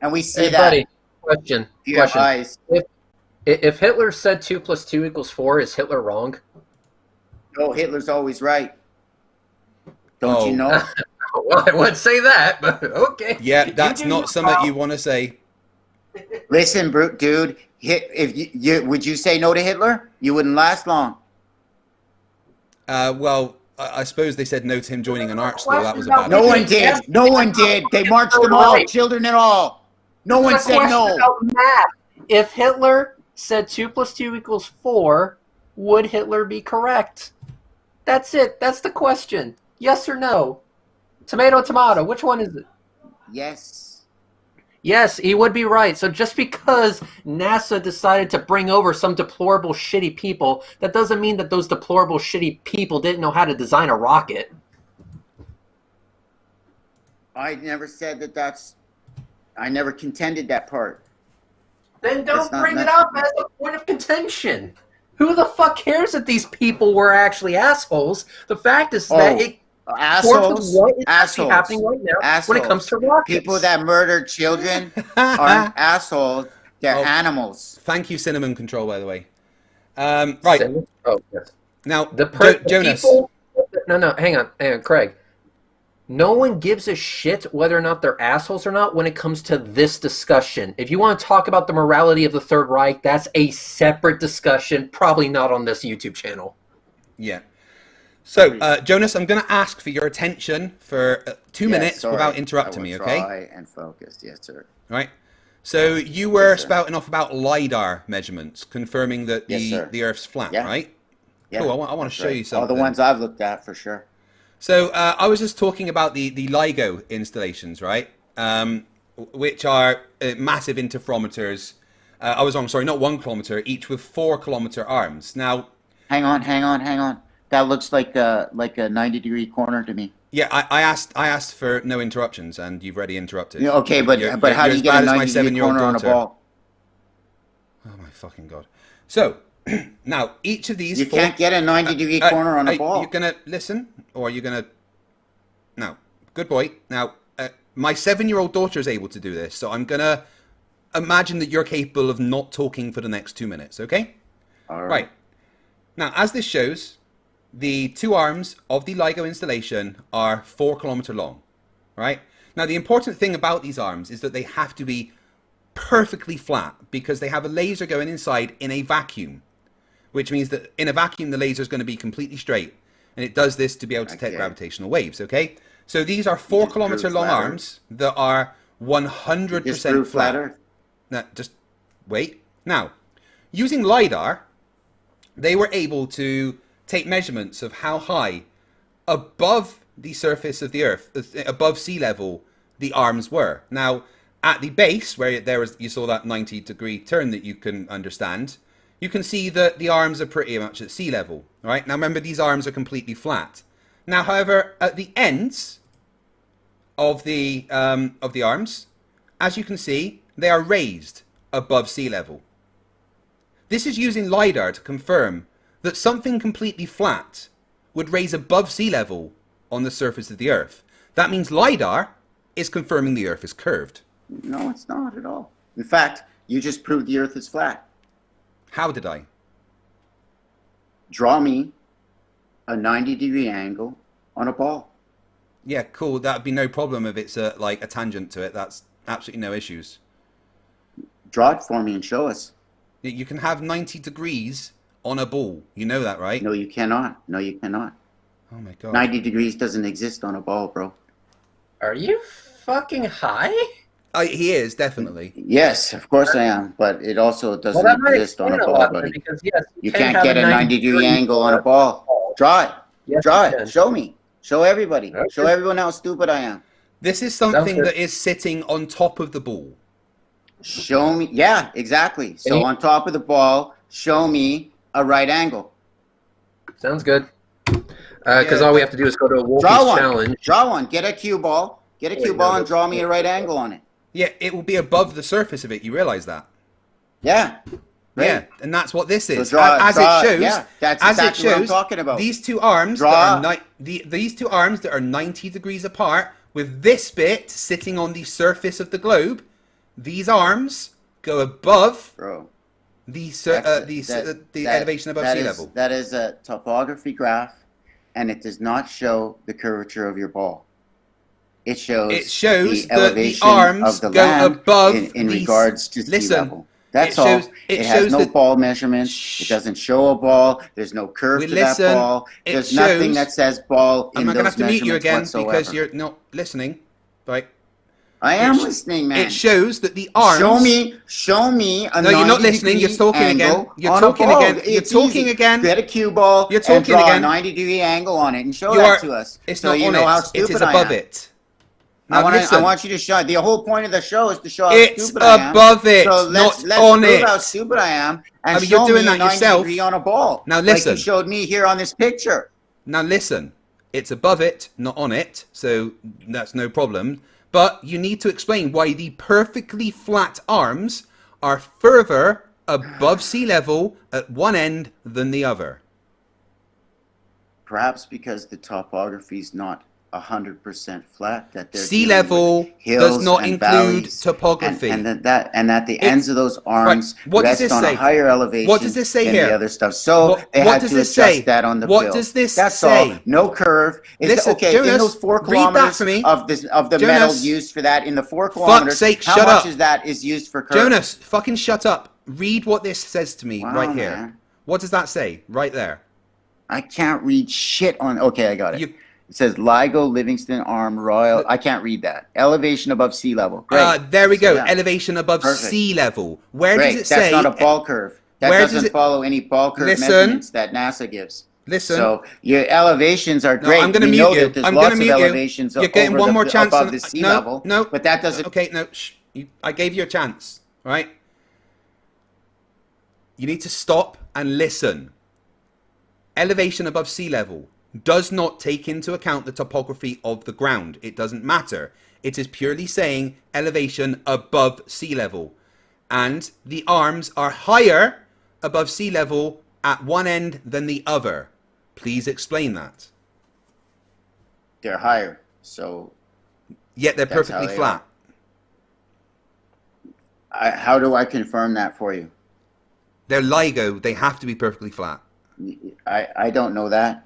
and we see Hey, that. buddy, question. If you have Question. eyes. If Hitler said 2 + 2 = 4, is Hitler wrong? No, Hitler's always right. Don't Oh. you know? Well, I would say that, but okay. Yeah, that's do not your something job. you want to say. Listen, dude. If you would you say no to Hitler? You wouldn't last long. Well, I suppose they said no to him joining an art school. That was a bad No idea. one did. No one did. They marched them all, children and all. No one said no. About math. If Hitler said 2 + 2 = 4, would Hitler be correct? That's it. That's the question. Yes or no? Tomato, tomato. Which one is it? Yes. Yes, he would be right. So just because NASA decided to bring over some deplorable, shitty people, that doesn't mean that those deplorable, shitty people didn't know how to design a rocket. I never said that. I never contended that part. Then don't That's not bring it necessary. up as a point of contention. Who the fuck cares that these people were actually assholes? The fact is that it Assholes. what is actually Assholes. happening right now when it comes to rockets. People that murder children aren't assholes. They're Oh. animals. Thank you, Cinnamon Control, by the way. Right Oh, yes. now, The Jonas. people, no, hang on, Craig. No one gives a shit whether or not they're assholes or not when it comes to this discussion. If you want to talk about the morality of the Third Reich, that's a separate discussion, probably not on this YouTube channel. Yeah. So, Jonas, I'm going to ask for your attention for 2 minutes sorry. without interrupting me, I will okay? try and focus. Yes, sir. Right. So you were Yes, sir. spouting off about LiDAR measurements, confirming that Yes, sir. the Earth's flat, Yeah. right? Yeah, Cool. I want to that's show right. you something. All the ones I've looked at for sure. So I was just talking about the LIGO installations, right? Which are massive interferometers. I was wrong. Sorry, not 1 kilometer, each with 4-kilometer arms. Now, Hang on. That looks like a 90-degree corner to me. yeah, I asked for no interruptions, and you've already interrupted. Yeah, okay, but You're how do as you get bad a as my 90-degree 7-year-old corner on a daughter. ball? Oh my fucking god! So now each of these You can't get a 90-degree corner on a ball. You're gonna listen, or are you gonna? No, good boy. Now my 7-year-old daughter is able to do this, so I'm gonna imagine that you're capable of not talking for the next 2 minutes. Okay? All Right. Now, as this shows, the two arms of the LIGO installation are 4 kilometer long, right? Now, the important thing about these arms is that they have to be perfectly flat because they have a laser going inside in a vacuum, which means that in a vacuum, the laser is going to be completely straight. And it does this to be able to detect gravitational waves, okay? So these are 4 kilometer long arms that are 100% flat. Now, just wait. Now, using LiDAR, they were able to take measurements of how high above the surface of the Earth, above sea level, the arms were. Now, at the base, where you saw that 90-degree turn that you can understand, you can see that the arms are pretty much at sea level, right? Now, remember, these arms are completely flat. Now, however, at the ends of the arms, as you can see, they are raised above sea level. This is using LiDAR to confirm that something completely flat would raise above sea level on the surface of the Earth. That means LiDAR is confirming the Earth is curved. No, it's not at all. In fact, you just proved the Earth is flat. How did I? Draw me a 90-degree angle on a ball. Yeah, cool. That'd be no problem if it's like a tangent to it. That's absolutely no issues. Draw it for me and show us. You can have 90 degrees on a ball. You know that, right? No, you cannot. No, you cannot. Oh my God. 90 degrees doesn't exist on a ball, bro. Are you fucking high? He is, definitely. Yes, of course I am, but it also doesn't exist on a ball, buddy. Because, yes, you can't get a 90-degree angle on a ball. Draw it. Yes, Draw it. Show me. Show everybody. Okay. Show everyone how stupid I am. This is something that is sitting on top of the ball. Show me. Yeah, exactly. So on top of the ball, show me a right angle. Sounds good. Because all we have to do is go to a Wolfie's challenge. Draw one. Get a cue ball. Get a cue ball and draw me a right angle on it. Yeah, it will be above the surface of it. You realize that? Yeah. Right. Yeah, and that's what this is. So as it shows, yeah, that's as exactly it shows, what I'm talking about. These two arms these two arms that are 90 degrees apart, with this bit sitting on the surface of the globe, these arms go above the elevation above sea level. That is a topography graph, and it does not show the curvature of your ball. It shows the elevation the arms of the go land above in regards to sea level. That's all. It has no ball measurements. It doesn't show a ball. There's no curve to that ball. There's nothing that says ball in those measurements whatsoever. I'm not going to have to mute you again because you're not listening. Right? I am listening, man. It shows that the arms. Show me a 90-degree angle. No, you're not listening. You're talking again. You're talking again. You're talking again. Get a cue ball you're talking and draw again. a 90-degree angle on it and show that to us. It's so not you on know how it. stupid It is I above am. it. Now, I want you to show. The whole point of the show is to show how it's stupid I am. above it, so not let's on prove it. how stupid I am and you're show doing me that a 90 yourself. degree on a ball. Now listen. Like you showed me here on this picture. Now listen. It's above it, not on it, so that's no problem. But you need to explain why the perfectly flat arms are further above sea level at one end than the other. Perhaps because the topography is not 100% flat. That sea level does not include topography, and that the ends of those arms rest on a higher elevation. What does this say than here? The other stuff. So they had to adjust that on the bill. What does this That's say? all. No curve. Listen, okay, Jonas, in those 4 kilometers of the metal used for that, in the 4 kilometers, fuck's sake, how much is that is used for curve? Jonas, fucking shut up. Read what this says to me right here. Man. What does that say right there? I can't read shit on. Okay, I got it. It says LIGO Livingston Arm Royal. I can't read that. Elevation above sea level. Great. There we go. Yeah. Elevation above sea level. Where does it say? That's not a ball curve. That doesn't follow any ball curve measurements that NASA gives. Listen. So your elevations are great. I'm going to mute you. I'm going to mute you. You're getting one more chance above the sea level. No, but that doesn't. Okay, no. Shh. I gave you a chance. Right? You need to stop and listen. Elevation above sea level does not take into account the topography of the ground. It doesn't matter. It is purely saying elevation above sea level. And the arms are higher above sea level at one end than the other. Please explain that. They're higher, so... Yet they're perfectly flat. How do I confirm that for you? They're LIGO. They have to be perfectly flat. I don't know that.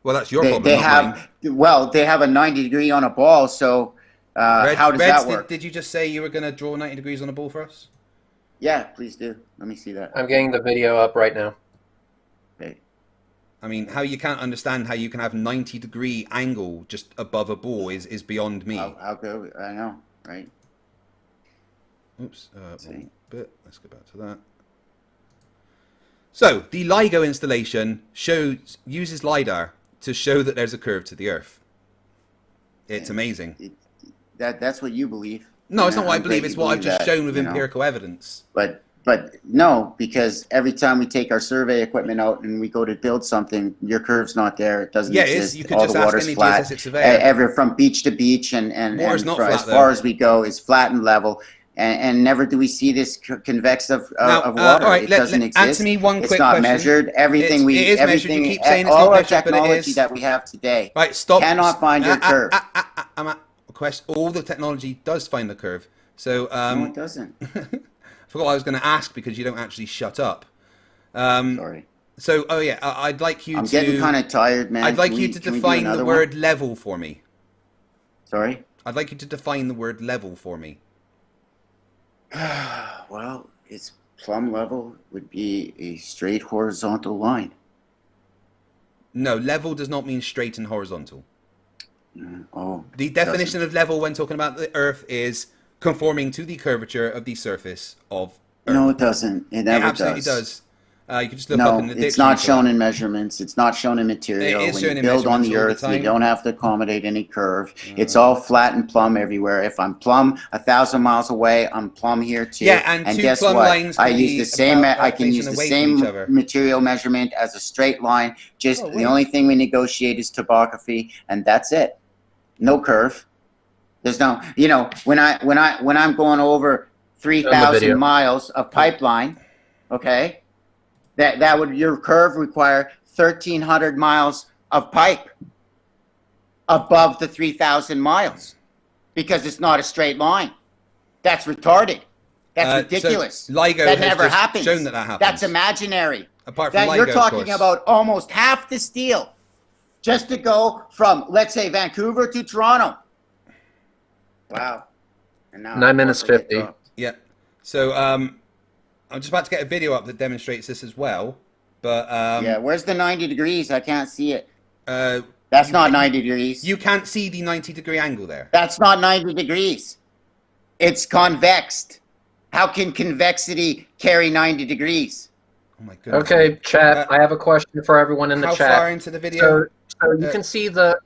Well, that's your They, problem, they not have mine. well, they have a 90 degree on a ball. So how does Reds, that work? did you just say you were going to draw 90 degrees on a ball for us? Yeah, please do. Let me see that. I'm getting the video up right now. Okay. I mean, how you can't understand how you can have 90-degree angle just above a ball is beyond me. How go? I know, right? Oops. See. One bit. Let's go back to that. So the LIGO installation uses LiDAR to show that there's a curve to the Earth. It's amazing. That's what you believe. No, it's not what I I'm believe. glad It's you what I've believe just that, shown with you know. empirical evidence. But no, because every time we take our survey equipment out and we go to build something, your curve's not there. It doesn't Yeah, it is. exist. You could All just the ask water's any flat. geodesic surveyor. Ever from beach to beach and Water's not as flat, far though. as we go is flat and level. And never do we see this convex of Now, water. all right, It doesn't exist. answer me one it's quick not question. measured. Everything It is measured. You keep saying it's all not our measured, but it technology is. that we have today Right, stop. cannot find your curve. I'm at a question. All the technology does find the curve. So No, it doesn't. I forgot what I was going to ask because you don't actually shut up. Sorry. So, oh yeah, I'd like you I'm to. getting kind of tired, man. I'd like Can you we- to can we do define the another word one? level for me. Sorry. I'd like you to define the word level for me. Well, its plumb level would be a straight horizontal line. No, level does not mean straight and horizontal. Oh. The definition of level when talking about the Earth is conforming to the curvature of the surface of Earth. No, it doesn't. It never It absolutely does. You can just look up No, in the dictionary. it's not for shown that. in measurements. It's not shown in material. It is When shown you in build on the measurements all the Earth, you time. don't have to accommodate any curve. It's all flat and plumb everywhere. If I'm plumb 1,000 miles away, I'm plumb here too. Yeah, and two guess plumb what? lines I can use be the same. about I can facing use the away from same each other. material measurement as a straight line. Just Oh, the wait. only thing we negotiate is topography, and that's it. No curve. There's no. You know, when I'm going over 3,000 miles of pipeline, okay. That would your curve require 1,300 miles of pipe above the 3,000 miles because it's not a straight line. That's retarded. That's ridiculous. So LIGO that has never just happens. shown that happens. That's imaginary. Apart from That LIGO, you're of talking course. about almost half the steel just to go from, let's say, Vancouver to Toronto. Wow. And now 9 minutes I'm about to get 50. dropped. Yeah. So I'm just about to get a video up that demonstrates this as well. But Yeah, where's the 90 degrees? I can't see it. uh, That's not 90 degrees. you can't see the 90-degree angle there. That's not 90 degrees. It's convexed. How can convexity carry 90 degrees? Oh my goodness. Okay, chat. I have a question for everyone in the How chat. far into the video? So you can see the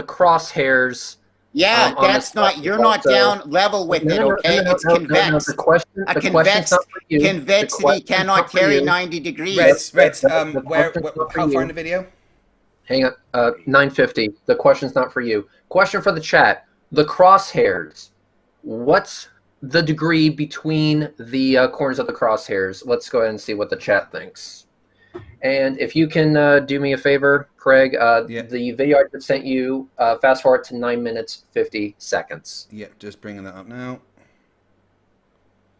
crosshairs. Yeah, on that's this not. stuff. You're not So- down level with it. Okay, it's convex. The question, A the question's not for you. The convexity question's cannot not for carry you. 90 degrees. Reds, The where, question's not for how far you. in the video? Hang on, 950. The question's not for you. Question for the chat. The crosshairs. What's the degree between the corners of the crosshairs? Let's go ahead and see what the chat thinks. And if you can do me a favor, Craig, the video I just sent you, fast forward to 9 minutes, 50 seconds. Yeah, just bringing that up now.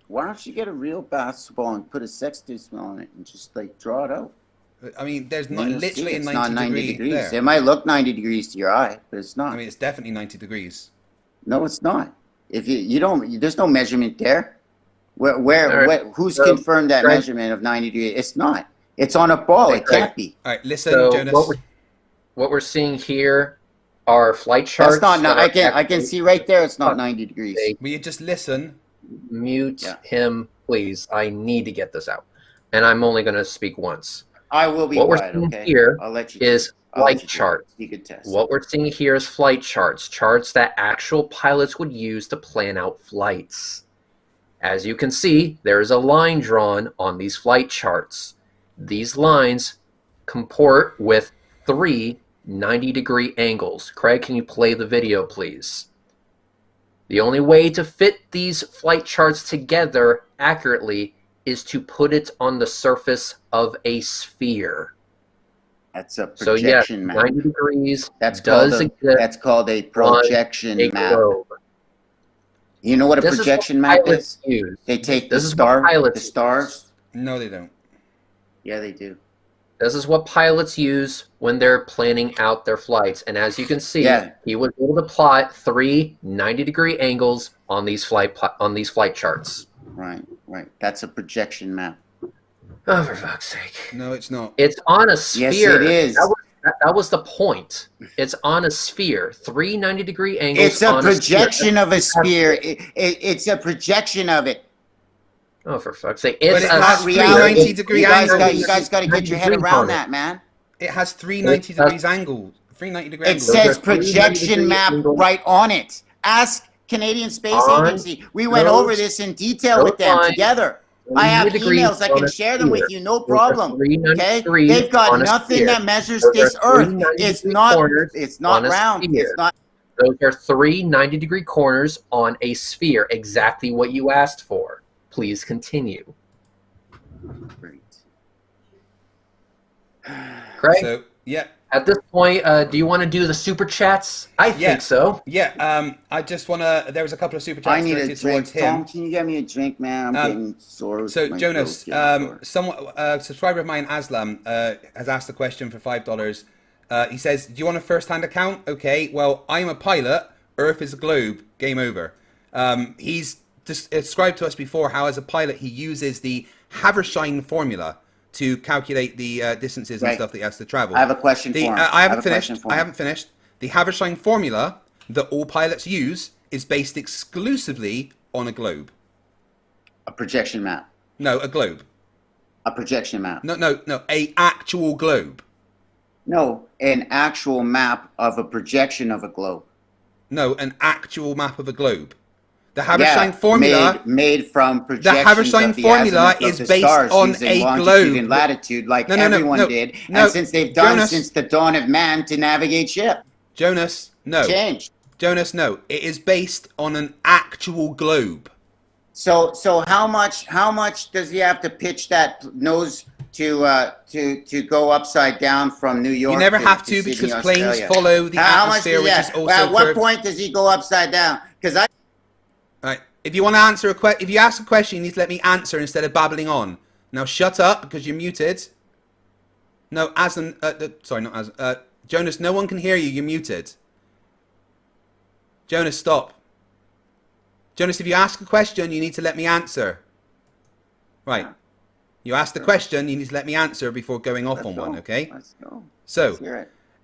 Why don't you get a real basketball and put a sextus on it and just like draw it out? I mean, there's Then not you'll see literally a it's 90 not 90 degree degrees. there. It might look 90 degrees to your eye, but it's not. I mean, it's definitely 90 degrees. No, it's not. If you don't, there's no measurement there. All right. Who's So, confirmed that Craig- measurement of 90 degrees? It's not. It's on a ball. Hey, It can't be. All right, listen, So Jonas. what we're seeing here are flight charts. That's not. that I are can actually- see right there. It's not 90 degrees. Will you just listen? Mute Yeah. him, please. I need to get this out. And I'm only going to speak once. I will be What we're quiet. seeing Okay. here I'll let you. is I'll let flight you do it. charts. You could test. What we're seeing here is flight charts, charts that actual pilots would use to plan out flights. As you can see, there is a line drawn on these flight charts. These lines comport with 3 90-degree angles. Craig, can you play the video, please? The only way to fit these flight charts together accurately is to put it on the surface of a sphere. That's a So yes, projection map. 90 degrees That's does called a, exist that's called a on projection a map. globe. You know what a This is what projection map pilots is? use. They take This the is what star, pilots the stars. No, they don't. Yeah, they do. This is what pilots use when they're planning out their flights. And as you can see, he was able to plot 3 90-degree angles on these flight charts. Right. That's a projection map. Oh, for fuck's sake! No, it's not. It's on a sphere. Yes, it is. That was the point. It's on a sphere. 3 90-degree angles. It's a projection of a sphere. It's a projection of it. Oh, for fuck's sake! It's not reality. 90-degree angles. You guys got to get your head around that, man. It has 3 90 degrees angles. 3 90-degree angles. It says projection map right on it. Ask Canadian Space Agency. We went over this in detail with them together. I have emails. I can share them with you. No problem. Okay? They've got nothing that measures this Earth. It's not round. It's not. Those are 3 90-degree corners on a sphere. Exactly what you asked for. Please continue. Great. Craig? So, yeah. At this point, do you want to do the super chats? I think so. Yeah. I just want to. There was a couple of super chats. I need a drink. Tom, can you get me a drink, man? I'm getting sore. So Jonas, subscriber of mine, Aslam, has asked a question for $5. He says, "Do you want a first-hand account?" Okay. Well, I'm a pilot. Earth is a globe. Game over. He's described to us before how, as a pilot, he uses the Havershine formula to calculate the distances and stuff that he has to travel. I have a question for him. I haven't finished. The Havershine formula that all pilots use is based exclusively on a globe. A projection map. No, a globe. A projection map. No. A actual globe. No, an actual map of a projection of a globe. No, an actual map of a globe. The Havershine formula made from projections. The Havershine formula is based on a globe and latitude, like everyone did, and since they've done since the dawn of man to navigate ship. Jonas, no. Changed. Jonas, no. It is based on an actual globe. So how much does he have to pitch that nose to go upside down from New York? You never have to because planes follow the atmosphere, which is also at what point does he go upside down? Because Right. If you want to answer if you ask a question, you need to let me answer instead of babbling on. Now shut up because you're muted. No, sorry, not as Jonas. No one can hear you. You're muted. Jonas, stop. Jonas, if you ask a question, you need to let me answer. Right. You asked the question, you need to let me answer before going off on one. Okay. Let's go. So,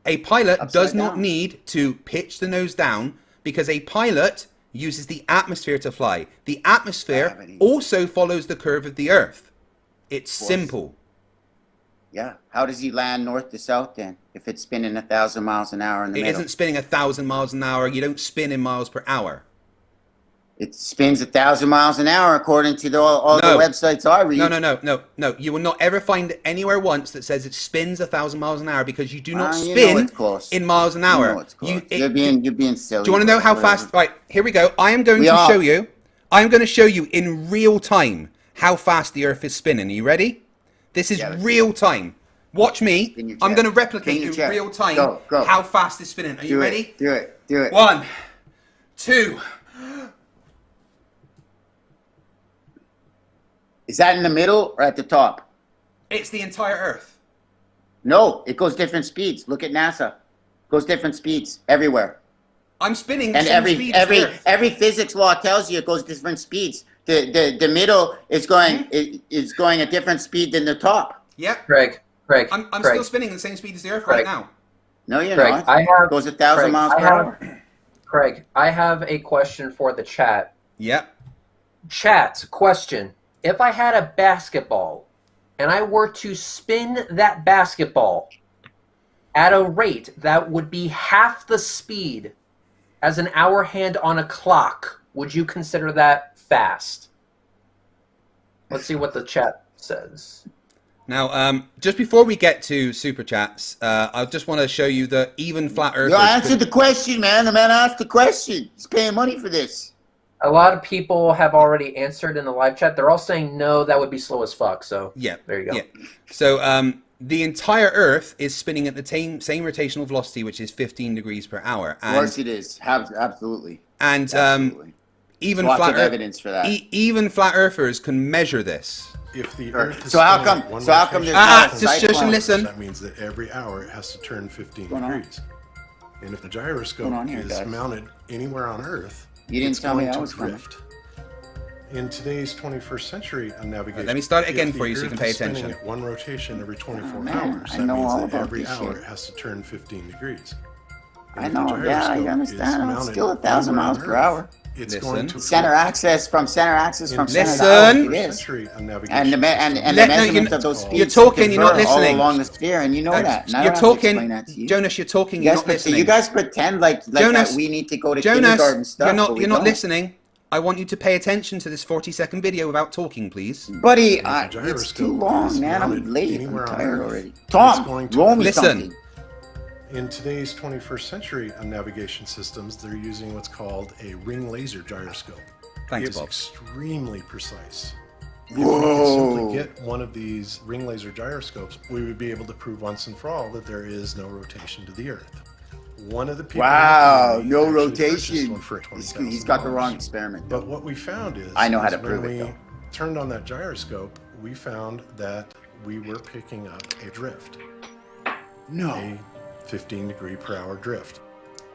a pilot does not need to pitch the nose down because a pilot uses the atmosphere to fly. The atmosphere also follows the curve of the Earth. It's simple. Yeah. How does he land north to south then? If it's spinning 1,000 miles an hour in the middle? It isn't spinning 1,000 miles an hour. You don't spin in miles per hour. It spins 1,000 miles an hour according to all the websites I read. No. You will not ever find anywhere once that says it spins 1,000 miles an hour because you do not spin in miles an hour. You're being silly. Do you want to know how fast? Right, here we go. I am going to show you. I am going to show you in real time how fast the Earth is spinning. Are you ready? This is real time. Watch me. I'm going to replicate in real time how fast it's spinning. Are you ready? Do it. 1, 2. Is that in the middle or at the top? It's the entire Earth. No, it goes different speeds. Look at NASA. It goes different speeds everywhere. I'm spinning and every physics law tells you it goes different speeds. The middle is going is going a different speed than the top. Yep. Craig. I'm still spinning the same speed as the Earth right now. No, you're not. It goes 1,000 miles per hour. Craig, I have a question for the chat. Yep. Chat, question. If I had a basketball and I were to spin that basketball at a rate that would be half the speed as an hour hand on a clock, would you consider that fast? Let's see what the chat says. Now, just before we get to super chats, I just want to show you that even flat earthers... You answered the question, man. The man asked the question. He's paying money for this. A lot of people have already answered in the live chat. They're all saying no, that would be slow as fuck. So yeah, there you go. Yeah. So the entire Earth is spinning at the same rotational velocity, which is 15 degrees per hour. And, of course it is. Absolutely. And absolutely. Even lots of evidence for that. Even flat earthers can measure this. If the Earth is So how spinning come? at one So how come rotation, there's not a just shush and cyclone? listen. that means that every hour it has to turn 15 What's going on? degrees. And if the What's gyroscope going on here, is guys? mounted anywhere on Earth, You didn't it's tell me going I to was coming. drift. In today's 21st century on navigation, Let me start it again if the for you so you Earth can pay is spinning attention. at one rotation every 24 man, hours, I that know means all that about every this hour shit. it has to turn 15 degrees. I And if the know. Yeah, I gyroscope is understand. It's mounted still 1,000 anywhere miles on per Earth, hour. It's Listen. going to Center axis from center axis from center to Listen. it is. century on navigation And the system. Let- no, measurement you- of those you're speeds talking, you're not differ all listening. along the sphere, and you know that. And I You're don't have to explain talking, that to you. Jonas. You're talking. You You're guys, not listening. you guys pretend like Jonas, that we need to go to Jonas, kindergarten stuff. you're but not. we You're not don't. listening. I want you to pay attention to this 40-second video without talking, please. Buddy, And if the it's too gyroscope long, is man. I'm mounted late. I'm anywhere on tired Earth, already. it's Tom, going to roll me Listen. something. In today's 21st century on navigation systems, they're using what's called a ring laser gyroscope. Thanks, It's Bob. extremely precise. If Whoa. we could simply get one of these ring laser gyroscopes, we would be able to prove once and for all that there is no rotation to the Earth. One of the people Wow, in the no community actually purchased rotation. one for He's got the wrong $20,000. experiment. But what we found is, I know how to when prove it, we though. turned on that gyroscope, we found that we were picking up a drift, No. a 15 degree per hour drift.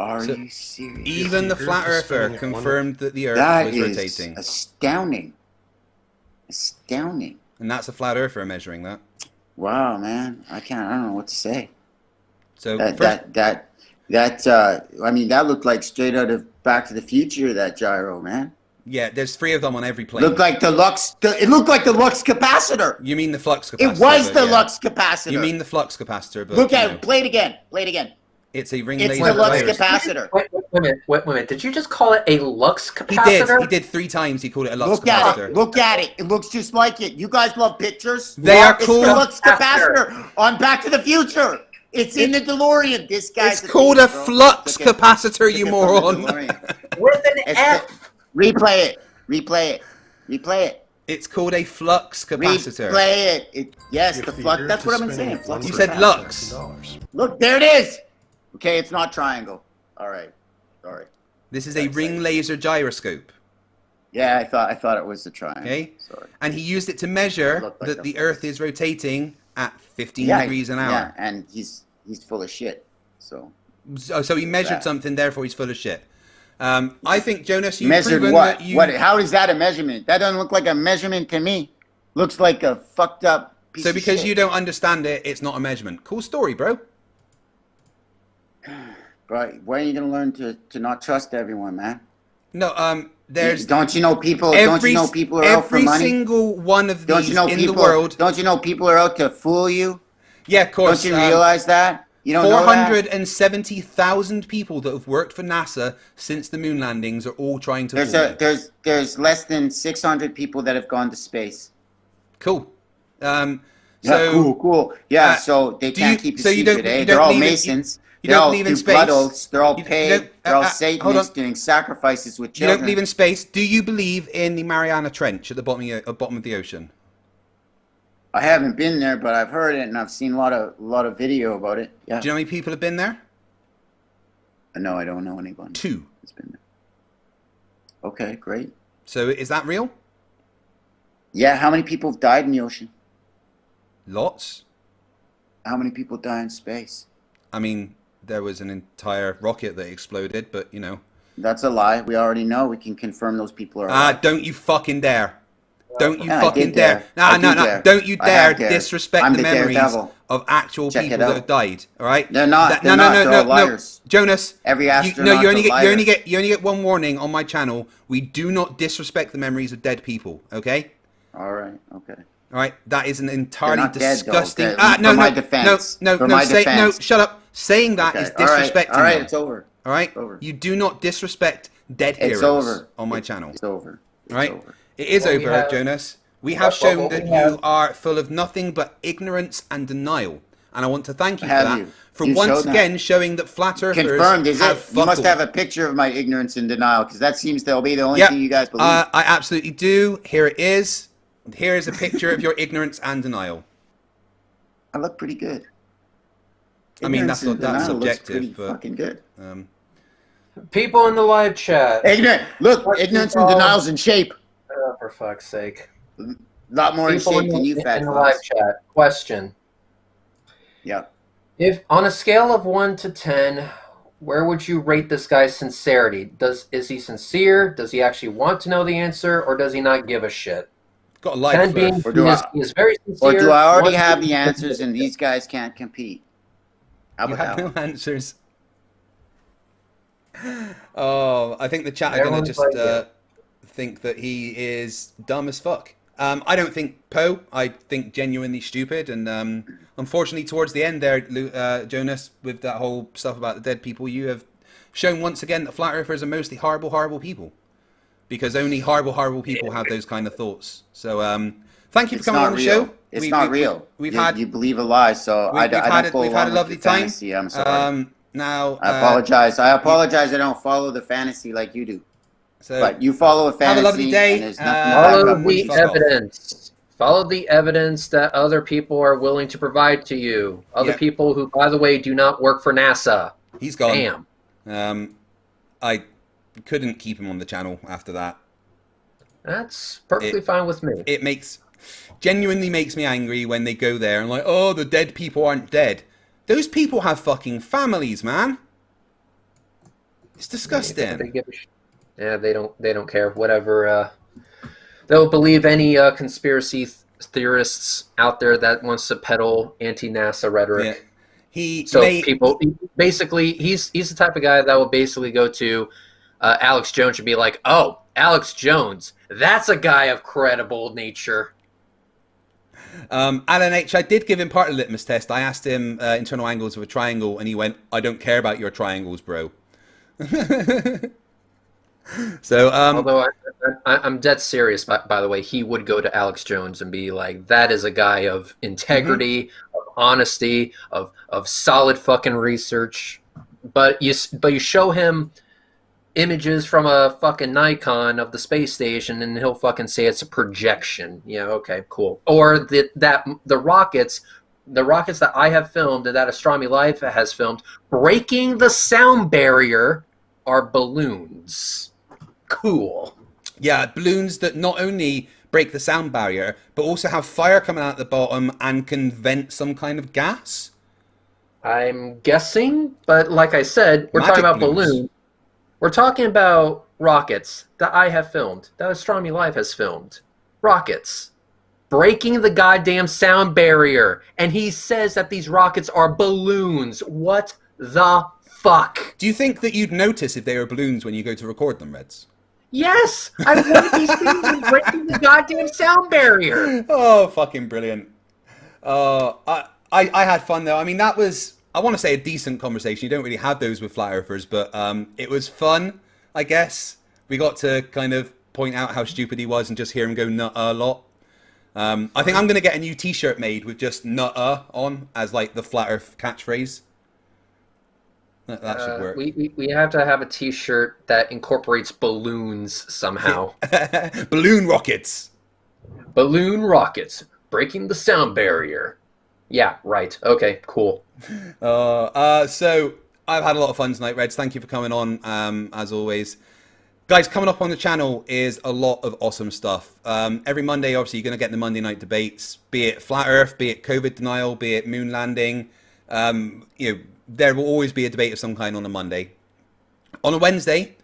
Are So you serious? Even the the Earth flat is earther spinning at one- confirmed that the Earth That was is rotating, astounding. Astounding. and that's a flat earther measuring that. Wow, man. I don't know what to say. So That first, I mean, that looked like straight out of Back to the Future, that gyro, man. yeah, there's 3 of them on every plane. Looked like the Lux. It looked like the Lux capacitor. You mean the flux capacitor? It was but the yeah. Lux capacitor. You mean the flux capacitor? But Look you at know, it. Play it again. Play it again. it's a ring It's laser. the Lux gyroscope. capacitor. Wait a minute. Did you just call it a lux He capacitor? did. He did 3 times. He called it a lux Look at capacitor. it. Look at it. It looks just like it. You guys love pictures. They are It's cool. the Lux capacitor on Back to the Future. It's in the DeLorean. This guy's It's called a thief, bro. flux Took it- capacitor, took you it from the moron. DeLorean. With an It's F. Replay it. Replay it. Replay it. It's called a flux capacitor. Replay it. Yes, If the the flux. Earth That's is what I've been spinning saying. at Flux one You said capacitor. lux. $1,000. Look, there it is. Okay, it's not triangle. All right. Sorry. This is a ring laser gyroscope. Yeah, I thought it was the triangle. Okay. Sorry. And he used it to measure Looked like that a the flux. Earth is rotating at 15 Yeah, degrees an Yeah, hour. and he's full of shit. So So he measured that. something, therefore he's full of shit. I think, Jonas, you've measured proven what? that you... What? How is that a measurement? That doesn't look like a measurement to me. Looks like a fucked up piece So of because shit. you don't understand it, it's not a measurement. Cool story, bro. Right? When are you gonna learn to not trust everyone, man? No, there's... Don't you know people? Don't you know people are out for every money? single one of Don't these you know in people? the world... Don't you know people are out to fool you? Yeah, of course. Don't you realize that? You don't know that? 470,000 people that have worked for NASA since the moon landings are all trying to fool you. There's less than 600 people that have gone to space. Cool. Yeah, So cool. Yeah, uh, so they do can't you- keep a so you secret, don't- eh? you They're don't all believe in- Masons. you They don't all believe in do blood space? oaths. They're all You paid. don't- They're all hold on. Satanists doing sacrifices with you children. don't believe in space. Do you believe in the Mariana Trench at the bottom of the ocean? I haven't been there, but I've heard it and I've seen a lot of video about it. Yeah. Do you know how many people have been there? No, I don't know anyone 2. who's been there. Okay, great. So is that real? Yeah, how many people have died in the ocean? Lots. How many people die in space? I mean, there was an entire rocket that exploded, but you know. That's a lie. We already know. We can confirm those people are alive. Don't you fucking dare. Don't you Yeah, I fucking did dare. dare. I No. did dare. Don't you I dare have dared. disrespect I'm the the memories daredevil. of actual Check people it that out. have died. All right? They're not. They're not. They're all liars. Jonas. Every you astronaut's only a get liar. you only get one warning on my channel. We do not disrespect the memories of dead people. Okay? All right. Okay. All right. That is an entirely not dead, though. disgusting. For my defense. No. For my defense. No. Shut up. Saying that is Okay. All right. disrespecting All right. them. It's over. All right? It's over. You do not disrespect dead It's heroes over. on my channel. It's over. It's All right? over. It is Well, we over, have- Jonas. We have Well, shown what that we you have- are full of nothing but ignorance and denial. And I want to thank you for Have that. you? For You once showed that. again showing that flat earthers Confirmed, is have it? You must fuck have all. a picture of my ignorance and denial, because that seems to be the only Yep. thing you guys believe. I absolutely do. Here it is. Here is a picture of your ignorance and denial. I look pretty good. I mean, Ignorance that's and that's denial looks subjective, pretty but fucking good. People in the live chat. Ignorant. Look, What ignorance people- and denial's in shape. Oh, for fuck's sake. lot more in People shape than you, fat in the live fucks. chat. Question. Yep. If on a scale of 1 to 10, where would you rate this guy's sincerity? Is he sincere? Does he actually want to know the answer, or does he not give a shit? Got a life 10 being he is very sincere. Or do I already 1 have being the answers and these guys can't compete? How You about have that no one? answers. Oh, I think the chat are going to Everyone's just like, think that he is dumb as fuck. I don't think Poe. I think genuinely stupid. And unfortunately, towards the end there, Jonas, with that whole stuff about the dead people, you have shown once again that flat earthers are mostly horrible, horrible people. Because only horrible, horrible people have those kind of thoughts. So thank you for coming on the show. It's not real. We've you, had you believe a lie, so I don't follow we've had a along with lovely your time. fantasy. I'm sorry. Now I apologize. I don't follow the fantasy like you do. So But you follow a fantasy. have a lovely day. And there's nothing to back Follow up what the you say. evidence. Follow the evidence that other people are willing to provide to you. Other Yeah. people who, by the way, do not work for NASA. He's gone. Damn. I couldn't keep him on the channel after that. That's perfectly fine with me. It genuinely makes me angry when they go there and like, oh, the dead people aren't dead. Those people have fucking families, man. It's disgusting. They don't care. Whatever. They'll believe any conspiracy theorists out there that wants to peddle anti-NASA rhetoric. Yeah. People basically, he's the type of guy that will basically go to Alex Jones and be like, "Oh, Alex Jones, that's a guy of credible nature." Alan H, I did give him part of the litmus test. I asked him internal angles of a triangle, and he went, "I don't care about your triangles, bro." So, although I'm dead serious, by the way, he would go to Alex Jones and be like, "That is a guy of integrity, of honesty, of solid fucking research." But you show him images from a fucking Nikon of the space station, and he'll fucking say it's a projection. Yeah, okay, cool. Or the rockets that I have filmed and that Astronomy Live has filmed, breaking the sound barrier, are balloons. Cool. Yeah, balloons that not only break the sound barrier, but also have fire coming out the bottom and can vent some kind of gas. I'm guessing, but like I said, we're Magic talking about balloons. balloons. We're talking about rockets that I have filmed, that Astronomy Live has filmed. Rockets. Breaking the goddamn sound barrier. And he says that these rockets are balloons. What the fuck? Do you think that you'd notice if they were balloons when you go to record them, Reds? Yes! I want these things and breaking the goddamn sound barrier. Oh, fucking brilliant. I had fun, though. I mean, that was, I want to say, a decent conversation. You don't really have those with flat earthers, but it was fun, I guess. We got to kind of point out how stupid he was and just hear him go nutter a lot. I think I'm going to get a new t-shirt made with just nutter on as like the flat earth catchphrase. That should work. We have to have a t-shirt that incorporates balloons somehow. Balloon rockets. Balloon rockets. Breaking the sound barrier. Yeah, right. Okay, cool. So I've had a lot of fun tonight, Reds. Thank you for coming on, as always. Guys, coming up on the channel is a lot of awesome stuff. Every Monday, obviously, you're going to get the Monday night debates, be it flat Earth, be it COVID denial, be it moon landing. There will always be a debate of some kind on a Monday. On a Wednesday,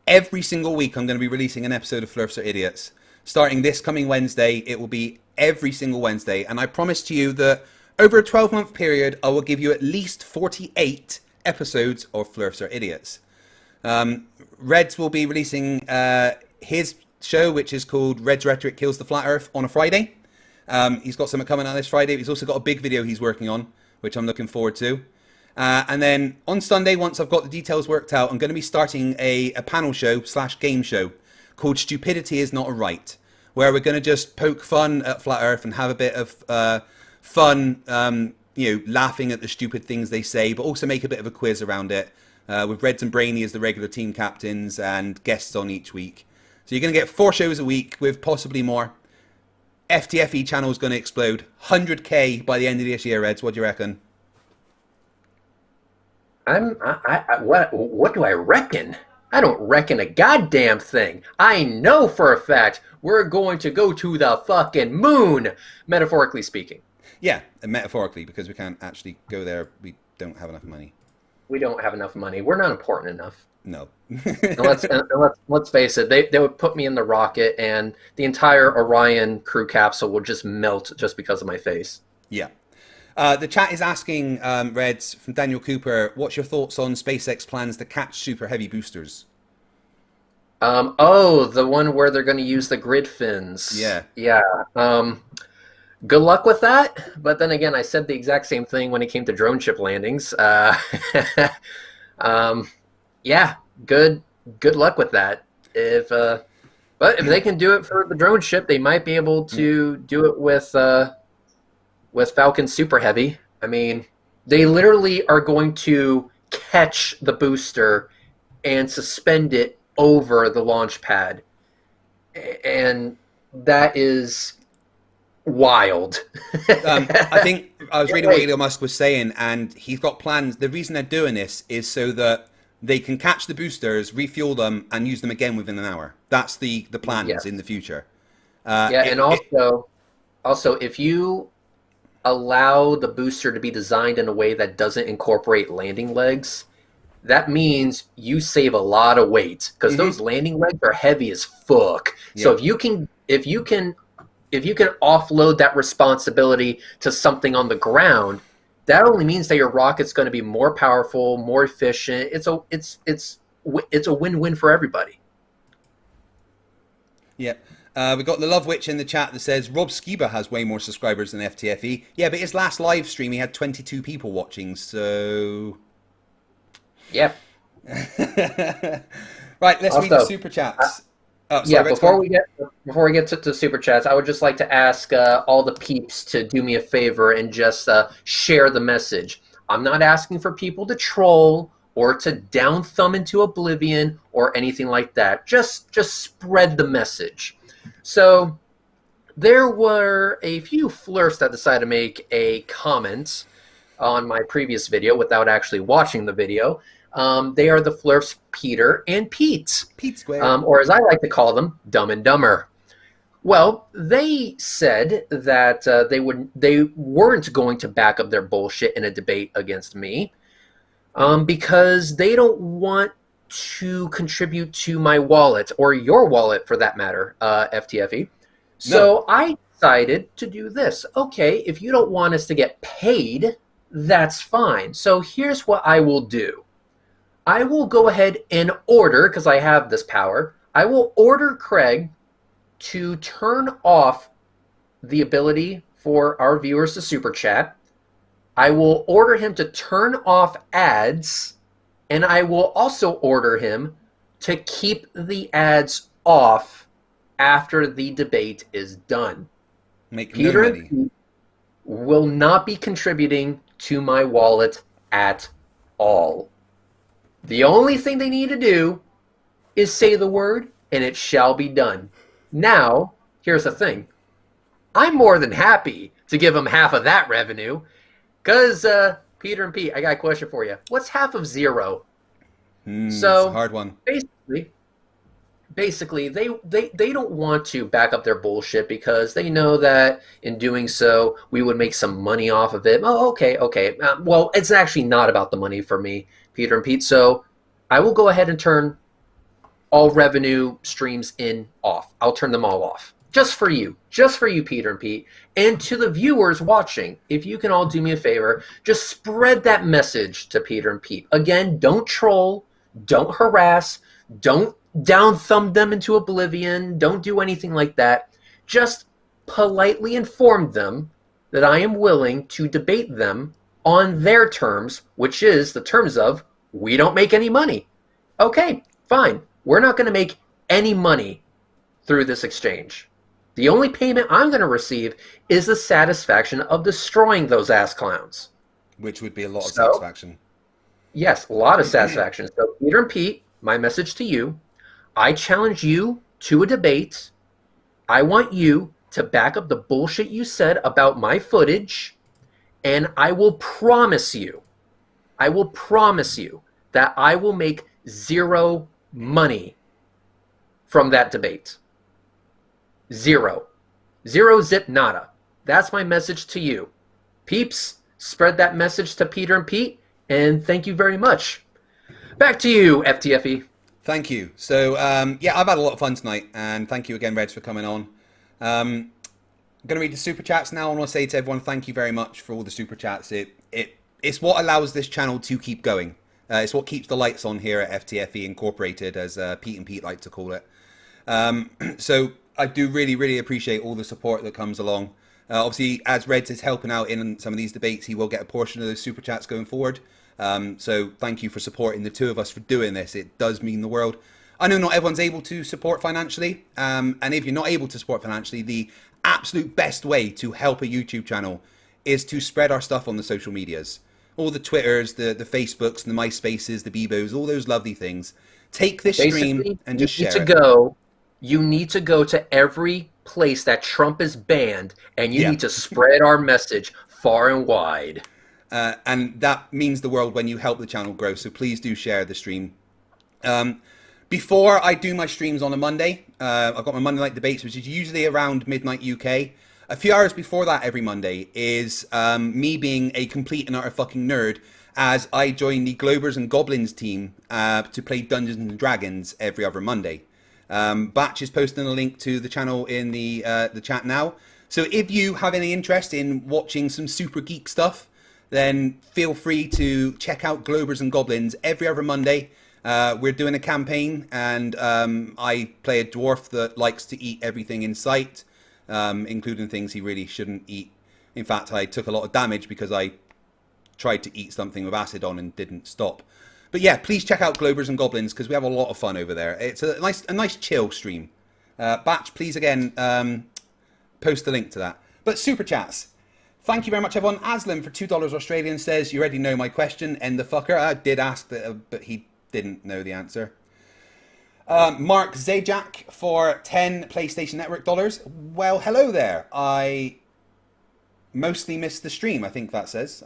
every single week, I'm going to be releasing an episode of Flerfs Are Idiots. Starting this coming Wednesday, it will be every single Wednesday. And I promise to you that over a 12-month period, I will give you at least 48 episodes of Flerfs Are Idiots. Reds will be releasing his show, which is called Rhetoric Kills the Flat Earth, on a Friday. He's got something coming out this Friday. He's also got a big video he's working on, which I'm looking forward to. And then on Sunday, once I've got the details worked out, I'm going to be starting a panel show / game show called Stupidity Is Not a Right, where we're going to just poke fun at Flat Earth and have a bit of fun, laughing at the stupid things they say, but also make a bit of a quiz around it, with Reds and Brainy as the regular team captains and guests on each week. So you're going to get 4 shows a week with possibly more. FTFE channel is going to explode. 100K by the end of this year, Reds. What do you reckon? What do I reckon? I don't reckon a goddamn thing. I know for a fact we're going to go to the fucking moon, metaphorically speaking. Yeah, metaphorically, because we can't actually go there. We don't have enough money. We don't have enough money. We're not important enough. No. and let's face it. They would put me in the rocket, and the entire Orion crew capsule would just melt just because of my face. Yeah. The chat is asking, Reds, from Daniel Cooper, what's your thoughts on SpaceX plans to catch super heavy boosters? The one where they're going to use the grid fins. Yeah. Yeah. Good luck with that. But then again, I said the exact same thing when it came to drone ship landings. Yeah, good luck with that. But if they can do it for the drone ship, they might be able to do it with Falcon Super Heavy. I mean, they literally are going to catch the booster and suspend it over the launch pad, and that is wild. I think I was reading what Elon Musk was saying, and he's got plans. The reason they're doing this is so that they can catch the boosters, refuel them, and use them again within an hour. That's the plans in the future. And also, if you allow the booster to be designed in a way that doesn't incorporate landing legs, that means you save a lot of weight, because those landing legs are heavy as fuck. Yeah. So if you can offload that responsibility to something on the ground, that only means that your rocket's going to be more powerful, more efficient. It's a win-win for everybody. Yeah. We got the Love Witch in the chat that says Rob Skiba has way more subscribers than FTFE. Yeah, but his last live stream he had 22 people watching, so yeah. Right, let's read the super chats. Before we get to super chats, I would just like to ask all the peeps to do me a favor and just share the message. I'm not asking for people to troll or to down thumb into oblivion or anything like that. Just spread the message. So there were a few Flerfs that decided to make a comment on my previous video without actually watching the video. They are the Flerfs Peter and Pete. Pete Square. Or as I like to call them, Dumb and Dumber. Well, they said that they weren't going to back up their bullshit in a debate against me because they don't want to contribute to my wallet, or your wallet for that matter, FTFE. So I decided to do this. Okay, if you don't want us to get paid, that's fine. So here's what I will do. I will go ahead and order, because I have this power, I will order Craig to turn off the ability for our viewers to super chat. I will order him to turn off ads, and I will also order him to keep the ads off after the debate is done. Peter and Pete will not be contributing to my wallet at all. The only thing they need to do is say the word, and it shall be done. Now, here's the thing. I'm more than happy to give them half of that revenue, because, Peter and Pete, I got a question for you. What's half of 0? It's a hard one. Basically, they don't want to back up their bullshit because they know that in doing so, we would make some money off of it. Oh, okay. Well, it's actually not about the money for me, Peter and Pete. So I will go ahead and turn all revenue streams off. I'll turn them all off. Just for you, Peter and Pete. And to the viewers watching, if you can all do me a favor, just spread that message to Peter and Pete. Again, don't troll, don't harass, don't down thumb them into oblivion, don't do anything like that. Just politely inform them that I am willing to debate them on their terms, which is the terms of, we don't make any money. Okay, fine. We're not going to make any money through this exchange. The only payment I'm going to receive is the satisfaction of destroying those ass clowns. Which would be a lot of satisfaction. Yes, a lot of satisfaction. So, Peter and Pete, my message to you, I challenge you to a debate. I want you to back up the bullshit you said about my footage, and I will promise you that I will make 0 money from that debate. Zero. Zero zip nada. That's my message to you. Peeps, spread that message to Peter and Pete, and thank you very much. Back to you, FTFE. Thank you. So, yeah, I've had a lot of fun tonight, and thank you again, Reds, for coming on. I'm going to read the super chats now. I want to say to everyone, thank you very much for all the super chats. It's what allows this channel to keep going. It's what keeps the lights on here at FTFE Incorporated, as Pete and Pete like to call it. So I do really, really appreciate all the support that comes along. Obviously, as Reds is helping out in some of these debates, he will get a portion of those super chats going forward. So thank you for supporting the two of us for doing this. It does mean the world. I know not everyone's able to support financially. And if you're not able to support financially, the absolute best way to help a YouTube channel is to spread our stuff on the social medias. All the Twitters, the Facebooks, the MySpaces, the Bebos, all those lovely things. Take this stream and just share it. You need to go to every place that Trump is banned, and you need to spread our message far and wide. And that means the world when you help the channel grow. So please do share the stream. Before I do my streams on a Monday, I've got my Monday night debates, which is usually around midnight UK. A few hours before that every Monday is me being a complete and utter fucking nerd as I join the Globers and Goblins team to play Dungeons and Dragons every other Monday. Batch is posting a link to the channel in the chat now. So if you have any interest in watching some super geek stuff, then feel free to check out Globers and Goblins every other Monday. We're doing a campaign, and I play a dwarf that likes to eat everything in sight, including things he really shouldn't eat. In fact, I took a lot of damage because I tried to eat something with acid on and didn't stop. But yeah, please check out Globers and Goblins because we have a lot of fun over there. It's a nice chill stream. Batch, please again post the link to that. But super chats. Thank you very much, everyone. Aslam for $2 Australian says, you already know my question. End the fucker. I did ask that, but he didn't know the answer. Mark Zajac for 10 PlayStation Network dollars. Well, hello there. I mostly missed the stream, I think that says.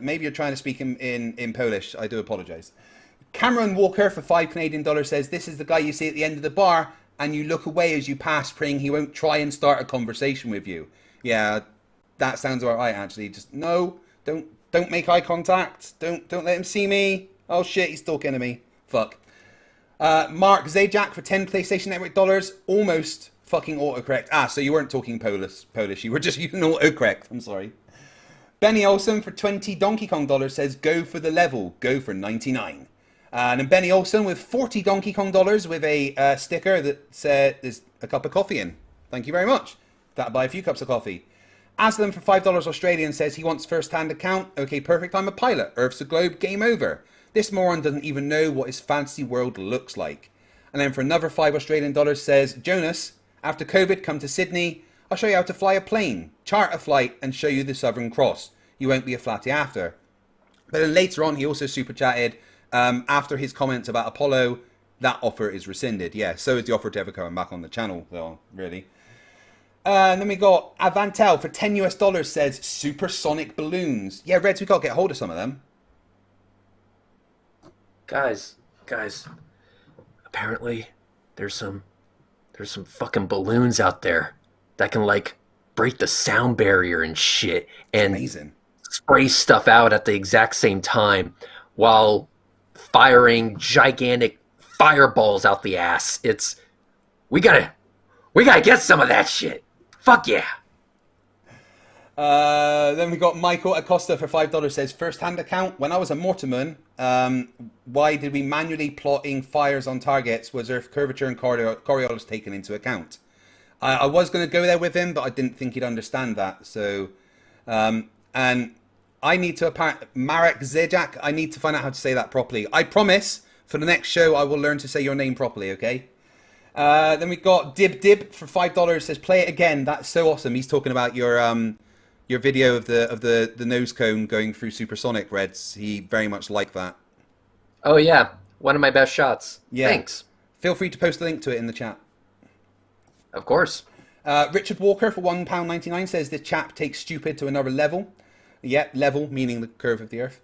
Maybe you're trying to speak in Polish. I do apologize. Cameron Walker for 5 Canadian dollars says, this is the guy you see at the end of the bar and you look away as you pass, praying he won't try and start a conversation with you. Yeah, that sounds all right, actually. Just no, don't make eye contact. Don't let him see me. Oh shit, he's talking to me. Fuck. Mark Zajac for 10 PlayStation Network dollars. Almost fucking autocorrect. Ah, so you weren't talking Polish. You were just using autocorrect. I'm sorry. Benny Olsen for 20 Donkey Kong dollars says, go for the level. Go for 99. And then Benny Olsen with 40 Donkey Kong dollars with a sticker that said there's a cup of coffee in. Thank you very much. That'll buy a few cups of coffee. Aslam for $5 Australian says he wants first-hand account. Okay, perfect. I'm a pilot. Earth's a globe. Game over. This moron doesn't even know what his fantasy world looks like. And then for another $5 Australian dollars says, Jonas, after COVID, come to Sydney. I'll show you how to fly a plane, chart a flight, and show you the Southern Cross. You won't be a flatty after. But then later on, he also super chatted after his comments about Apollo. That offer is rescinded. Yeah, so is the offer to ever come back on the channel, though, really. And then we got Avantel for $10 says supersonic balloons. Yeah, Reds, we got to get hold of some of them. Guys, apparently there's some fucking balloons out there that can like break the sound barrier and shit and amazing. Spray stuff out at the exact same time while firing gigantic fireballs out the ass. We gotta get some of that shit. Fuck yeah. Then we got Michael Acosta for $5 says, first-hand account. When I was a Mortimer, why did we manually plotting fires on targets? Was Earth curvature and Coriolis taken into account? I was going to go there with him, but I didn't think he'd understand that. So, and I need to, Marek Zedjak, I need to find out how to say that properly. I promise, for the next show, I will learn to say your name properly, okay? Then we got Dib for $5 says, play it again. That's so awesome. He's talking about your video of the nose cone going through supersonic, Reds. He very much liked that. Oh yeah, one of my best shots. Yeah. Thanks. Feel free to post a link to it in the chat. Of course. Richard Walker for £1.99 says, this chap takes stupid to another level. Yeah, level meaning the curve of the Earth.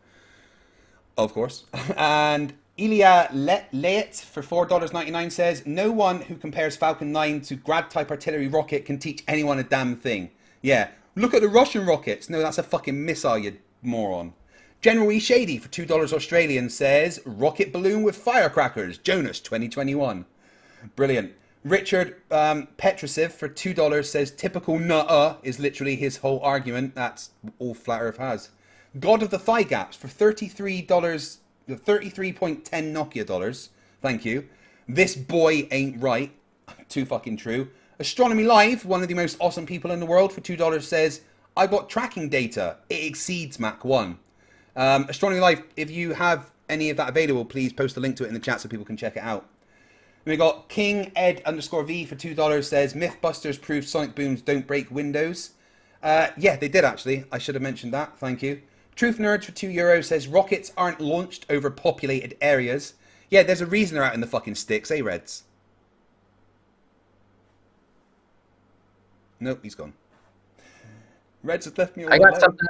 Of course. And Ilya Leet for $4.99 says, no one who compares Falcon 9 to Grad-type artillery rocket can teach anyone a damn thing. Yeah, look at the Russian rockets. No, that's a fucking missile, you moron. General E. Shady for $2 Australian says, rocket balloon with firecrackers, Jonas 2021. Brilliant. Richard Petrosiv for $2 says, typical nutter is literally his whole argument. That's all Flat Earth has. God of the Thigh Gaps for $33, 33.10 Nokia dollars. Thank you. This boy ain't right. Too fucking true. Astronomy Live, one of the most awesome people in the world, for $2 says, I got tracking data. It exceeds Mach 1. Astronomy Live, if you have any of that available, please post a link to it in the chat so people can check it out. We got King Ed _V for $2 says, Mythbusters proved sonic booms don't break windows. Yeah, they did actually. I should have mentioned that. Thank you. Truth Nerds for €2 says, rockets aren't launched over populated areas. Yeah, there's a reason they're out in the fucking sticks, eh, Reds? Nope, he's gone. Reds has left me all I got alone. something.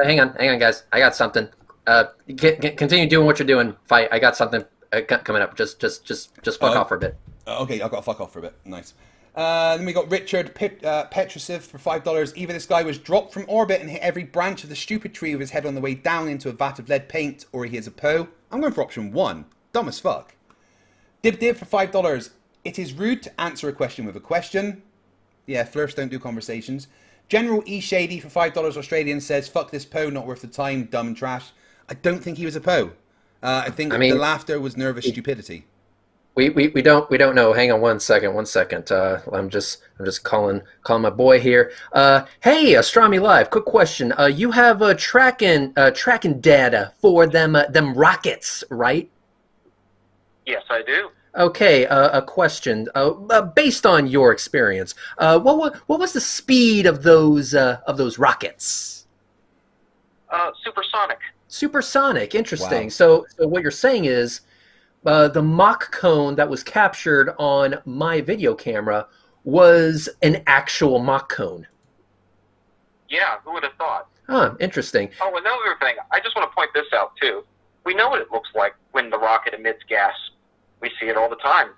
Hang on, guys. I got something. Continue doing what you're doing. Fight. I got something coming up. Just fuck off for a bit. Okay, I've got to fuck off for a bit. Nice. Then we got Richard Petrosiv for $5. Either this guy was dropped from orbit and hit every branch of the stupid tree with his head on the way down into a vat of lead paint, or he is a Poe. I'm going for option 1. Dumb as fuck. Dib for $5. It is rude to answer a question with a question. Yeah, Flerfs don't do conversations. General E. Shady for $5 Australian says, fuck this Poe, not worth the time, dumb and trash. I don't think he was a Poe. I think the laughter was nervous stupidity. We don't know. Hang on one second. I'm just calling my boy here. Hey, Astronomy Live. Quick question. You have tracking data for them rockets, right? Yes, I do. Okay. A question. Based on your experience, what was the speed of those rockets? Supersonic. Supersonic. Interesting. Wow. So what you're saying is, the Mach cone that was captured on my video camera was an actual Mach cone. Yeah, who would have thought? Huh, interesting. Oh, another thing. I just want to point this out, too. We know what it looks like when the rocket emits gas. We see it all the time.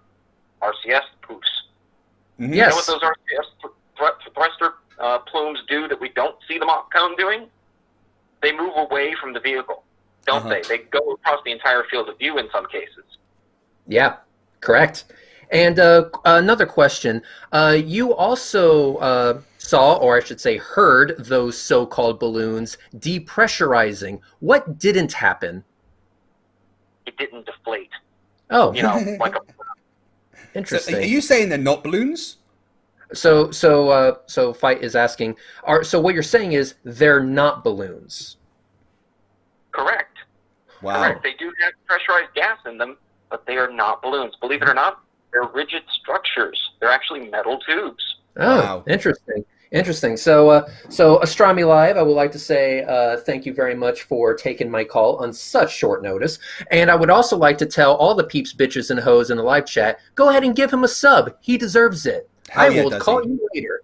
RCS poofs. Mm-hmm. You know what those RCS thruster plumes do that we don't see the Mach cone doing? They move away from the vehicle, don't they? They go across the entire field of view in some cases. Yeah, correct. And another question. You also saw, or I should say heard, those so-called balloons depressurizing. What didn't happen? It didn't deflate. Oh. You know, like a... Interesting. So, are you saying they're not balloons? So Fight is asking, so what you're saying is they're not balloons? Correct. Wow. Correct. They do have pressurized gas in them, but they are not balloons. Believe it or not, they're rigid structures. They're actually metal tubes. Oh, wow. Interesting. So Astronomy Live, I would like to say thank you very much for taking my call on such short notice. And I would also like to tell all the peeps, bitches, and hoes in the live chat, go ahead and give him a sub. He deserves it. Hell yeah, I will does call he? you later.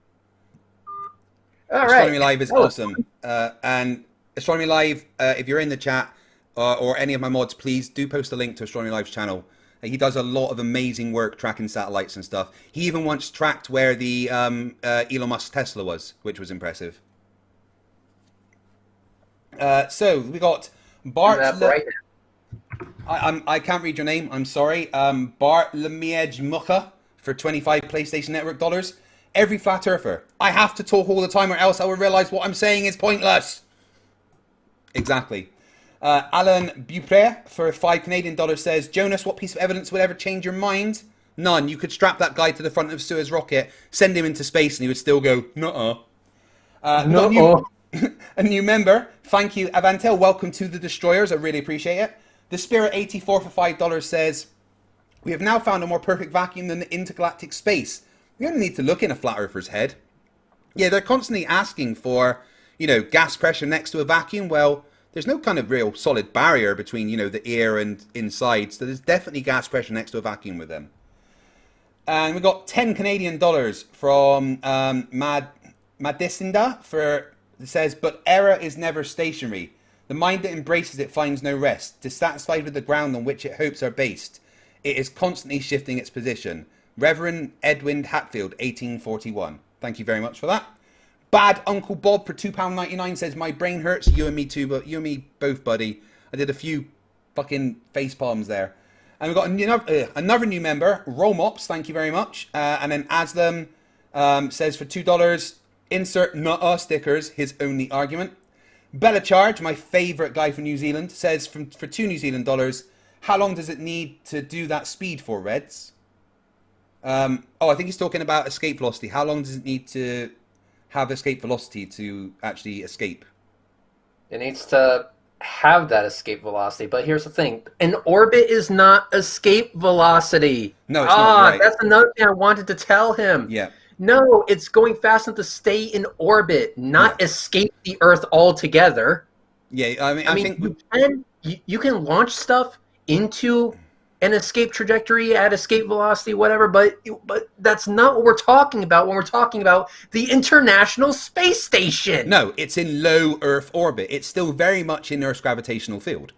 All Astronomy right. Live is awesome. And Astronomy Live, if you're in the chat or any of my mods, please do post a link to Astronomy Live's channel. He does a lot of amazing work tracking satellites and stuff. He even once tracked where the Elon Musk Tesla was, which was impressive. So we got Bart. I can't read your name. I'm sorry. Bart Lemiege Mucha for 25 PlayStation Network dollars. Every flat earther. I have to talk all the time, or else I will realize what I'm saying is pointless. Exactly. Alan Bupre for $5 Canadian says, Jonas, what piece of evidence would ever change your mind? None. You could strap that guy to the front of Suez rocket, send him into space, and he would still go, nuh-uh. A new member. Thank you, Avantel. Welcome to the Destroyers. I really appreciate it. The Spirit 84 for $5 says, we have now found a more perfect vacuum than the intergalactic space. We only need to look in a flat earther's head. Yeah, they're constantly asking for, gas pressure next to a vacuum. Well, there's no kind of real solid barrier between, the air and inside. So there's definitely gas pressure next to a vacuum with them. And we got $10 Canadian from Madicinda it says, but error is never stationary. The mind that embraces it finds no rest. Dissatisfied with the ground on which it hopes are based, it is constantly shifting its position. Reverend Edwin Hatfield, 1841. Thank you very much for that. Bad Uncle Bob for £2.99 says, my brain hurts. You and me too, but you and me both, buddy. I did a few fucking face palms there. And we've got another new member, Romops, thank you very much. And then Aslam says for $2, insert nuh-uh stickers, his only argument. Bella Charge, my favourite guy from New Zealand, says for $2 New Zealand dollars, how long does it need to do that speed for, Reds? I think he's talking about escape velocity. How long does it need to have escape velocity to actually escape? It needs to have that escape velocity, but here's the thing. An orbit is not escape velocity. No, it's not. Right. That's another thing I wanted to tell him. Yeah. No, it's going fast enough to stay in orbit, not escape the Earth altogether. Yeah, I mean you can launch stuff into an escape trajectory at escape velocity, whatever, but that's not what we're talking about when we're talking about the International Space Station. No, it's in low Earth orbit. It's still very much in Earth's gravitational field.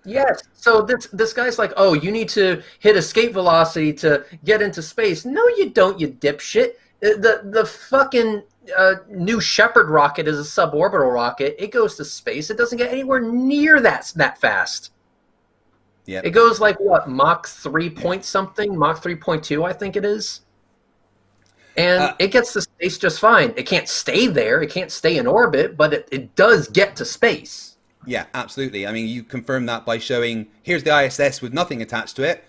Yes. So this guy's like, oh, you need to hit escape velocity to get into space. No, you don't, you dipshit. The fucking New Shepard rocket is a suborbital rocket. It goes to space. It doesn't get anywhere near that fast. Yeah. It goes like what, Mach 3 point something, Mach 3.2, I think it is. And it gets to space just fine. It can't stay there. It can't stay in orbit, but it does get to space. Yeah, absolutely. I mean, you confirm that by showing, here's the ISS with nothing attached to it.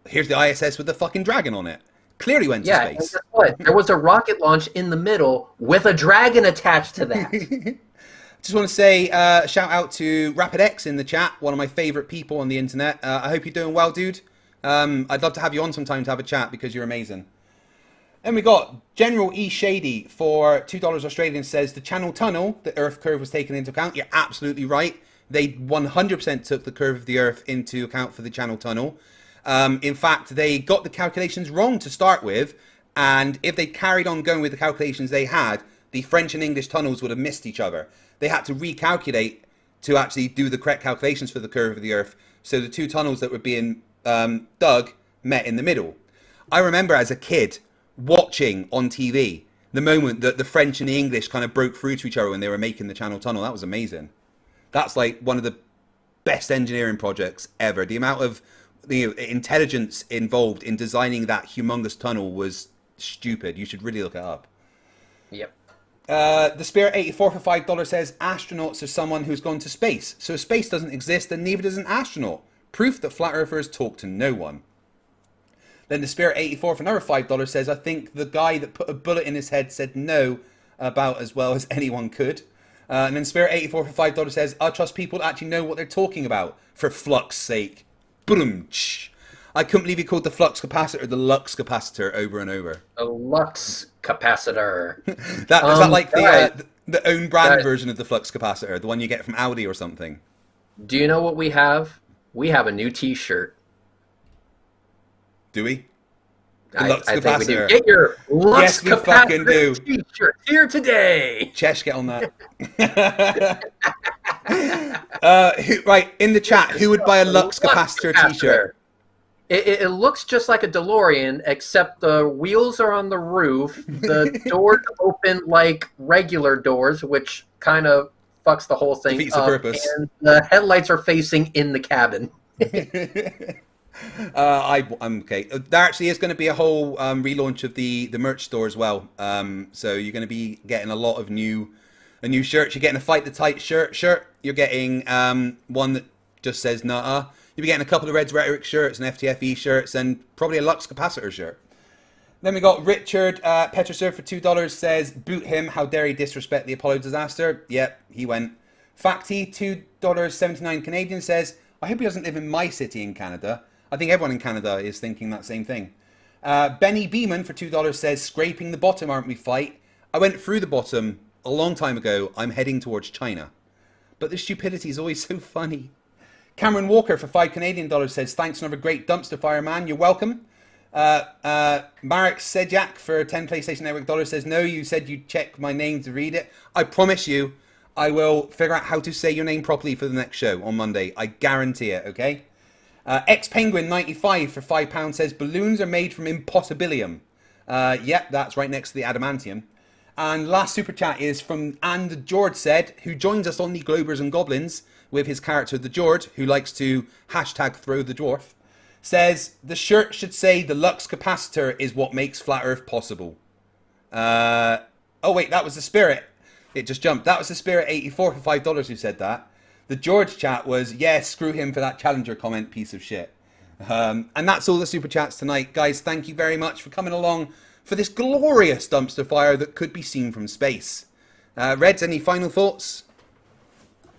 Here's the ISS with the fucking dragon on it. Clearly went to space. And guess what? There was a rocket launch in the middle with a dragon attached to that. Just want to say shout out to RapidX in the chat, one of my favorite people on the internet. I hope you're doing well, dude. I'd love to have you on sometime to have a chat because you're amazing. And we got General E. Shady for $2 Australian says the Channel Tunnel, the Earth curve was taken into account. You're absolutely right. They 100% took the curve of the Earth into account for the Channel Tunnel. In fact, they got the calculations wrong to start with. And if they carried on going with the calculations they had, the French and English tunnels would have missed each other. They had to recalculate to actually do the correct calculations for the curve of the Earth. So the two tunnels that were being dug met in the middle. I remember as a kid watching on TV the moment that the French and the English kind of broke through to each other when they were making the Channel Tunnel. That was amazing. That's like one of the best engineering projects ever. The amount of intelligence involved in designing that humongous tunnel was stupid. You should really look it up. Yep. The Spirit 84 for $5 says astronauts are someone who's gone to space. So space doesn't exist and neither does an astronaut. Proof that flat earthers talk to no one. Then the Spirit 84 for another $5 says, I think the guy that put a bullet in his head said no about as well as anyone could. And then Spirit 84 for $5 says, I trust people that actually know what they're talking about, for flux sake. Boom. I couldn't believe he called the flux capacitor the lux capacitor over and over. A lux capacitor. Is that like the own brand version of the flux capacitor, the one you get from Audi or something? Do you know what we have? We have a new T-shirt. Do we? I think we do. Get your Lux Capacitor T-shirt here today. Chesh, get on that. Right, in the chat, who would buy a Lux Capacitor T-shirt? It looks just like a DeLorean, except the wheels are on the roof. The doors open like regular doors, which kind of fucks the whole thing defeats up. The purpose. And the headlights are facing in the cabin. I'm okay. There actually is going to be a whole relaunch of the merch store as well. So you're going to be getting a lot of new shirts. You're getting a Fight the Tight shirt. You're getting one that just says Nuh-uh. You'll be getting a couple of Rhetoric shirts and FTFE shirts and probably a Lux Capacitor shirt. Then we got Richard Peterser for $2 says, boot him, how dare he disrespect the Apollo disaster. Yep, he went. Facty, $2.79 Canadian says, I hope he doesn't live in my city in Canada. I think everyone in Canada is thinking that same thing. Benny Beeman for $2 says, scraping the bottom, aren't we, fight? I went through the bottom a long time ago. I'm heading towards China. But the stupidity is always so funny. Cameron Walker for $5 Canadian says, thanks, another great dumpster fire, man. You're welcome. Marek Sejak for 10 PlayStation Network dollars says, no, you said you'd check my name to read it. I promise you, I will figure out how to say your name properly for the next show on Monday. I guarantee it, okay? X-Penguin95 for £5 says, balloons are made from impossibilium. Yep, that's right next to the adamantium. And last super chat is from And George said, who joins us on the Globers and Goblins with his character, the George, who likes to hashtag throw the dwarf, says, the shirt should say the Lux capacitor is what makes Flat Earth possible. Oh, wait, that was the Spirit. It just jumped. That was the Spirit 84 for $5 who said that. The George chat was, yeah, screw him for that Challenger comment, piece of shit. And that's all the super chats tonight. Guys, thank you very much for coming along for this glorious dumpster fire that could be seen from space. Reds, any final thoughts?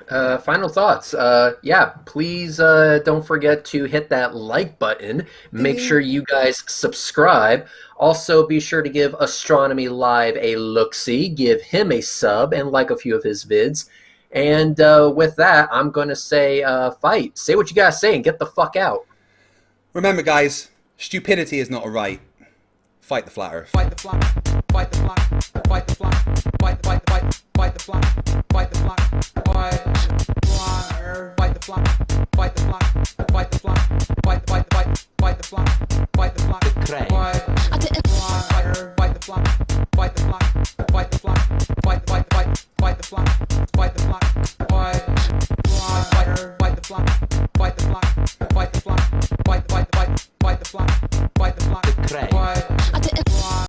Final thoughts. Yeah, please don't forget to hit that like button. Make sure you guys subscribe. Also, be sure to give Astronomy Live a look-see. Give him a sub and like a few of his vids. And with that, I'm going to say fight. Say what you got to say and get the fuck out. Remember, guys, stupidity is not a right. Fight the flat Earth. Fight the flat. Fight the flat. Fight the flat.